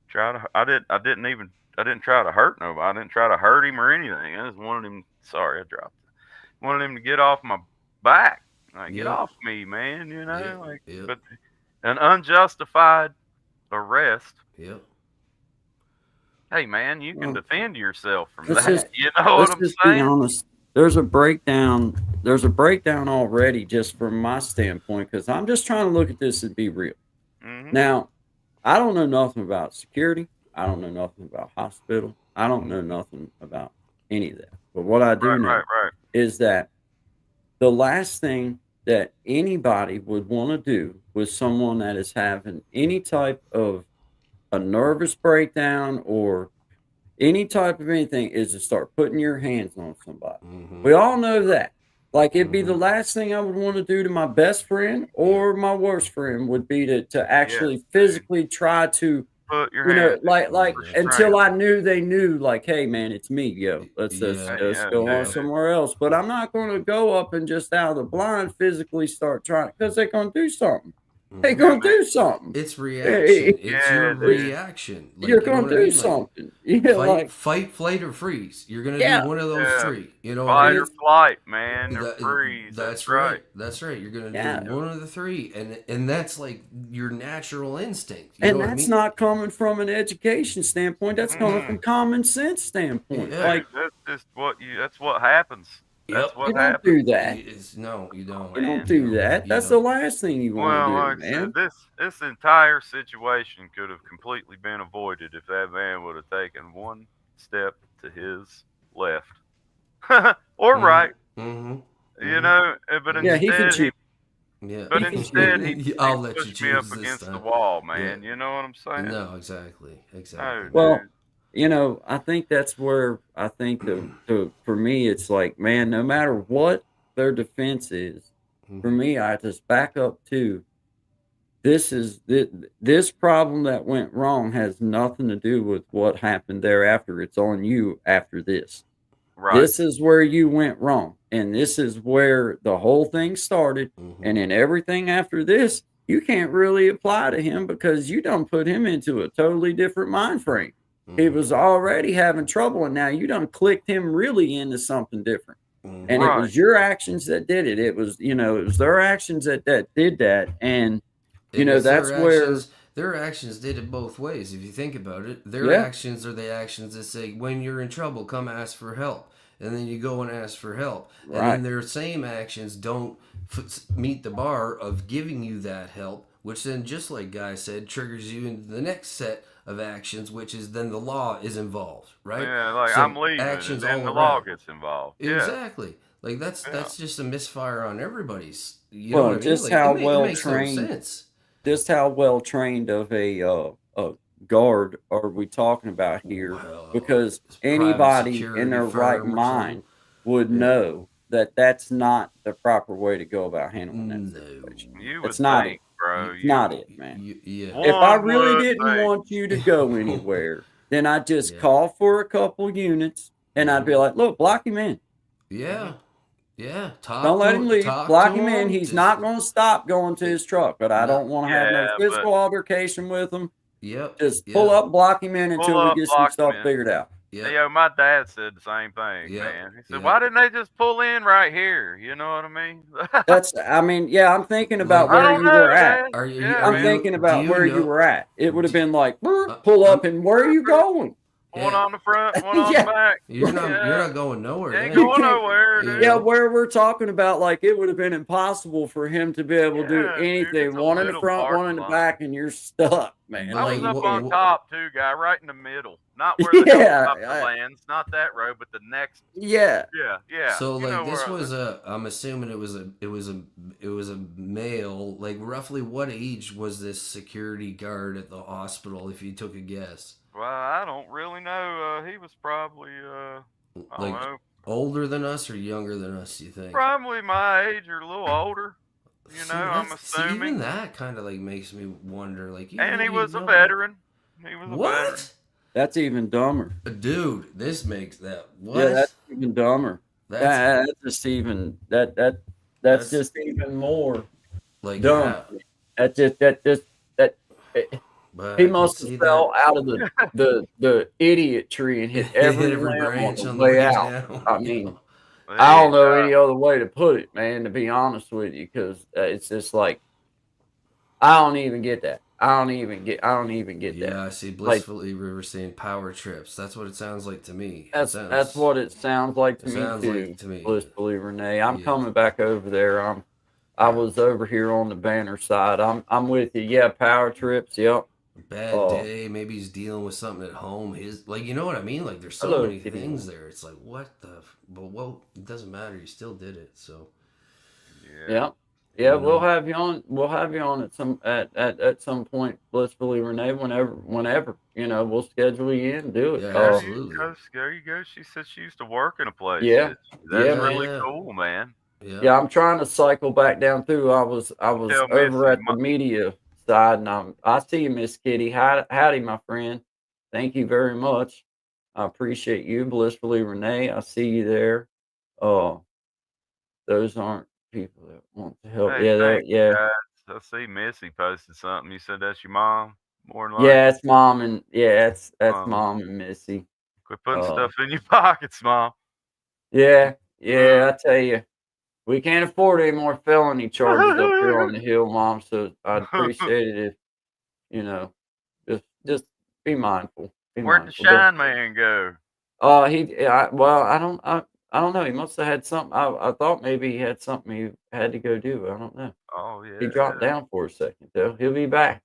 try to. I didn't try to hurt nobody. I didn't try to hurt him or anything. I just wanted him. Sorry, I dropped it. Wanted him to get off my back. Like, get off me, man. But an unjustified arrest. Yep. Hey, man, you can defend yourself from let's that. just- You know what Let's I'm just saying? be honest. There's a breakdown. There's a breakdown already, just from my standpoint, because I'm just trying to look at this and be real. Mhm. Now, I don't know nothing about security. I don't know nothing about hospital. I don't know nothing about any of that. But what I do know Right. is that the last thing that anybody would want to do with someone that is having any type of a nervous breakdown or any type of anything is to start putting your hands on somebody. We all know that. Like, it'd be the last thing I would want to do to my best friend or my worst friend would be to actually physically try to, Put your hands like restraint. until I knew they knew, like, hey man, it's me, yo. Let's go on yeah. somewhere else. But I'm not going to go up and just out of the blind physically start trying, because they're going to do something. They're going to do something. It's reaction. It's your dude. reaction. Like, You're you know going what to I do mean? Like, something. Yeah, fight, flight, or freeze. You're gonna Yeah. do one of those Yeah. three. You know what Fight I or mean? flight, man. Or That- freeze. That's right. That's right. You're gonna Yeah. do one of the three, and that's like your natural instinct. You And know what I that's mean? not coming from an education standpoint. That's coming from common sense standpoint. Yeah. Like, That's just that's what happens. That's what you don't happens. do that. No, you don't. You don't do that. You That's don't. the last thing you want Well, to like do, I man. said, this entire situation could have completely been avoided if that man would have taken one step to his left or right. You know, but Yeah, he can instead choose. Yeah. but He can instead choose. he I'll let you pushed me up choose this against the time. wall, man. Yeah. You know what I'm saying? No, exactly. Oh, Well, dude. I think that's where I think for me, it's like, man, no matter what their defense is, for me, I just back up to this problem that went wrong has nothing to do with what happened thereafter. It's on you after this. Right. This is where you went wrong, and this is where the whole thing started. And then everything after this, you can't really apply to him because you don't put him into a totally different mind frame. He was already having trouble, and now you done clicked him really into something different. And it was your actions that did it. It was, it was their actions that did that. And, that's where their actions did it both ways. If you think about it, their Yeah. actions are the actions that say, when you're in trouble, come ask for help. And then you go and ask for help. And Right. then their same actions don't meet the bar of giving you that help, which then, just like Guy said, triggers you into the next set of actions, which is then the law is involved, right? Yeah, like So I'm leaving, and actions then all the law around. gets involved. Yeah. Exactly. Like that's just a misfire on everybody's. You know Well, what I mean? just Like, how it well makes no trained, sense. just how well trained of a guard are we talking about here? Because anybody security in their firm right or mind would know that that's not the proper way to go about handling that situation. You That's would not think, it. bro. It's not it, man. Yeah. If I One really would didn't think. want you to go anywhere, then I'd just call for a couple units and I'd be like, look, block him in. Yeah. Yeah. Don't let him leave. talk Block to him in. He's just- not going to stop going to his truck, but I don't want to have no Yeah, physical altercation with him. Yep. Just pull up, block him in until Pull we up, get some block him stuff in. figured out. Yeah. Yo, my dad said the same thing, man. He said, "Why didn't they just pull in right here?" You know what I mean? I'm thinking about I where don't you know, were at. man. Are you? Yeah, I'm man. thinking about do you where you know- were at. It would have been like, pull up, and where are you going? One on the front, one on Yeah. the back. You're not. Yeah. You're not going nowhere. Ain't then. going nowhere, dude. Yeah, where we're talking about, like, it would have been impossible for him to be able to do Yeah, dude, anything. it's a One in the little front, one parking in the lot. back, and you're stuck, man. I was Like, up on top too, guy, right in the middle. Not where the Yeah, helicopter lands, not that road, but the next. yeah. Yeah. So You know like this where I was I'm assuming it was a male. Like, roughly what age was this security guard at the hospital, if you took a guess? Well, I don't really know. He was probably I don't Like know, older than us or younger than us, you think? probably my age or a little older. You See, know, I'm that's- see, assuming. even that kind of like makes me wonder. Like, And he was a know- veteran. He was a veteran. What? That's even dumber. Dude, this makes that what? Yeah, that's even dumber. That's That's just even that's That's- just even more like dumb. yeah, That but he I can must see have that. fell out of the idiot tree and hit every limb branch on the way out. down. I mean, There I don't you know go. any other way to put it, man. To be honest with you, because it's just like I don't even get that. I don't even get Yeah, that. I see Blissfully River saying power trips. That's what it sounds like to me. That's what it sounds like to It me sounds too. like to me. Blissfully Renee, I'm Yeah. coming back over there. I was over here on the Banner side. I'm with you. Yeah, power trips. Yep. Bad day. Maybe he's dealing with something at home. His like, you know what I mean? Like, there's so Hello, many Kitty. things there. It's like, what the? But well, it doesn't matter. You still did it. So Yeah. You We'll know. have you on. We'll have you on at some point, Blissfully Renee. Whenever we'll schedule you in. Do it. Yeah, There you absolutely. go. There you go. She said she used to work in a place. Yeah. That's Yeah, really man. cool, man. Yeah, I'm trying to cycle back down through. I was Tell over Missy, at the media side, and I see you, Miss Kitty. Howdy, my friend. Thank you very much. I appreciate you, Blissfully Renee. I see you there. Those aren't people that want to help. Hey, thanks, Yeah. guys. I see Missy posted something. You said that's your mom? More than likely. Yeah, it's mom and that's Mom. mom and Missy. Quit putting Uh, stuff in your pockets, Mom. Yeah, I tell you, we can't afford any more felony charges up here on the hill, Mom. So I'd appreciate it if just be mindful. Be Where'd the mindful. Don't- Shine Man go? I don't know. He must have had something. I thought maybe he had something he had to go do. I don't know. Oh, yeah. He dropped down for a second though. He'll be back.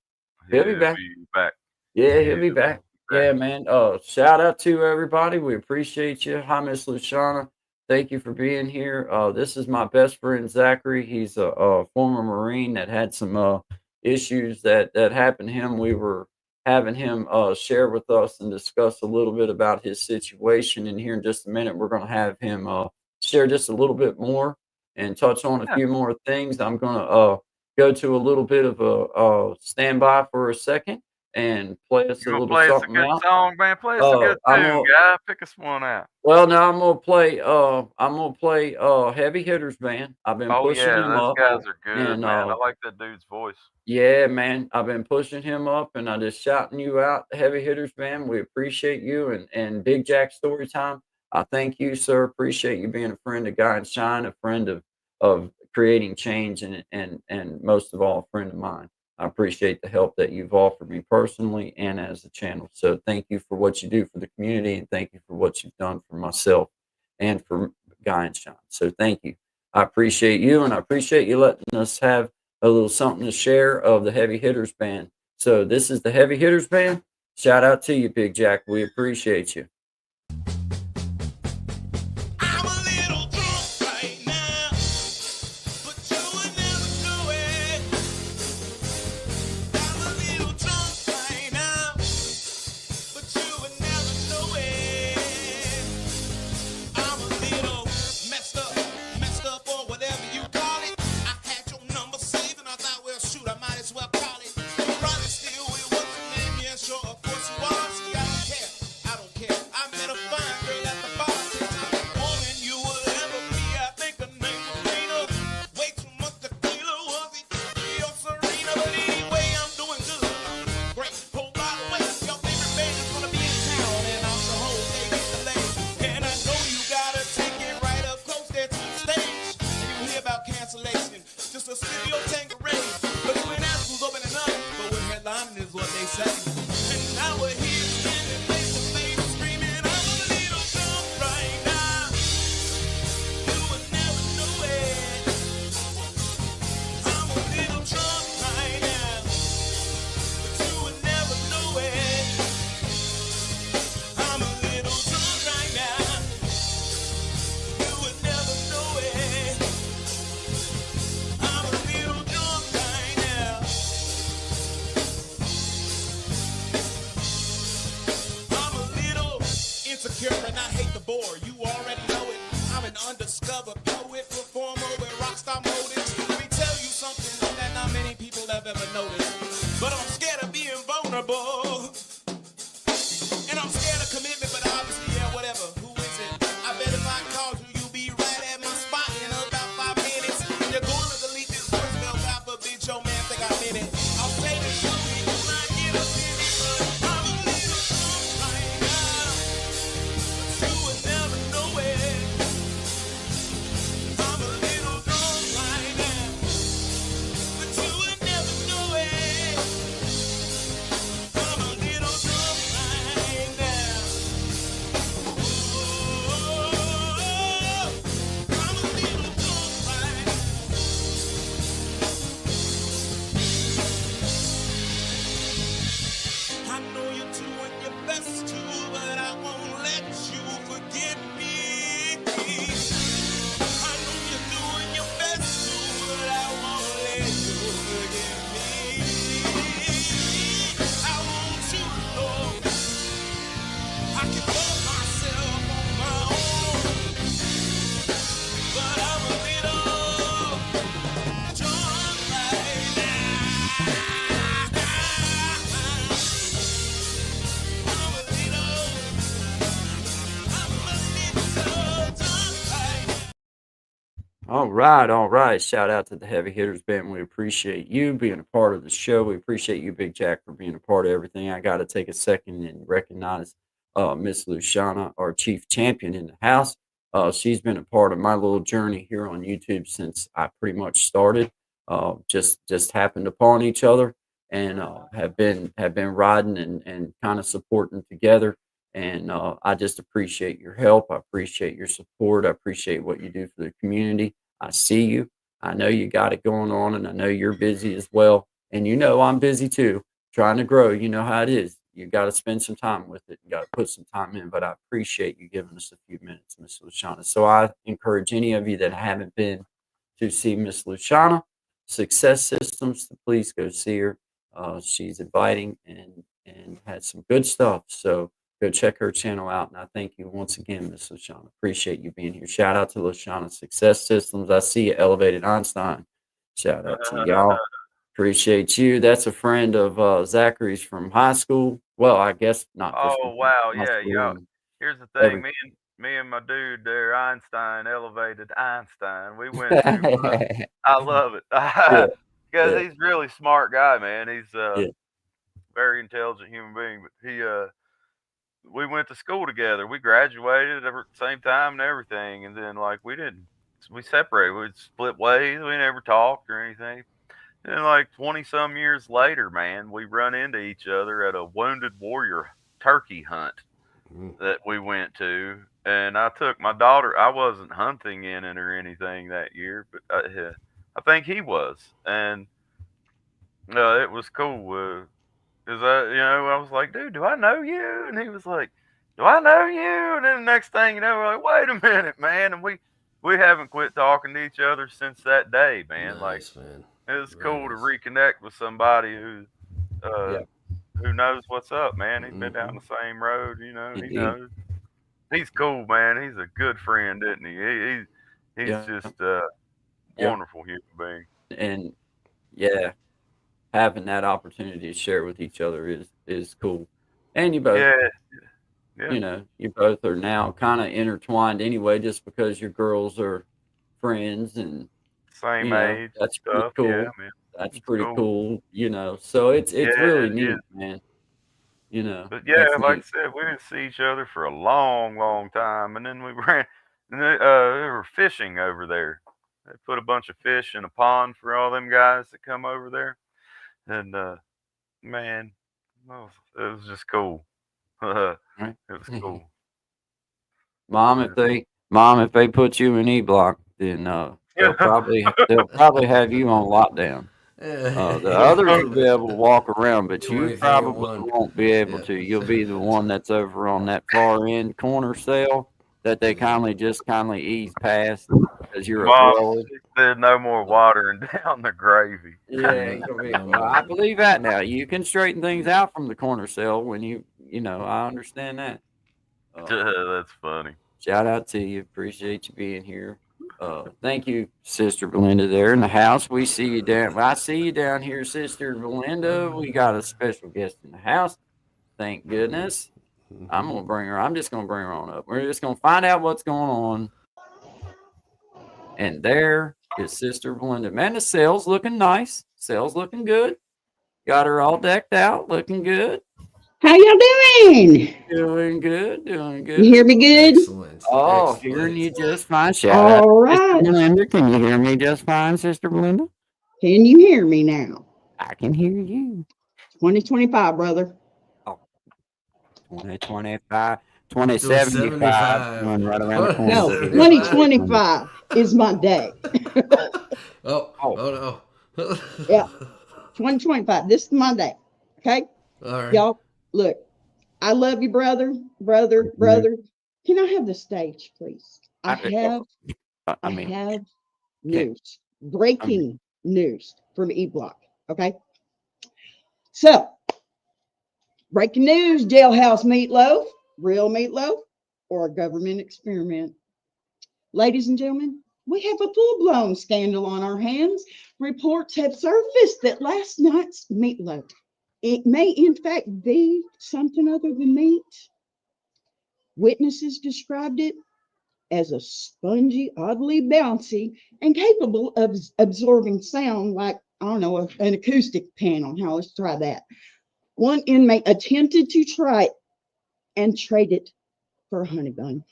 He'll be back. back. Yeah, he'll be back. Yeah, man. Shout out to everybody. We appreciate you. Hi, Miss Luciana. Thank you for being here. This is my best friend Zachary. He's a former Marine that had some issues that happened to him. We were having him share with us and discuss a little bit about his situation. And here in just a minute, we're going to have him share just a little bit more and touch on a few more things. I'm going to go to a little bit of a standby for a second and play us a You little gonna play us a something good out. song, man? Play us a good I'm tune, gonna- guy. Pick us one out. Well, now I'm gonna play Heavy Hitters Band. I've been Oh, pushing yeah, him those up. guys are good, and, man. I like that dude's voice. Yeah, man. I've been pushing him up and I just shouting you out, Heavy Hitters Band. We appreciate you and Big Jack Storytime. I thank you, sir. Appreciate you being a friend of Guy and Shine, a friend of creating change and most of all, a friend of mine. I appreciate the help that you've offered me personally and as a channel. So thank you for what you do for the community and thank you for what you've done for myself and for Guy and Shine. So thank you. I appreciate you and I appreciate you letting us have a little something to share of the Heavy Hitters Band. So this is the Heavy Hitters Band. Shout out to you, Big Jack. We appreciate you. I'm a little drunk right now, but you would never know it. I'm a little drunk right now, but you would never know it. I'm a little messed up, or whatever you call it. I had your number saved and I thought, well, shoot, I might as well call it. You're probably still with what's your name? Yeah, sure, of course you are. See, I don't care. I met a fine girl at the bar. Woman you will ever be, I think her name was Rena. Way too much tequila, was it? Your Serena, but anyway, I'm doing good. Great. Oh, by the way, your favorite band is gonna be in town, and I'm the whole day get delayed. And I know you gotta take it right up close there to the stage. And you hear about cancellation, just a studio Tanqueray. But when that school's opening up, but we're headlining is what they say. And now we're here standing face to face, screaming, I'm a little drunk right now. You would never know it. I'm a little drunk right now, but you would never know it. I'm a little drunk right now, you would never know it. I'm a little drunk right now. I'm a little insecure and I hate the bore. You already know it. I'm an undiscovered poet, performer with rockstar motives. Let me tell you something that not many people have ever noticed. But I'm scared of being vulnerable. best to, but I won't let you forget me. I know you're doing your best to, but I won't let you forget me. I want you to know I can love myself on my own, but I'm a little drunk right now. I'm a little drunk right now. All right. Shout out to the Heavy Hitters Band. We appreciate you being a part of the show. We appreciate you, Big Jack, for being a part of everything. I got to take a second and recognize Miss Luciana, our chief champion in the house. She's been a part of my little journey here on YouTube since I pretty much started. Just happened upon each other and have been riding and kind of supporting together. And I just appreciate your help. I appreciate your support. I appreciate what you do for the community. I see you. I know you got it going on, and I know you're busy as well. And you know I'm busy too, trying to grow. You know how it is. You got to spend some time with it. You got to put some time in. But I appreciate you giving us a few minutes, Miss Luciana. So I encourage any of you that haven't been to see Miss Luciana Success Systems to please go see her. She's inviting and has some good stuff. So go check her channel out. And I thank you once again, Miss Luciana. Appreciate you being here. Shout out to Luciana Success Systems. I see you, Elevated Einstein. Shout out to y'all. Appreciate you. That's a friend of Zachary's from high school. Well, I guess not. Just Oh from wow, high yeah, school yeah. and Here's the every- thing, me and my dude there, Einstein, Elevated Einstein. We went to. I love it Yeah, because yeah, he's a really smart guy, man. He's yeah. very intelligent human being. But we went to school together. We graduated at the same time and everything, and then like we separated. We split ways. We never talked or anything. And like 20 some years later, man, we run into each other at a Wounded Warrior turkey hunt that we went to. And I took my daughter. I wasn't hunting in it or anything that year, but I think he was. And it was cool. Cause I was like, dude, do I know you? And he was like, do I know you? And then the next thing you know, we're like, wait a minute, man. And we haven't quit talking to each other since that day, man. Nice, man. It was Very cool to nice. reconnect with somebody who Yeah. who knows what's up, man. He's been down the same road, he knows. He's cool, man. He's a good friend, isn't he? He's Yeah. just Yeah. wonderful human being. And yeah, having that opportunity to share with each other is cool. And you both, Yeah. you both are now kind of intertwined anyway, just because your girls are friends and Same age that's stuff. pretty cool. Yeah, man. That's It's pretty cool. cool. So it's really it neat, is. man. But yeah, That's like I neat. said, we didn't see each other for a long, long time, and then we ran. And they were fishing over there. They put a bunch of fish in a pond for all them guys that come over there, and man, it was just cool. It Right? was cool. Mom, if they put you in E Block, then they'll probably have you on lockdown. The others will be able to walk around, but you 23 probably and 1. won't be able Yeah. to. You'll be the one that's over on that far end corner cell that they kindly ease past because you're a Mom, grower. she said no more watering down the gravy. Yeah, you'll be, well, I believe that now. You can straighten things out from the corner cell when I understand that. That's funny. Shout out to you. Appreciate you being here. Thank you, Sister Belinda, there in the house. We see you down. I see you down here, Sister Belinda. We got a special guest in the house. Thank goodness. I'm just gonna bring her on up. We're just gonna find out what's going on. And there is Sister Belinda. Man, the cell's looking nice. Cell's looking good. Got her all decked out, looking good. How y'all doing? Doing good. You hear me good? Excellent. Oh, Excellent. hearing you just fine. Shout out All to Sister right. Belinda. Can you hear me just fine, Sister Belinda? Can you hear me now? I can hear you. 2025, brother. 2025, 2075. Going right around the corner. No, 2075. 2025 is my day. Oh no. Yeah. 2025. This is my day. Okay? All right. Y'all, look, I love you, brother. Can I have the stage, please? I I mean, have can, news. I mean, Breaking news from E Block. Okay. So, breaking news, jailhouse meatloaf, real meatloaf, or a government experiment. Ladies and gentlemen, we have a full-blown scandal on our hands. Reports have surfaced that last night's meatloaf, it may in fact be something other than meat. Witnesses described it as a spongy, oddly bouncy, and capable of absorbing sound like, I don't know, an acoustic panel. Now let's try that. One inmate attempted to try it and trade it for a honey bun.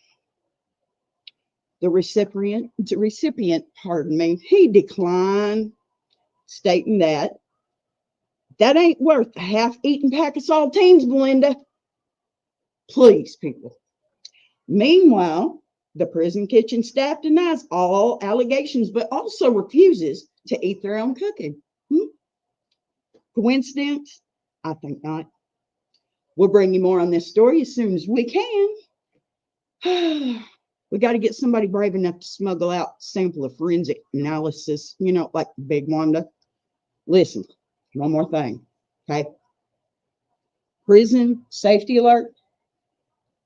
The recipient, pardon me, he declined, stating that ain't worth a half-eaten pack of saltines, Belinda. Please, people. Meanwhile, the prison kitchen staff denies all allegations, but also refuses to eat their own cooking. Coincidence? I think not. We'll bring you more on this story as soon as we can. We got to get somebody brave enough to smuggle out a sample of forensic analysis, like Big Wanda. Listen, one more thing, okay? Prison safety alert.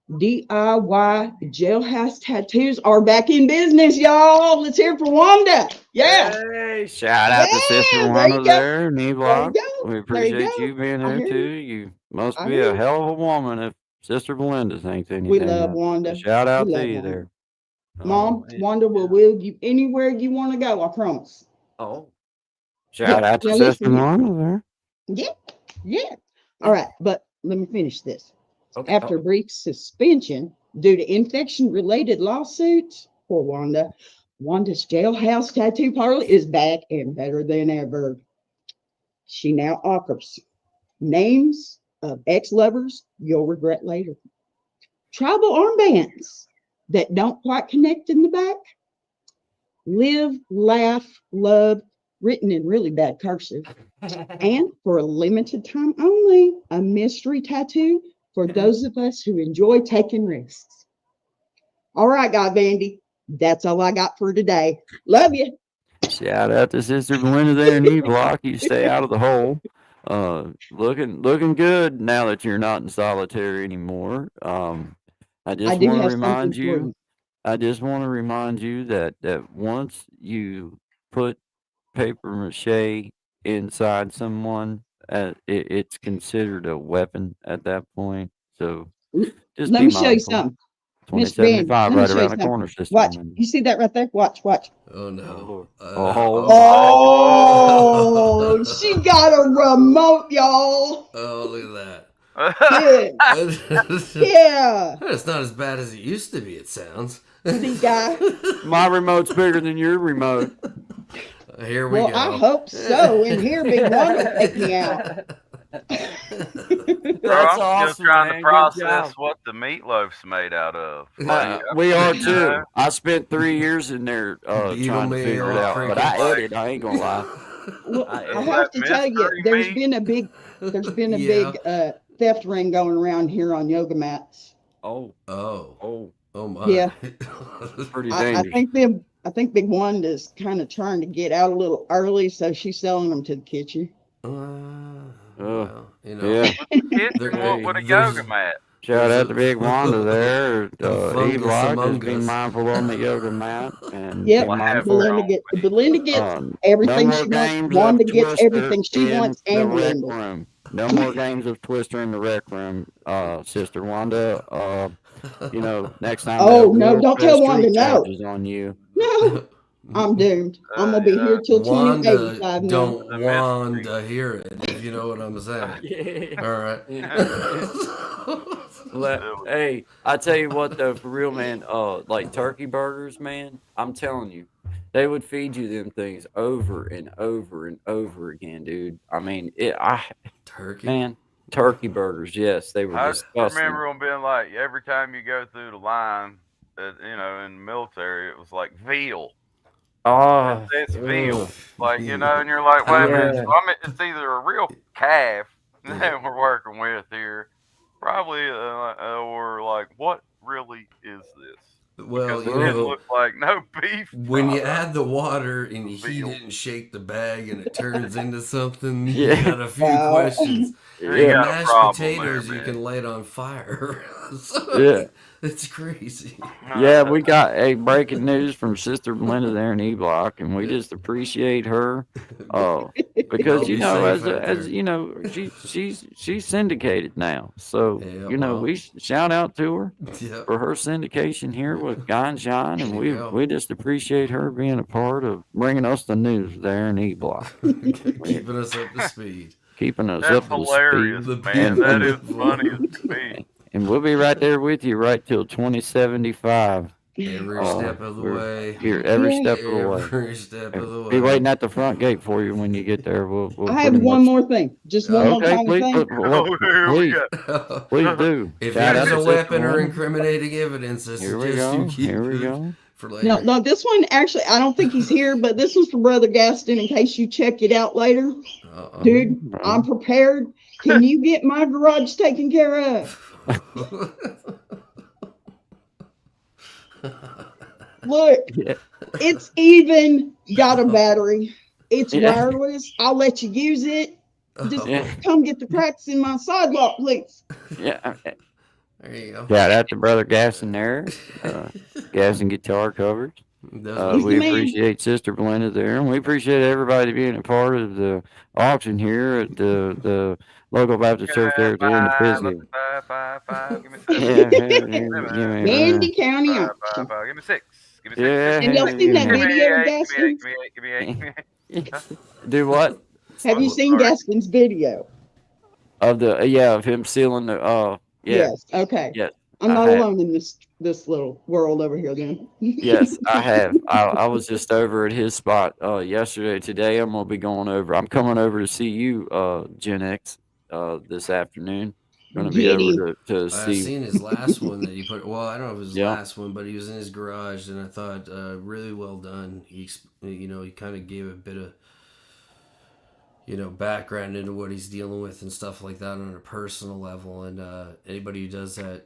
DIY jailhouse tattoos are back in business, y'all. Let's hear it for Wanda. Yeah. hey, shout out to Sister There Wanda you go. there, knee There you block. go. We There you appreciate go. you being I there hear too. you. You must I be hear a you. hell of a woman if Sister Belinda thinks anything We of love you. Wanda. Shout We out to love you Wanda. there. Mom, Oh, Wanda will wheel you anywhere you want to go, I promise. oh, Yeah. shout out to Now Sister listen here. Wanda there. Yeah. Yeah. All right. But let me finish this. Okay. After a brief suspension due to infection-related lawsuits for Wanda, Wanda's jailhouse tattoo parlor is back and better than ever. She now offers names of ex-lovers you'll regret later. Tribal armbands that don't quite connect in the back. Live, laugh, love, written in really bad cursive. And for a limited time only, a mystery tattoo for those of us who enjoy taking risks. All right, God Vandy, that's all I got for today. Love you. Shout out to Sister Belinda there, knee block. You stay out of the hole. Looking good now that you're not in solitary anymore. I just do want to have something remind for you. you. I just want to remind you that once you put paper mache inside someone, it's considered a weapon at that point. So just Let be me show you mindful. something. Miss Vandy, 2075 let me right show you around the something. corner, Sister Watch. Belinda. You see that right there? Watch. Oh no. Oh, she got a remote, y'all. Oh, look at that. Yeah. Yeah. It's not as bad as it used to be, it sounds. See, guy. My remote's bigger than your remote. Here we Well, go. I hope so. And here, Big Wanda will take me out. Bro, That's I'm awesome, still trying man. to Good process job. what the meatloaf's made out of. Like, We are you too. know, I spent 3 years in there Beetle trying to figure it meal, out, but crickets. I ate it. I ain't gonna lie. Well, I I ate it. have to that tell you, mystery there's meat? been a big Yeah. theft ring going around here on yoga mats. Oh, Oh my. Yeah. pretty I dangerous. think Big Wanda's kind of trying to get out a little early, so she's selling them to the kitchen. Well, you know. Yeah. Kitchen with a yoga mat. Shout There's out to Big Wanda there. a fungus E-Block, just among be us. mindful on the yoga mat and Yep. be mindful. Belinda gets No everything more she wants. games Wanda of gets Twister everything she in wants, the and rec Belinda. room. No more games of Twister in the rec room, Sister Wanda. Next time Oh they'll no! Don't tell street Wanda no. charges on you. No, I'm doomed. I'm gonna be here till Wanda 2085 now. don't want to hear it, if you know what I'm saying. Yeah. All right. Hey, I tell you what though, for real, man. Like turkey burgers, man. I'm telling you, they would feed you them things over and over and over again, dude. I mean, Turkey? man, turkey burgers. Yes, they were I disgusting. remember them being like, every time you go through the line, in the military, it was like veal. Oh, It's veal. Like, and you're like, wait a minute. So it's either a real calf that we're working with here, Probably, or like, what really is this? Well, Because you it didn't know, look like no beef. when you product. add the water and you heat Veal. it and shake the bag and it turns into something, you Yeah. got a few Wow. questions. You The Yeah. got a mashed problem there, potatoes you man. can light on fire. So, Yeah. it's crazy. Yeah, we got a breaking news from Sister Belinda there in E Block, and we just appreciate her. Y'all Because be safe out as there. you know, she's syndicated now. So Yeah, we well, shout out to her yeah, for her syndication here with Guy and Shine, and there you we go. just appreciate her being a part of bringing us the news there in E Block, Keeping us up to speed. keeping us That's up to hilarious, speed, man. That is beautiful. funny as can be. and we'll be right there with you right till 2075. Every step of the We're way. here every Yeah. step of the way. Every step of the Be way. waiting at the front gate for you when you get there. We'll I have pretty one much. more thing. Just one more Okay, tiny please, thing. Here we please, go. please do. If Shout out there's to a Sister weapon or Belinda. incriminating evidence, I Here we suggest go. you keep Here we it go. for No, later. no, this one actually, I don't think he's here, but this was for Brother Gaston in case you check it out later. Uh-uh. Dude, I'm prepared. Can you get my garage taken care of? Look, Yeah. it's even got a battery. It's Yeah. wireless. I'll let you use it. Just Yeah. come get the cracks in my sidewalk, please. Yeah. There you go. Shout out to Brother Gaston there. Gaston Guitar Covers. Does He's We the man. appreciate Sister Belinda there, and we appreciate everybody being a part of the auction here at the local Baptist church there at the end of Pisgah. Five. Give me seven. Yeah, Candy County Five. auction. Give me six. Give me six. yeah, Have y'all seen that Give me video of eight. Gaston's? Give me eight. Give me eight. Do what? Have you seen Sorry. Gaston's video? Of of him sealing the Yes. Okay. yes, I'm I not have. alone in this little world over here then. Yes, I have. I was just over at his spot yesterday. Today I'm gonna be going over. I'm coming over to see you, Gen X, this afternoon. Gonna be Get him. over to I see. seen his last one that he put. Well, I don't know if it was his Yeah. last one, but he was in his garage, and I thought really well done. He kind of gave a bit of background into what he's dealing with and stuff like that on a personal level. And anybody who does that,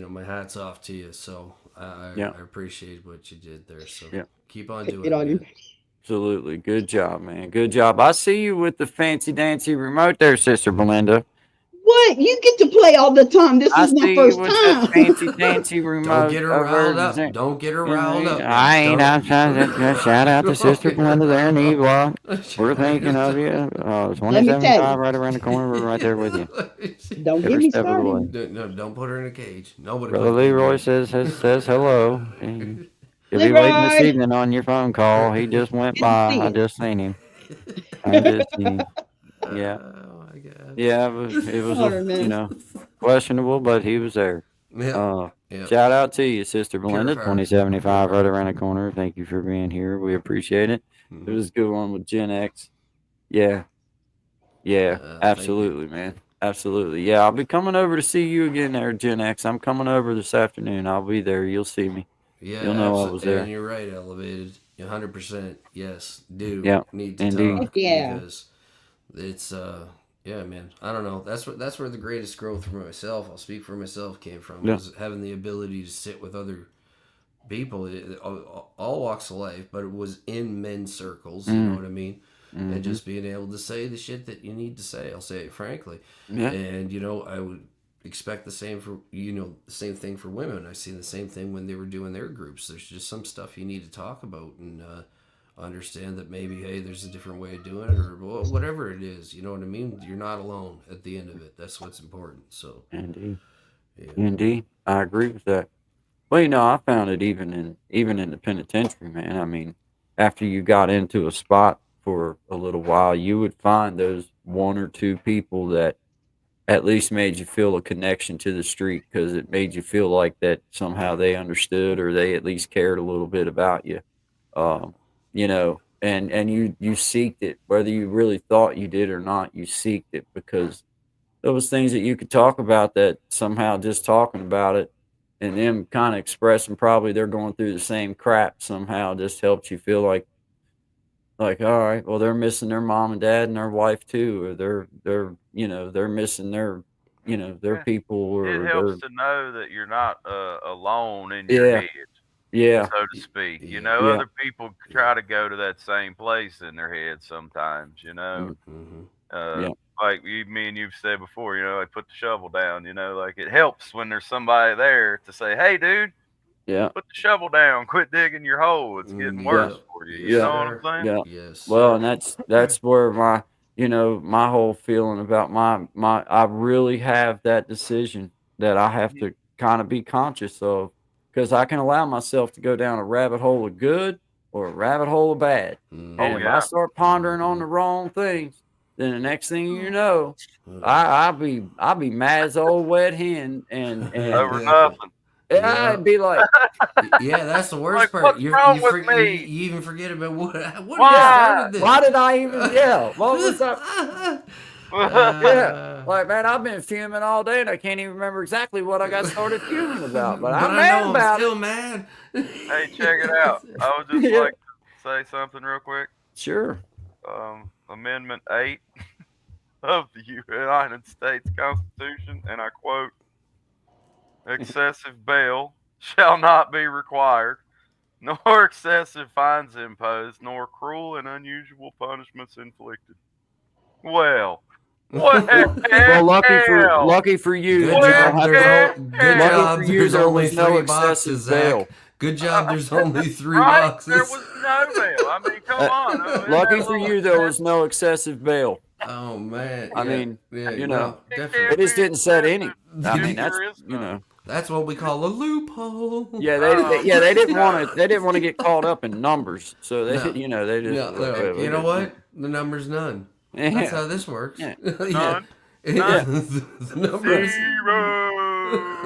my hat's off to you. So I appreciate what you did there. So Yeah. keep on doing Get on it. you. Man. Absolutely, good job, man. Good job. I see you with the fancy dancy remote there, Sister Belinda. What? You get to play all the time. This I is my see you first with that time. fancy dancy remote. Don't get her over riled in up. Zen- Don't get her in riled the- up. I ain't. I'm trying to shout out to Sister Belinda there in E Block. We're thinking of you. Let me 27.5 tell you. right around the corner. We're right there with you. Don't get Every me step of the started. way. No, don't put her in a cage. Nobody. Brother puts me in a Leroy cage. says hello. He'll be waiting this Leroy. evening on your phone call. He just went Good to by. see I you. just seen him. I just seen him. Yeah. Oh my God. Yeah, it was Sorry, man. questionable, but he was there. Yeah. Yeah. Shout out to you, Sister Belinda, Pure heart. 2075 right around the corner. Thank you for being here. We appreciate it. It was a good one with Gen X. Yeah. Yeah, thank you. absolutely, man. Absolutely. Yeah, I'll be coming over to see you again there, Gen X. I'm coming over this afternoon. I'll be there. You'll see me. Yeah, You'll know I was absolutely. there. And you're right, Elevated. 100%. Yes, do Yeah, need to indeed. talk Yeah. because it's yeah, man. I don't know. That's where the greatest growth for myself. I'll speak for myself came from Yeah. was having the ability to sit with other people, all walks of life, but it was in men's circles. You know what I mean? And just being able to say the shit that you need to say. I'll say it frankly. Yeah. And I would expect the same for the same thing for women. I see the same thing when they were doing their groups. There's just some stuff you need to talk about and understand that maybe hey, there's a different way of doing it or whatever it is. You know what I mean? You're not alone at the end of it. That's what's important. So Indeed. yeah. Indeed. I agree with that. Well, I found it even in the penitentiary, man. I mean, after you got into a spot for a little while, you would find those one or two people that at least made you feel a connection to the street because it made you feel like that somehow they understood or they at least cared a little bit about you. And you seeked it, whether you really thought you did or not, you seeked it because there was things that you could talk about that somehow just talking about it and them kind of expressing probably they're going through the same crap somehow just helped you feel like all right, well they're missing their mom and dad and their wife too, or they're missing their you know, they're Yeah. people or It they're, helps to know that you're not alone in your yeah, head, yeah, so to speak. You Yeah. know, yeah, other people try to go to that same place in their head sometimes. You know, mm, Mm-hmm. yeah, like me and you've said before. You know, like put the shovel down. You know, like it helps when there's somebody there to say, "Hey, dude, yeah, put the shovel down. Quit digging your hole. It's getting yeah, worse Yep. for you." You Yes, yeah, know what I'm sir. saying? yeah. Yes, Well, sir. and that's where my, you know, my whole feeling about my I really have that decision that I have to kind of be conscious of, because I can allow myself to go down a rabbit hole of good or a rabbit hole of bad. Oh And if Mm-hmm. I yeah. start pondering on Mm-hmm. the wrong things, then the next thing you know, Uh, I'll be mad as an old wet hen, Over yeah. nothing. yeah, Yeah. I'd be like, Yeah, that's the worst Like, part. what's wrong with You me? even forget about what yeah, even Why? started why this. did I even, yeah, what was that? Yeah, Uh, like man, I've been fuming all day and I can't even remember exactly what I got started fuming about, but but I'm I mad know I'm about it. still mad. Hey, check it out. I would just Yeah, like to say something real quick. sure. Amendment 8 of the United States Constitution, and I quote, excessive bail shall not be required, nor excessive fines imposed, nor cruel and unusual punishments inflicted. Well, Well, lucky for you Good that you don't job. have There's to. good Lucky job. for you, There's there only was no 3 excessive boxes, bail. Zach. Good job. There's only 3 right? There boxes. was no bail. I mean, come on. Isn't Lucky that for little you, there was no excessive bail. Oh man. I Yeah. mean, Yeah. you No. know, It Definitely. they can't be just didn't set any. excessive I if mean, that's there is you none. know, That's what we call a loophole. yeah, Oh yeah, they my didn't want God. to, they didn't want to get caught up in numbers, so they, No. you know, they just, No. They're like, you know what? The number's none. That's yeah, how this works. yeah, Yeah. None. yeah, The numbers. Zero.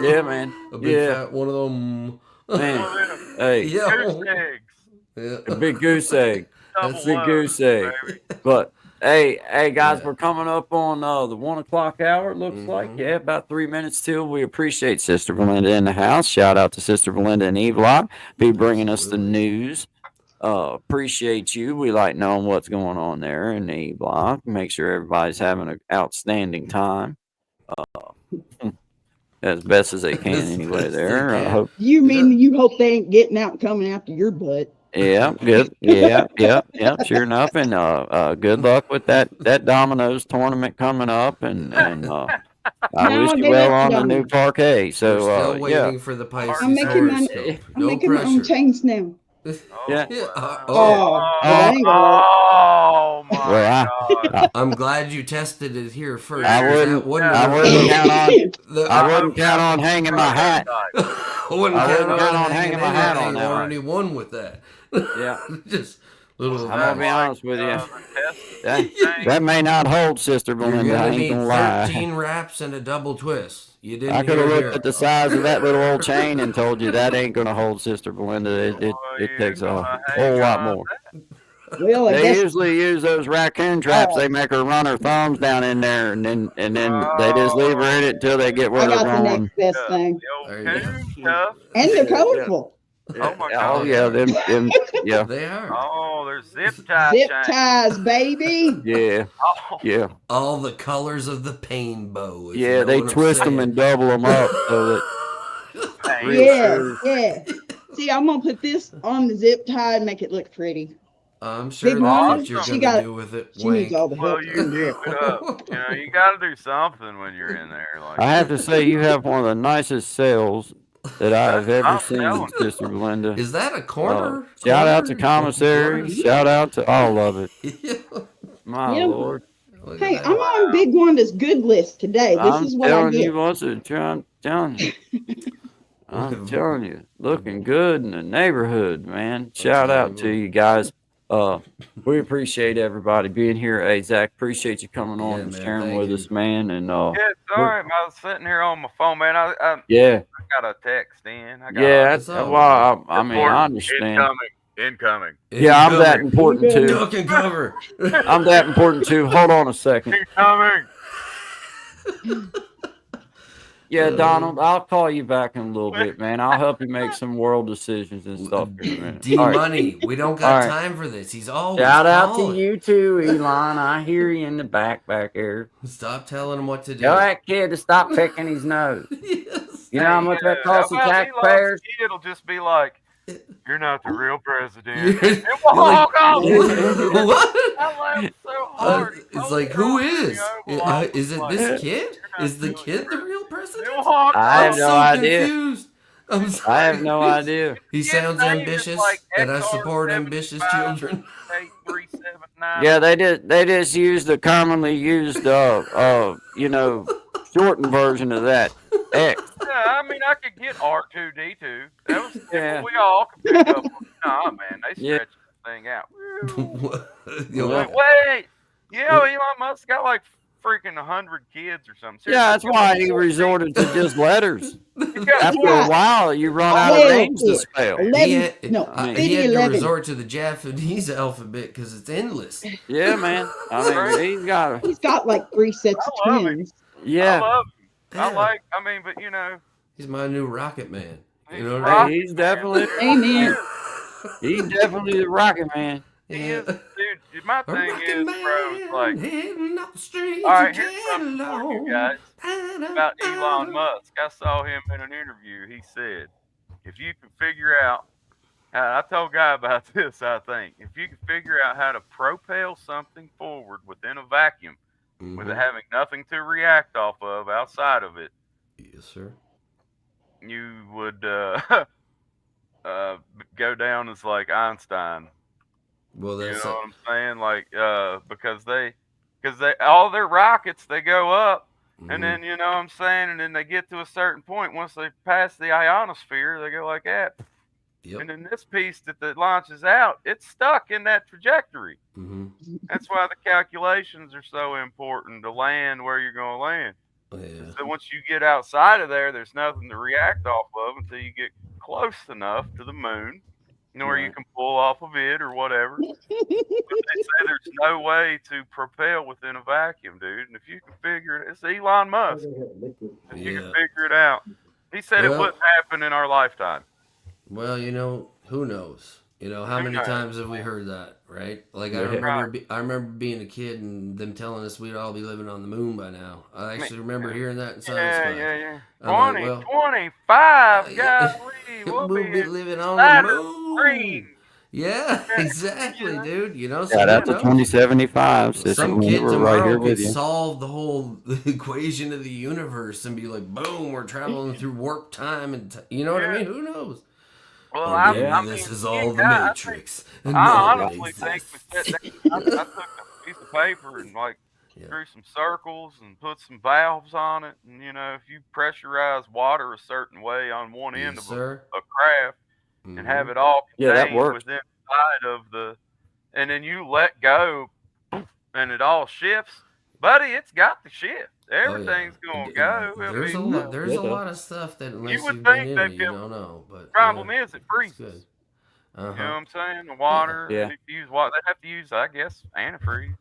yeah, man, A big yeah, fat one of them. man. One of them. Hey, Yeah. Goose eggs. a Yeah. big goose egg. Double That's Big loads, goose egg. baby. But hey guys, Yeah. we're coming up on the 1 o'clock hour. It looks like, Mm-hmm. yeah, about 3 minutes till. We appreciate Sister Belinda in the house. Shout out to Sister Belinda and Evlock, be bringing us the Absolutely. news. Appreciate you. We like knowing what's going on there in the E-Block. Make sure everybody's having an outstanding time. As best as they can As anyway best they there. I can. hope. You Yeah. mean you hope they ain't getting out and coming after your butt? Yeah, good. Yeah, sure enough. And good luck with that Domino's tournament coming up, and I No, wish you they well left on it the on new me. parquet. We're So still yeah, waiting for the I'm Pisces making my horoscope. I'm No making my own pressure. chains now. yeah. Oh, Oh, Oh, well, that Oh, ain't gonna work. oh my well, God. I'm glad you tested it here first. I 'cause wouldn't, that wouldn't I have wouldn't worked. count on, The, I I wouldn't hope count that on was hanging my Friday hat. night. I wouldn't I count wouldn't count on hanging hanging my hat on anything. that one. Already won with that. Yeah, Just Was little I'm that gonna be advice. like honest with you. the test That thing? may not hold, Sister You're Belinda. I gonna ain't need gonna lie. 13 wraps and a double twist. You I didn't could have hear looked at the here. size of that little old chain and told you that ain't gonna hold, Sister Belinda. Well, It you takes a gonna whole hang lot on more. Well, I They guess. usually use those raccoon traps. Oh, They make her run her thumbs down in there, and then they just leave her in it until they get where I they're got the next going. best cuff. thing, The There old you coon go. cuff. and they're Yeah, colorful. Oh my oh God. They yeah, are. them, yeah, They are. Oh, there's zip tie Zip chain. ties, baby. yeah, Oh, yeah, All the colors of the painbow. If you yeah. know They what I'm twist them saying. and double them up so that pain. real Yeah, sure. yeah. See, I'm gonna put this on the zip tie and make it look pretty. I'm sure Big that's Mama, what you're Awesome. she gonna got, do with it. she needs all the Well, help she can you get. keep it up. You know, you got to do something when you're in there. Like I have to say, you have one of the nicest sales that I have ever I'm seen, telling you. Sister Belinda. Is that a corner? Shout out to Corner? commissary. Corner? Shout out to all of it. Yeah. My Yeah. Lord. Look Hey, at I'm that. on Big Wanda's good list today. This I'm is what I telling you get. what's it, I'm telling you. I'm telling you, looking good in the neighborhood, man. Shout out to you guys. We appreciate everybody being here. Hey, Zach, appreciate you coming on Yeah, and man, sharing thank with you. us, man. And Yeah, it's all right. I was sitting here on my phone, man. I yeah, got a text in. I got yeah. That's That's all well, I mean, I Important. understand. Incoming. Yeah, I'm that Cover. important too. Duck and cover. I'm that important too. Hold on a second. Incoming. Yeah, Donald, I'll call you back in a little bit, man. I'll help you make some world decisions and stuff here in a minute. D All right. Money, we don't got All right. time for this. He's always Shout out to calling. you too, Elon. I hear you in the back there. Stop telling him what to do. Tell that kid to stop picking his nose. Yes. You know how much that How costs the about Elon's taxpayers? kid will just be like, "You're not the real president." You're- And we'll you're like, walk off. what? I laughed so hard. He It's told like, me who over is? the oval, I was Is it like, this kid? "You're not Is the really kid the president." real president? We'll walk I have off. no so idea. confused. I'm sorry. I have no idea. He His sounds name is ambitious, like and I support XR75. ambitious children. 8379. Yeah, they just used the commonly used shortened version of that. X. Yeah, I mean, I could get R2D2. That was Yeah. we all could pick up. Nah, man, they Yeah. stretched the thing out. Wait, Elon Musk got like freaking 100 kids or something. Yeah, that's Seriously, why he resorted to just letters. he's got After Yeah. a while, you run out of 12 names to kids. spell. 11, no, man. He had to 11. resort to the Japanese alphabet because it's endless. Yeah, man. I mean, he's got. He's got like 3 sets of I love it. twins. I Yeah, love him. Yeah. But you know, He's my new Rocket Man. You know He's what I hey, mean? he's definitely. Amen. He's definitely the Rocket Man. he Yeah. is, dude. My A thing rocket is, bro, it's like, heading up the streets all right, of here's something for you Catalone. guys about Elon Musk. I saw him in an interview. He said, if you can figure out, I told Guy about this, I think. If you can figure out how to propel something forward within a vacuum, with it having nothing to react off of outside of it, Yes, sir. you would go down as like Einstein. Well, You that's know what I'm saying? Like, because they all their rockets, they go up, and then, you know what I'm saying, and then they get to a certain point. Once they pass the ionosphere, they go like that. Yep. And then this piece that launches out, it's stuck in that trajectory. That's why the calculations are so important to land where you're going to land. Yeah. So once you get outside of there, there's nothing to react off of until you get close enough to the moon, where you can pull off of it or whatever. But they say there's no way to propel within a vacuum, dude. And if you can figure it, it's Elon Musk. If you can figure it out, he said it Well- wouldn't happen in our lifetime. Well, who knows? How Who many knows? times have we heard that, right? Like I remember being a kid and them telling us we'd all be living on the moon by now. I actually remember hearing that in science class. Yeah. I'm like, 2025, yeah. golly, We'll be living on Saturn the moon. Green. Yeah, exactly, dude. Shout out to 2075. Sister, Some kid we're right here tomorrow with could you. solve the whole equation of the universe and be like, boom, we're traveling through warp time, and you know what I mean? Who knows? Well, Or maybe this is all the Matrix. and none I of it honestly think exists. we sat down, I took a piece of paper and drew some circles and put some valves on it. And if you pressurize water a certain way on one end Yes, of sir. a craft and have it all Yeah, that contained works. within inside of and then you let go and it all shifts, buddy, it's got to shift. Everything's gonna go. There's a lot of stuff that unless would you've been think in they'd it, be you able- don't know. But Problem yeah, is, it it's freezes. good. You know what I'm saying? The water. Yeah. If you use water, they have to use, I guess, antifreeze.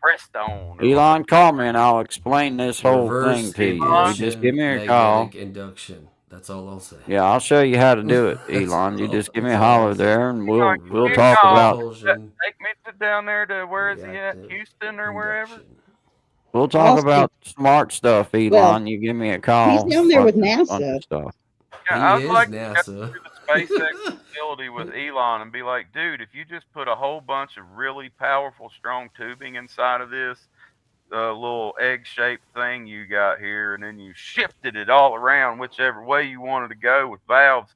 Prestone. or Elon, call me and I'll explain this whole Reverse thing to you. You induction, just give me a call. magnetic induction. That's all I'll say. Yeah, I'll show you how to do it, Elon. You just give me a holler there, and we'll talk about Take me down there to where is he at? Houston or wherever. we'll talk Austin. about smart stuff, Elon. Well, you give me a call. he's down there with on NASA. Stuff. Yeah, I He would is like to go NASA. to the SpaceX facility with Elon and be like, dude, if you just put a whole bunch of really powerful, strong tubing inside of this little egg-shaped thing you got here, and then you shifted it all around whichever way you wanted to go with valves,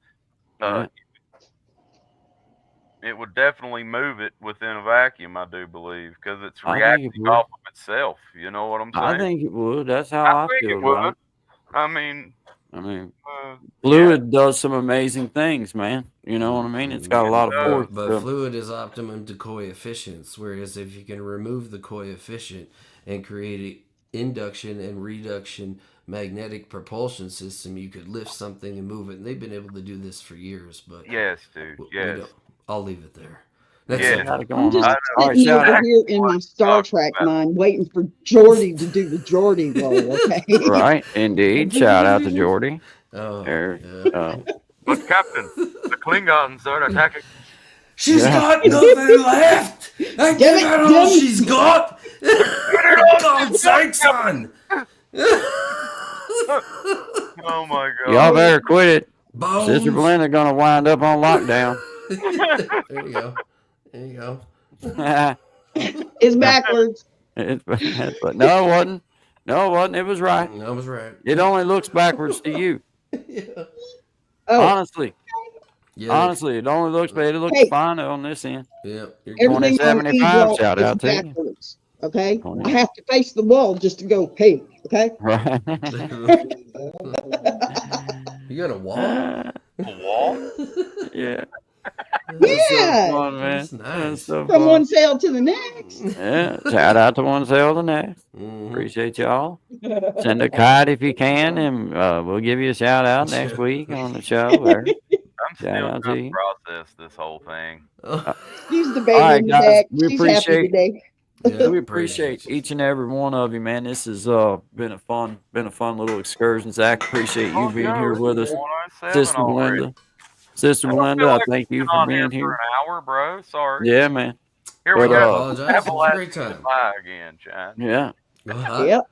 it would definitely move it within a vacuum, I do believe, because it's I think reacting it would. off of itself. You know what I'm saying? I think it would. That's how I, think feel it would. about it. I mean, fluid does some amazing things, man. You know what I mean? It's got a lot of force. But to it. fluid is optimum to coefficients, whereas if you can remove the coefficient and create an induction and reduction magnetic propulsion system, you could lift something and move it. And they've been able to do this for years. But yes, dude. Yes. I'll leave it there. That's Yeah. it. Got it I'm going just on. All right, sitting shout over out. here in my Star Trek mind, waiting for Jordy to do the Jordy role. Okay. Right, indeed. Shout out to Jordy. Oh, There, yeah. But Captain, the Klingons are attacking. She's Yeah. got nothing left. I Damn give it, her all damn it. she's got. God's sake, son. Oh my god. y'all better quit it. Bones. Sister Belinda gonna wind up on lockdown. There you go. There you go. It's backwards. But no, it wasn't. No, it wasn't. It was right. I was right. It only looks backwards to you. Yeah. Oh, Honestly, Yeah. honestly, it only looks bad. It looks Hey. fine on this end. Yeah. You're good. everything on 2075, Ebro shout is out to you. backwards. Okay. 20. I have to face the wall just to go hey. Okay. Right. You got a wall? A wall? Yeah. Yeah. So fun, man. That's nice. That's so From fun. one cell to the next. Yeah. Shout out to one cell the next. Mhm. Appreciate y'all. Send a kite if you can, and we'll give you a shout out next week on the show. There. I'm Shout still out to trying you. to process this whole thing. She's the baby All right, in the guys, back. we She's happy appreciate- today. Yeah, We appreciate each and every one of you, man. This has been a fun little excursion. Zach, appreciate you Oh, being no, here it's with us. 107 Sister already. Belinda. Sister I don't Belinda, feel I like thank you Been for on being here here. for an hour, bro. Sorry. Yeah, man. Here we But, I go. apologize. Have It a was a last great time. goodbye again, Chad. Yeah, Uh-huh. Yep.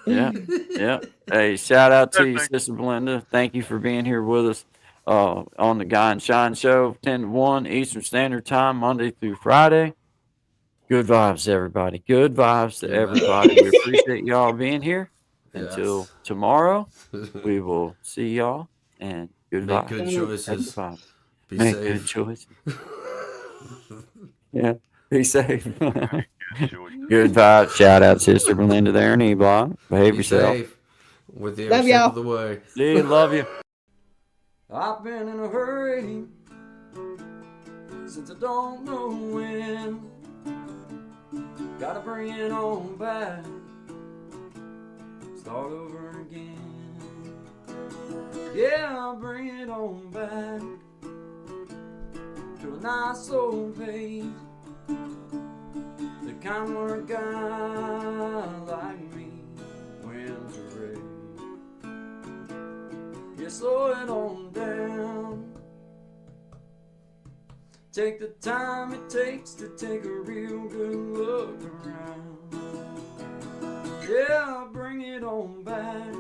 yeah, yeah. Hey, shout out to you, Thank Sister Belinda. Thank you for being here with us on the Guy and Shine Show, 10 to 1 Eastern Standard Time, Monday through Friday. Good vibes, everybody. Good vibes to Good everybody. We appreciate y'all being here. Until Yes. tomorrow, we will see y'all, and good Make vibes. good Good choices. vibes. Be Make good safe. choices. Yeah, be safe. Choice. Good vibes. Shout out Sister Belinda there in E-Block. Behave Be yourself. safe. With the Love every y'all. step of the way. See you. Love you. I've been in a hurry since I don't know when. Gotta bring it on back. Start over again. Yeah, I'll bring it on back to a nice old pace. The kind where a guy like me wins a race. You slow it on down. Take the time it takes to take a real good look around. Yeah, I'll bring it on back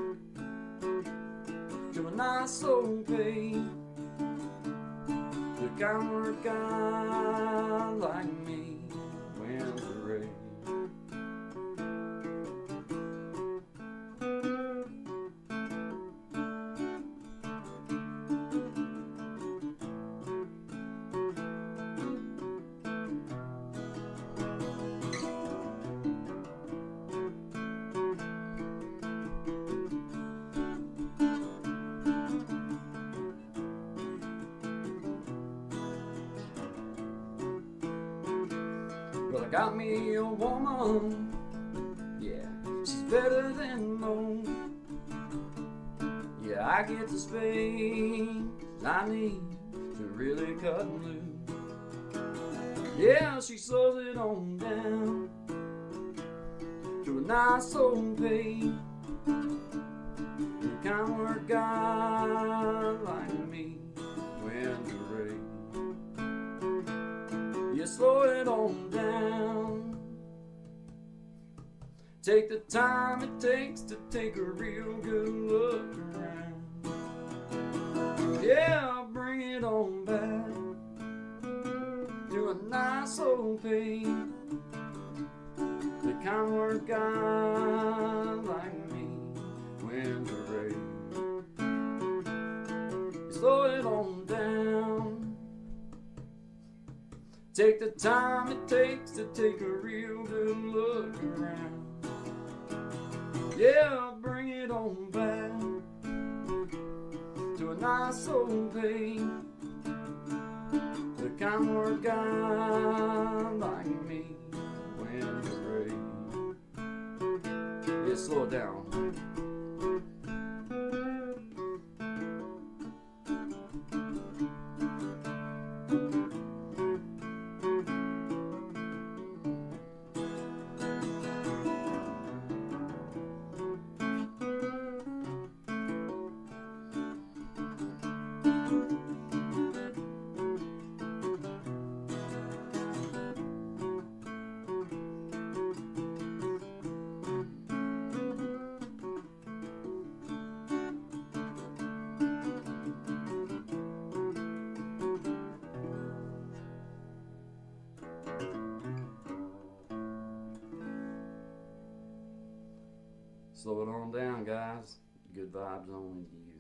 to a nice old pace. The kind where a guy like me wins the race. Well, I got me a woman, yeah, she's better than most. Yeah, I get the space I need to really cut loose. Yeah, she slows it on down to a nice old pace. The kind where a guy like me wins the race. You slow it on down. Take the time it takes to take a real good look around. Yeah, I'll bring it on back to a nice old pace. The kind where a guy like me wins a race. You slow it on down. Take the time it takes to take a real good look around. Yeah, I'll bring it on back to a nice old pace. The kind where a guy like me wins the race. Yeah, slow it down. Slow it on down, guys. Good vibes only to you.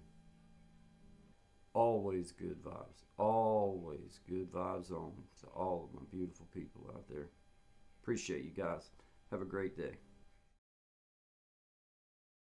Always good vibes. Always good vibes only to all of my beautiful people out there. Appreciate you guys. Have a great day.